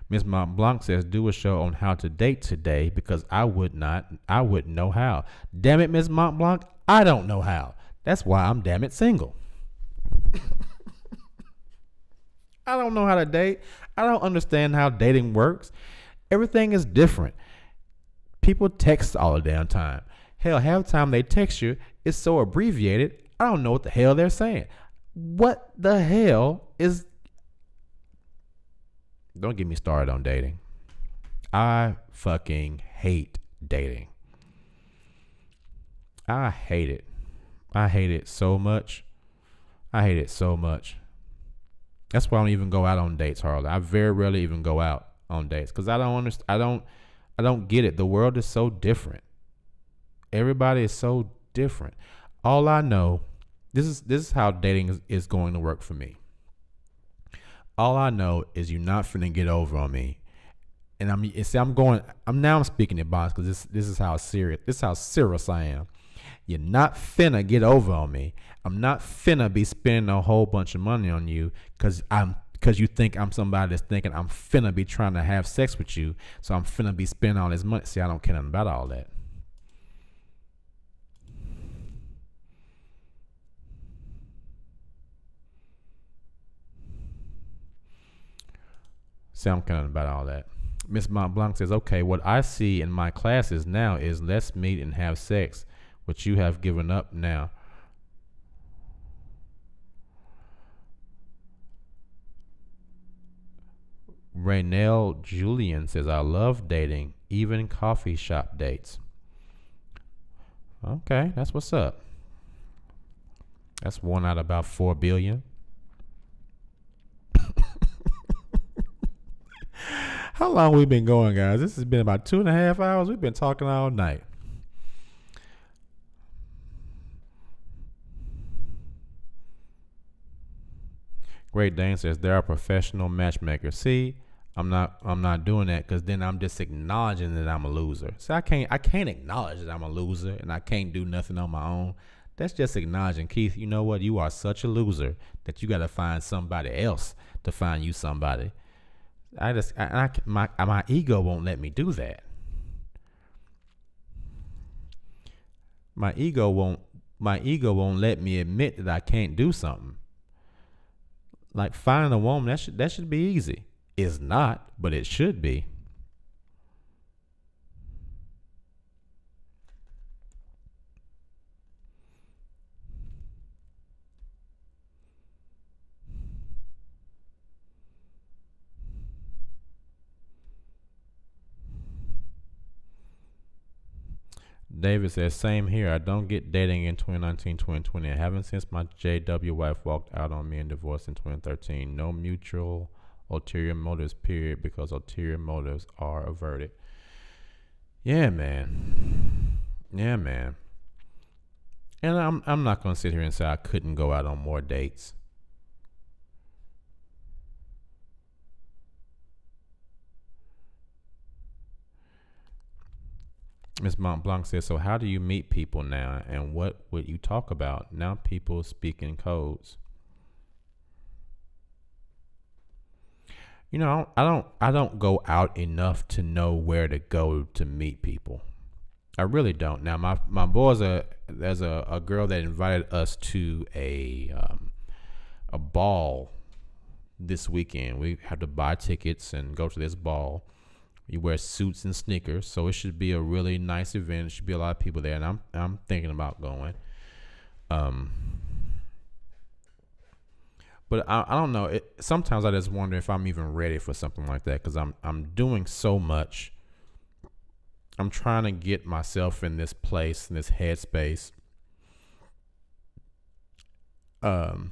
Ms. Montblanc says, do a show on how to date today because I wouldn't know how. Damn it, Ms. Montblanc, I don't know how. That's why I'm damn it single. I don't know how to date. I don't understand how dating works. Everything is different. People text all the damn time. Hell, half the time they text you, it's so abbreviated, I don't know what the hell they're saying. What the hell is... Don't get me started on dating. I fucking hate dating. I hate it. I hate it so much. I hate it so much. That's why I don't even go out on dates, Harley. I very rarely even go out on dates because I don't understand. I don't get it. The world is so different. Everybody is so different. All I know, this is how dating is going to work for me. All I know is you're not finna get over on me, and I'm speaking in bonds because this is how serious I am. You're not finna get over on me. I'm not finna be spending a whole bunch of money on you because you think I'm somebody that's thinking I'm finna be trying to have sex with you, so I'm finna be spending all this money. See, I don't care nothing about all that. See, I don't care nothing about all that. Miss Montblanc says, okay, what I see in my classes now is let's meet and have sex, which you have given up now. Raynell Julian says, I love dating, even coffee shop dates. Okay, that's what's up. That's one out of about 4 billion. How long we been going, guys? This has been about 2.5 hours. We've been talking all night. Great Dane says they're a professional matchmaker. See, I'm not doing that because then I'm just acknowledging that I'm a loser. See, I can't acknowledge that I'm a loser and I can't do nothing on my own. That's just acknowledging, Keith, you know what? You are such a loser that you got to find somebody else to find you somebody. My ego won't let me do that. My ego won't let me admit that I can't do something. Like finding a woman, that should be easy. It's not, but it should be. David says, same here. I don't get dating in 2019, 2020. I haven't since my JW wife walked out on me and divorced in 2013. No mutual ulterior motives, period, because ulterior motives are averted. Yeah, man. Yeah, man. And I'm not going to sit here and say I couldn't go out on more dates. Ms. Montblanc says, so how do you meet people now, and what would you talk about? Now people speak in codes. You know, I don't go out enough to know where to go to meet people. I really don't. Now my boys there's a girl that invited us to a ball this weekend. We have to buy tickets and go to this ball. You wear suits and sneakers, so it should be a really nice event. It should be a lot of people there, and I'm thinking about going. But I don't know. Sometimes I just wonder if I'm even ready for something like that because I'm doing so much. I'm trying to get myself in this place, in this headspace. I'm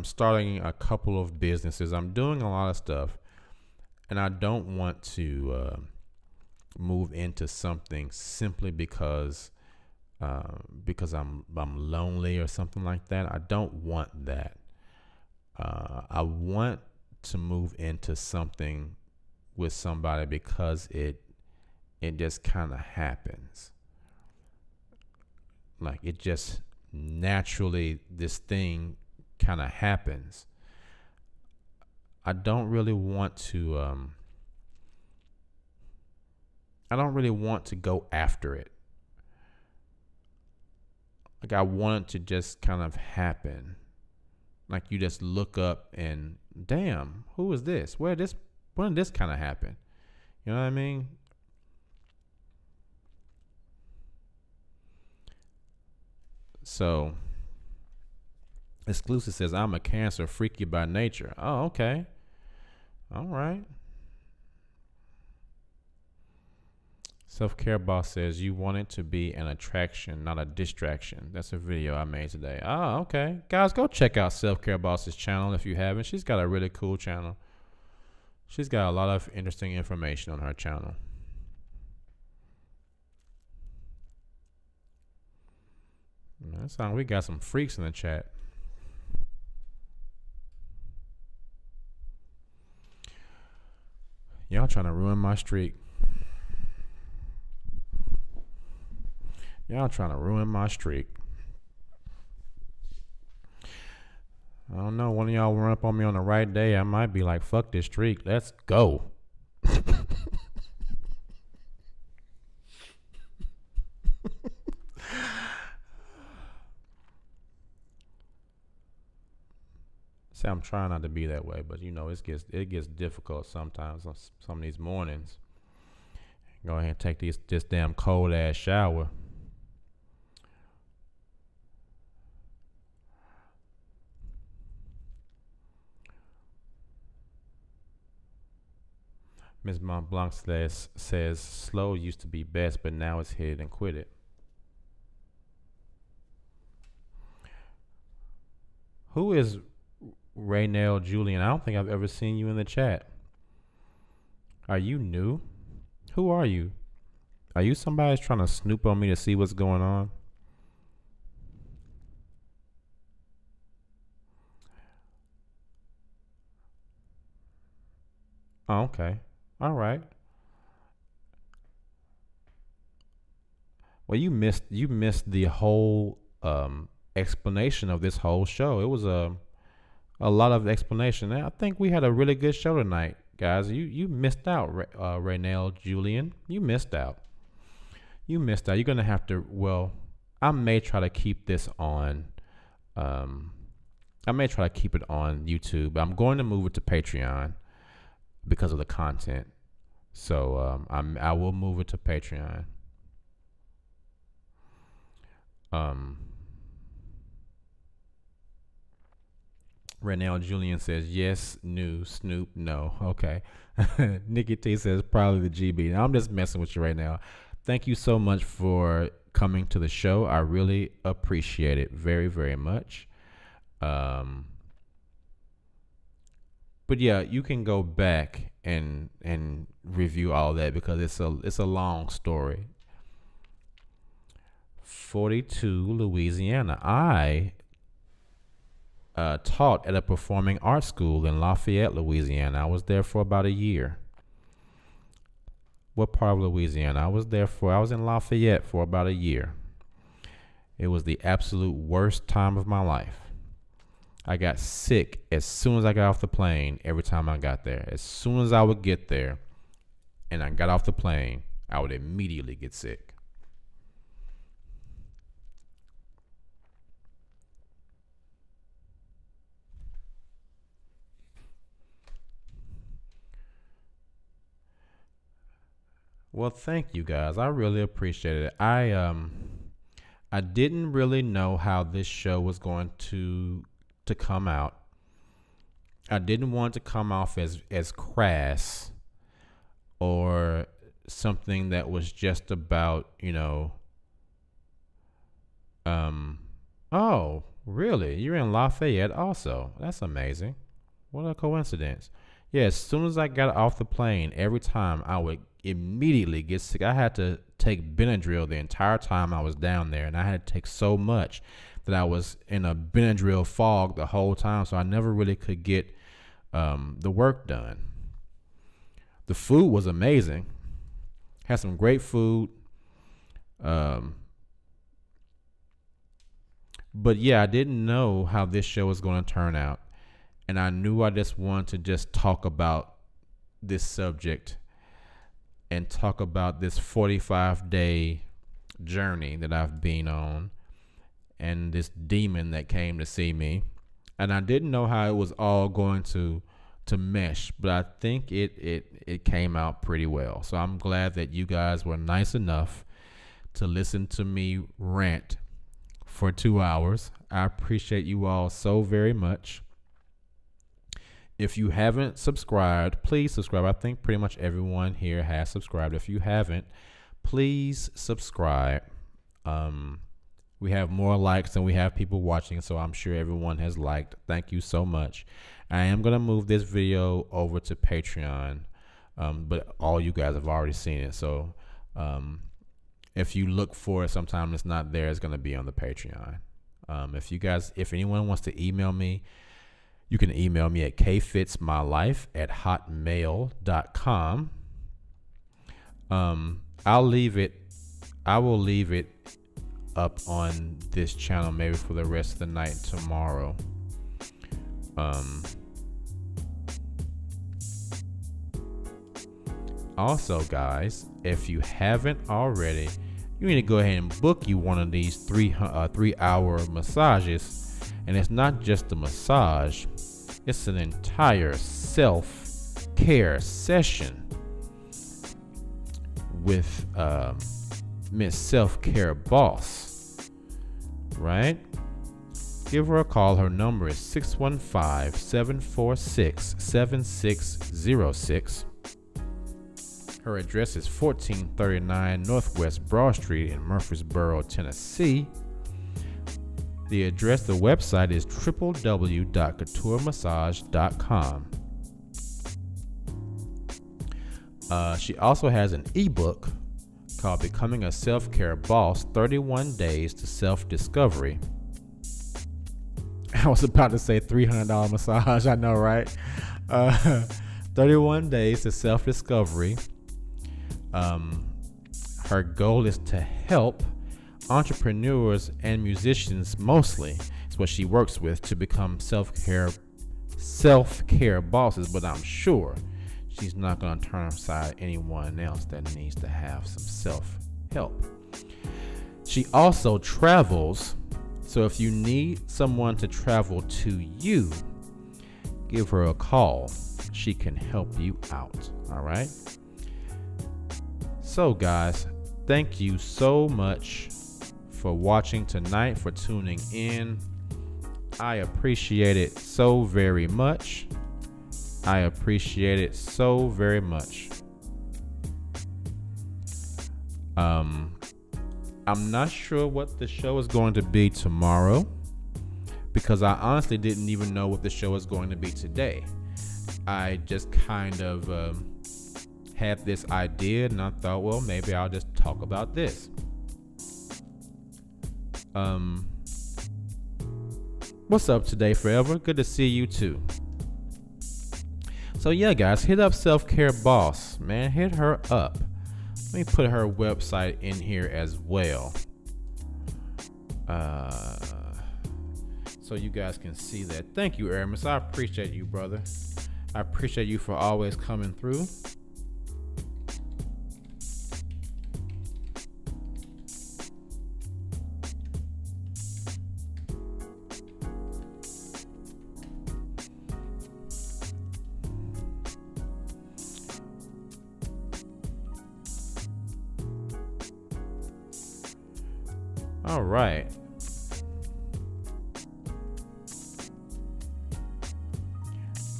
starting a couple of businesses. I'm doing a lot of stuff. And I don't want to move into something simply because I'm lonely or something like that. I don't want that. I want to move into something with somebody because it just kind of happens. Like it just naturally, this thing kind of happens. I don't really want to go after it. Like I want it to just kind of happen. Like you just look up and damn, who is this? When did this kind of happen? You know what I mean? So Exclusive says, I'm a Cancer, freaky by nature. Oh, okay. All right. Self-Care Boss says, you want it to be an attraction, not a distraction. That's a video I made today. Oh, okay. Guys, go check out Self-Care Boss's channel if you haven't. She's got a really cool channel. She's got a lot of interesting information on her channel. That sounds like we got some freaks in the chat. Y'all trying to ruin my streak. Y'all trying to ruin my streak. I don't know. One of y'all run up on me on the right day, I might be like, fuck this streak. Let's go. See, I'm trying not to be that way, but you know, it gets difficult sometimes on some of these mornings. Go ahead and take this damn cold ass shower. Ms. Montblanc says slow used to be best, but now it's hit it and quit it. Who is Raynell Julian? I don't think I've ever seen you in the chat. Are you new? Who are you? Are you somebody that's trying to snoop on me to see what's going on? Oh, okay. All right. Well, you missed the whole explanation of this whole show. It was a lot of explanation. I think we had a really good show tonight, guys. You missed out, Raynell Julian. You missed out. You're gonna have to. Well, I may try to keep this on. I may try to keep it on YouTube. I'm going to move it to Patreon because of the content. So I will move it to Patreon. Raynell Julian says yes, new, Snoop, no. Okay. Nikki T says probably the GB. Now, I'm just messing with you right now. Thank you so much for coming to the show. I really appreciate it very, very much. But yeah, you can go back and review all that because it's a long story. 42, Louisiana. I taught at a performing arts school in Lafayette, Louisiana. I was there for about a year. What part of Louisiana? I was in Lafayette for about a year. It was the absolute worst time of my life. I got sick as soon as I got off the plane every time I got there. As soon as I would get there and I got off the plane, I would immediately get sick. Well, thank you guys. I really appreciate it. I didn't really know how this show was going to come out. I didn't want it to come off as crass or something that was just about, oh, really? You're in Lafayette also. That's amazing. What a coincidence. Yeah, as soon as I got off the plane, every time I would immediately get sick. I had to take Benadryl the entire time I was down there, and I had to take so much that I was in a Benadryl fog the whole time, so I never really could get the work done. The food was amazing. Had some great food. But yeah, I didn't know how this show was going to turn out. And I knew I just wanted to just talk about this subject and talk about this 45-day journey that I've been on and this demon that came to see me. and I didn't know how it was all going to mesh, but I think it came out pretty well. So I'm glad that you guys were nice enough to listen to me rant for 2 hours. I appreciate you all so very much. If you haven't subscribed, please subscribe. I think pretty much everyone here has subscribed. If you haven't, please subscribe. We have more likes than we have people watching, so I'm sure everyone has liked. Thank you so much. I am going to move this video over to Patreon, but all you guys have already seen it. So if you look for it sometime it's not there, it's going to be on the Patreon. If anyone wants to email me, you can email me at kfitsmylife@hotmail.com. I will leave it up on this channel maybe for the rest of the night tomorrow. Also, guys, if you haven't already, you need to go ahead and book you one of these 3-hour massages. And it's not just a massage, it's an entire self-care session with Miss Self-Care Boss, right? Give her a call. Her number is 615-746-7606. Her address is 1439 Northwest Broad Street in Murfreesboro, Tennessee. The website is www.couturemassage.com. She also has an ebook called Becoming a Self-Care Boss, 31 Days to Self-Discovery. I was about to say $300 massage, I know, right? 31 Days to Self-Discovery. Her goal is to help entrepreneurs and musicians, mostly, is what she works with, to become self-care bosses, but I'm sure she's not going to turn aside anyone else that needs to have some self-help. She also travels, so if you need someone to travel to you, give her a call. She can help you out, all right? So, guys, thank you so much for watching tonight, for tuning in. I appreciate it so very much. I appreciate it so very much. I'm not sure what the show is going to be tomorrow, because I honestly didn't even know what the show is going to be today. I just kind of had this idea, and I thought, well, maybe I'll just talk about this. What's up today, Forever? Good to see you too. So yeah, guys, hit up Self-Care Boss, man. Hit her up. Let me put her website in here as well, so you guys can see that. Thank you, Aramis. I appreciate you, brother. I appreciate you for always coming through. All right.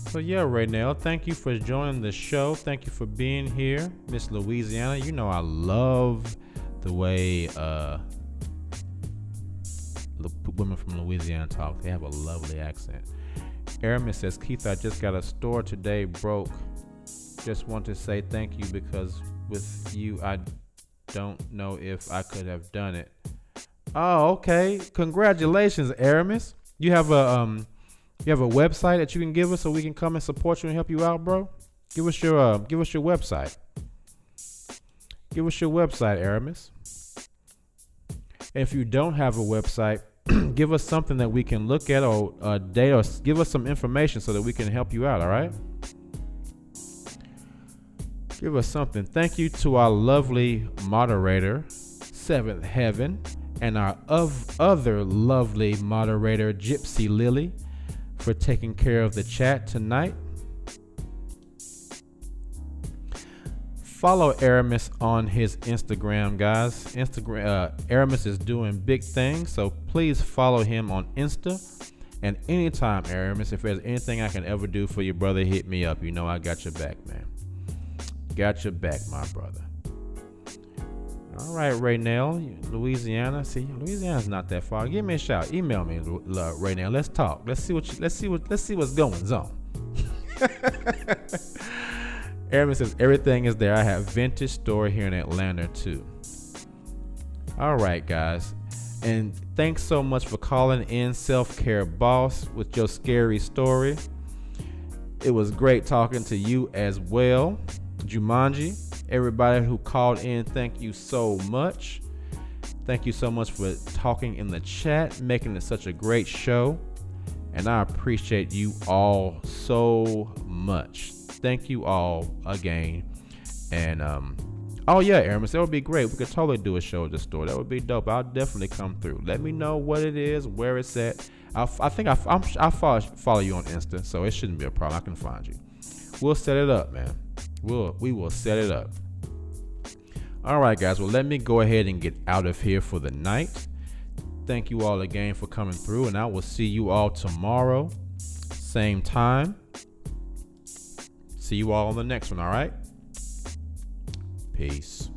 So yeah, Raynell, thank you for joining the show. Thank you for being here, Miss Louisiana. You know I love the way the women from Louisiana talk. They have a lovely accent. Aramis says, Keith, I just got a store today broke. Just want to say thank you, because with you I don't know if I could have done it. Oh, okay. Congratulations, Aramis. You have a website that you can give us so we can come and support you and help you out, bro? Give us your website. Give us your website, Aramis. If you don't have a website, give us something that we can look at, or a date, or give us some information so that we can help you out, all right? Give us something. Thank you to our lovely moderator, Seventh Heaven, and our other lovely moderator, Gypsy Lily. for taking care of the chat tonight. Follow Aramis on his Instagram, guys. Aramis is doing big things, so please follow him on Insta. And anytime, Aramis, if there's anything I can ever do for you, brother, hit me up. You know I got your back, man. Got your back, my brother. All right, Raynell, Louisiana. See, Louisiana's not that far. Give me a shout. Email me, Raynell. Let's talk. Let's see what's going on. Aramis says everything is there. I have vintage store here in Atlanta too. All right, guys. And thanks so much for calling in Self-Care Boss with your scary story. It was great talking to you as well. Jumanji, everybody who called in, thank you so much. Thank you so much for talking in the chat, making it such a great show. And I appreciate you all so much. Thank you all again. And oh yeah, Aramis, that would be great. We could totally do a show at the store. That would be dope. I'll definitely come through. Let me know what it is, where it's at. I think I'll follow you on Insta, so it shouldn't be a problem. I can find you. We'll set it up, man. We will set it up. All right, guys. Well, let me go ahead and get out of here for the night. Thank you all again for coming through, and I will see you all tomorrow, same time. See you all on the next one, all right? Peace.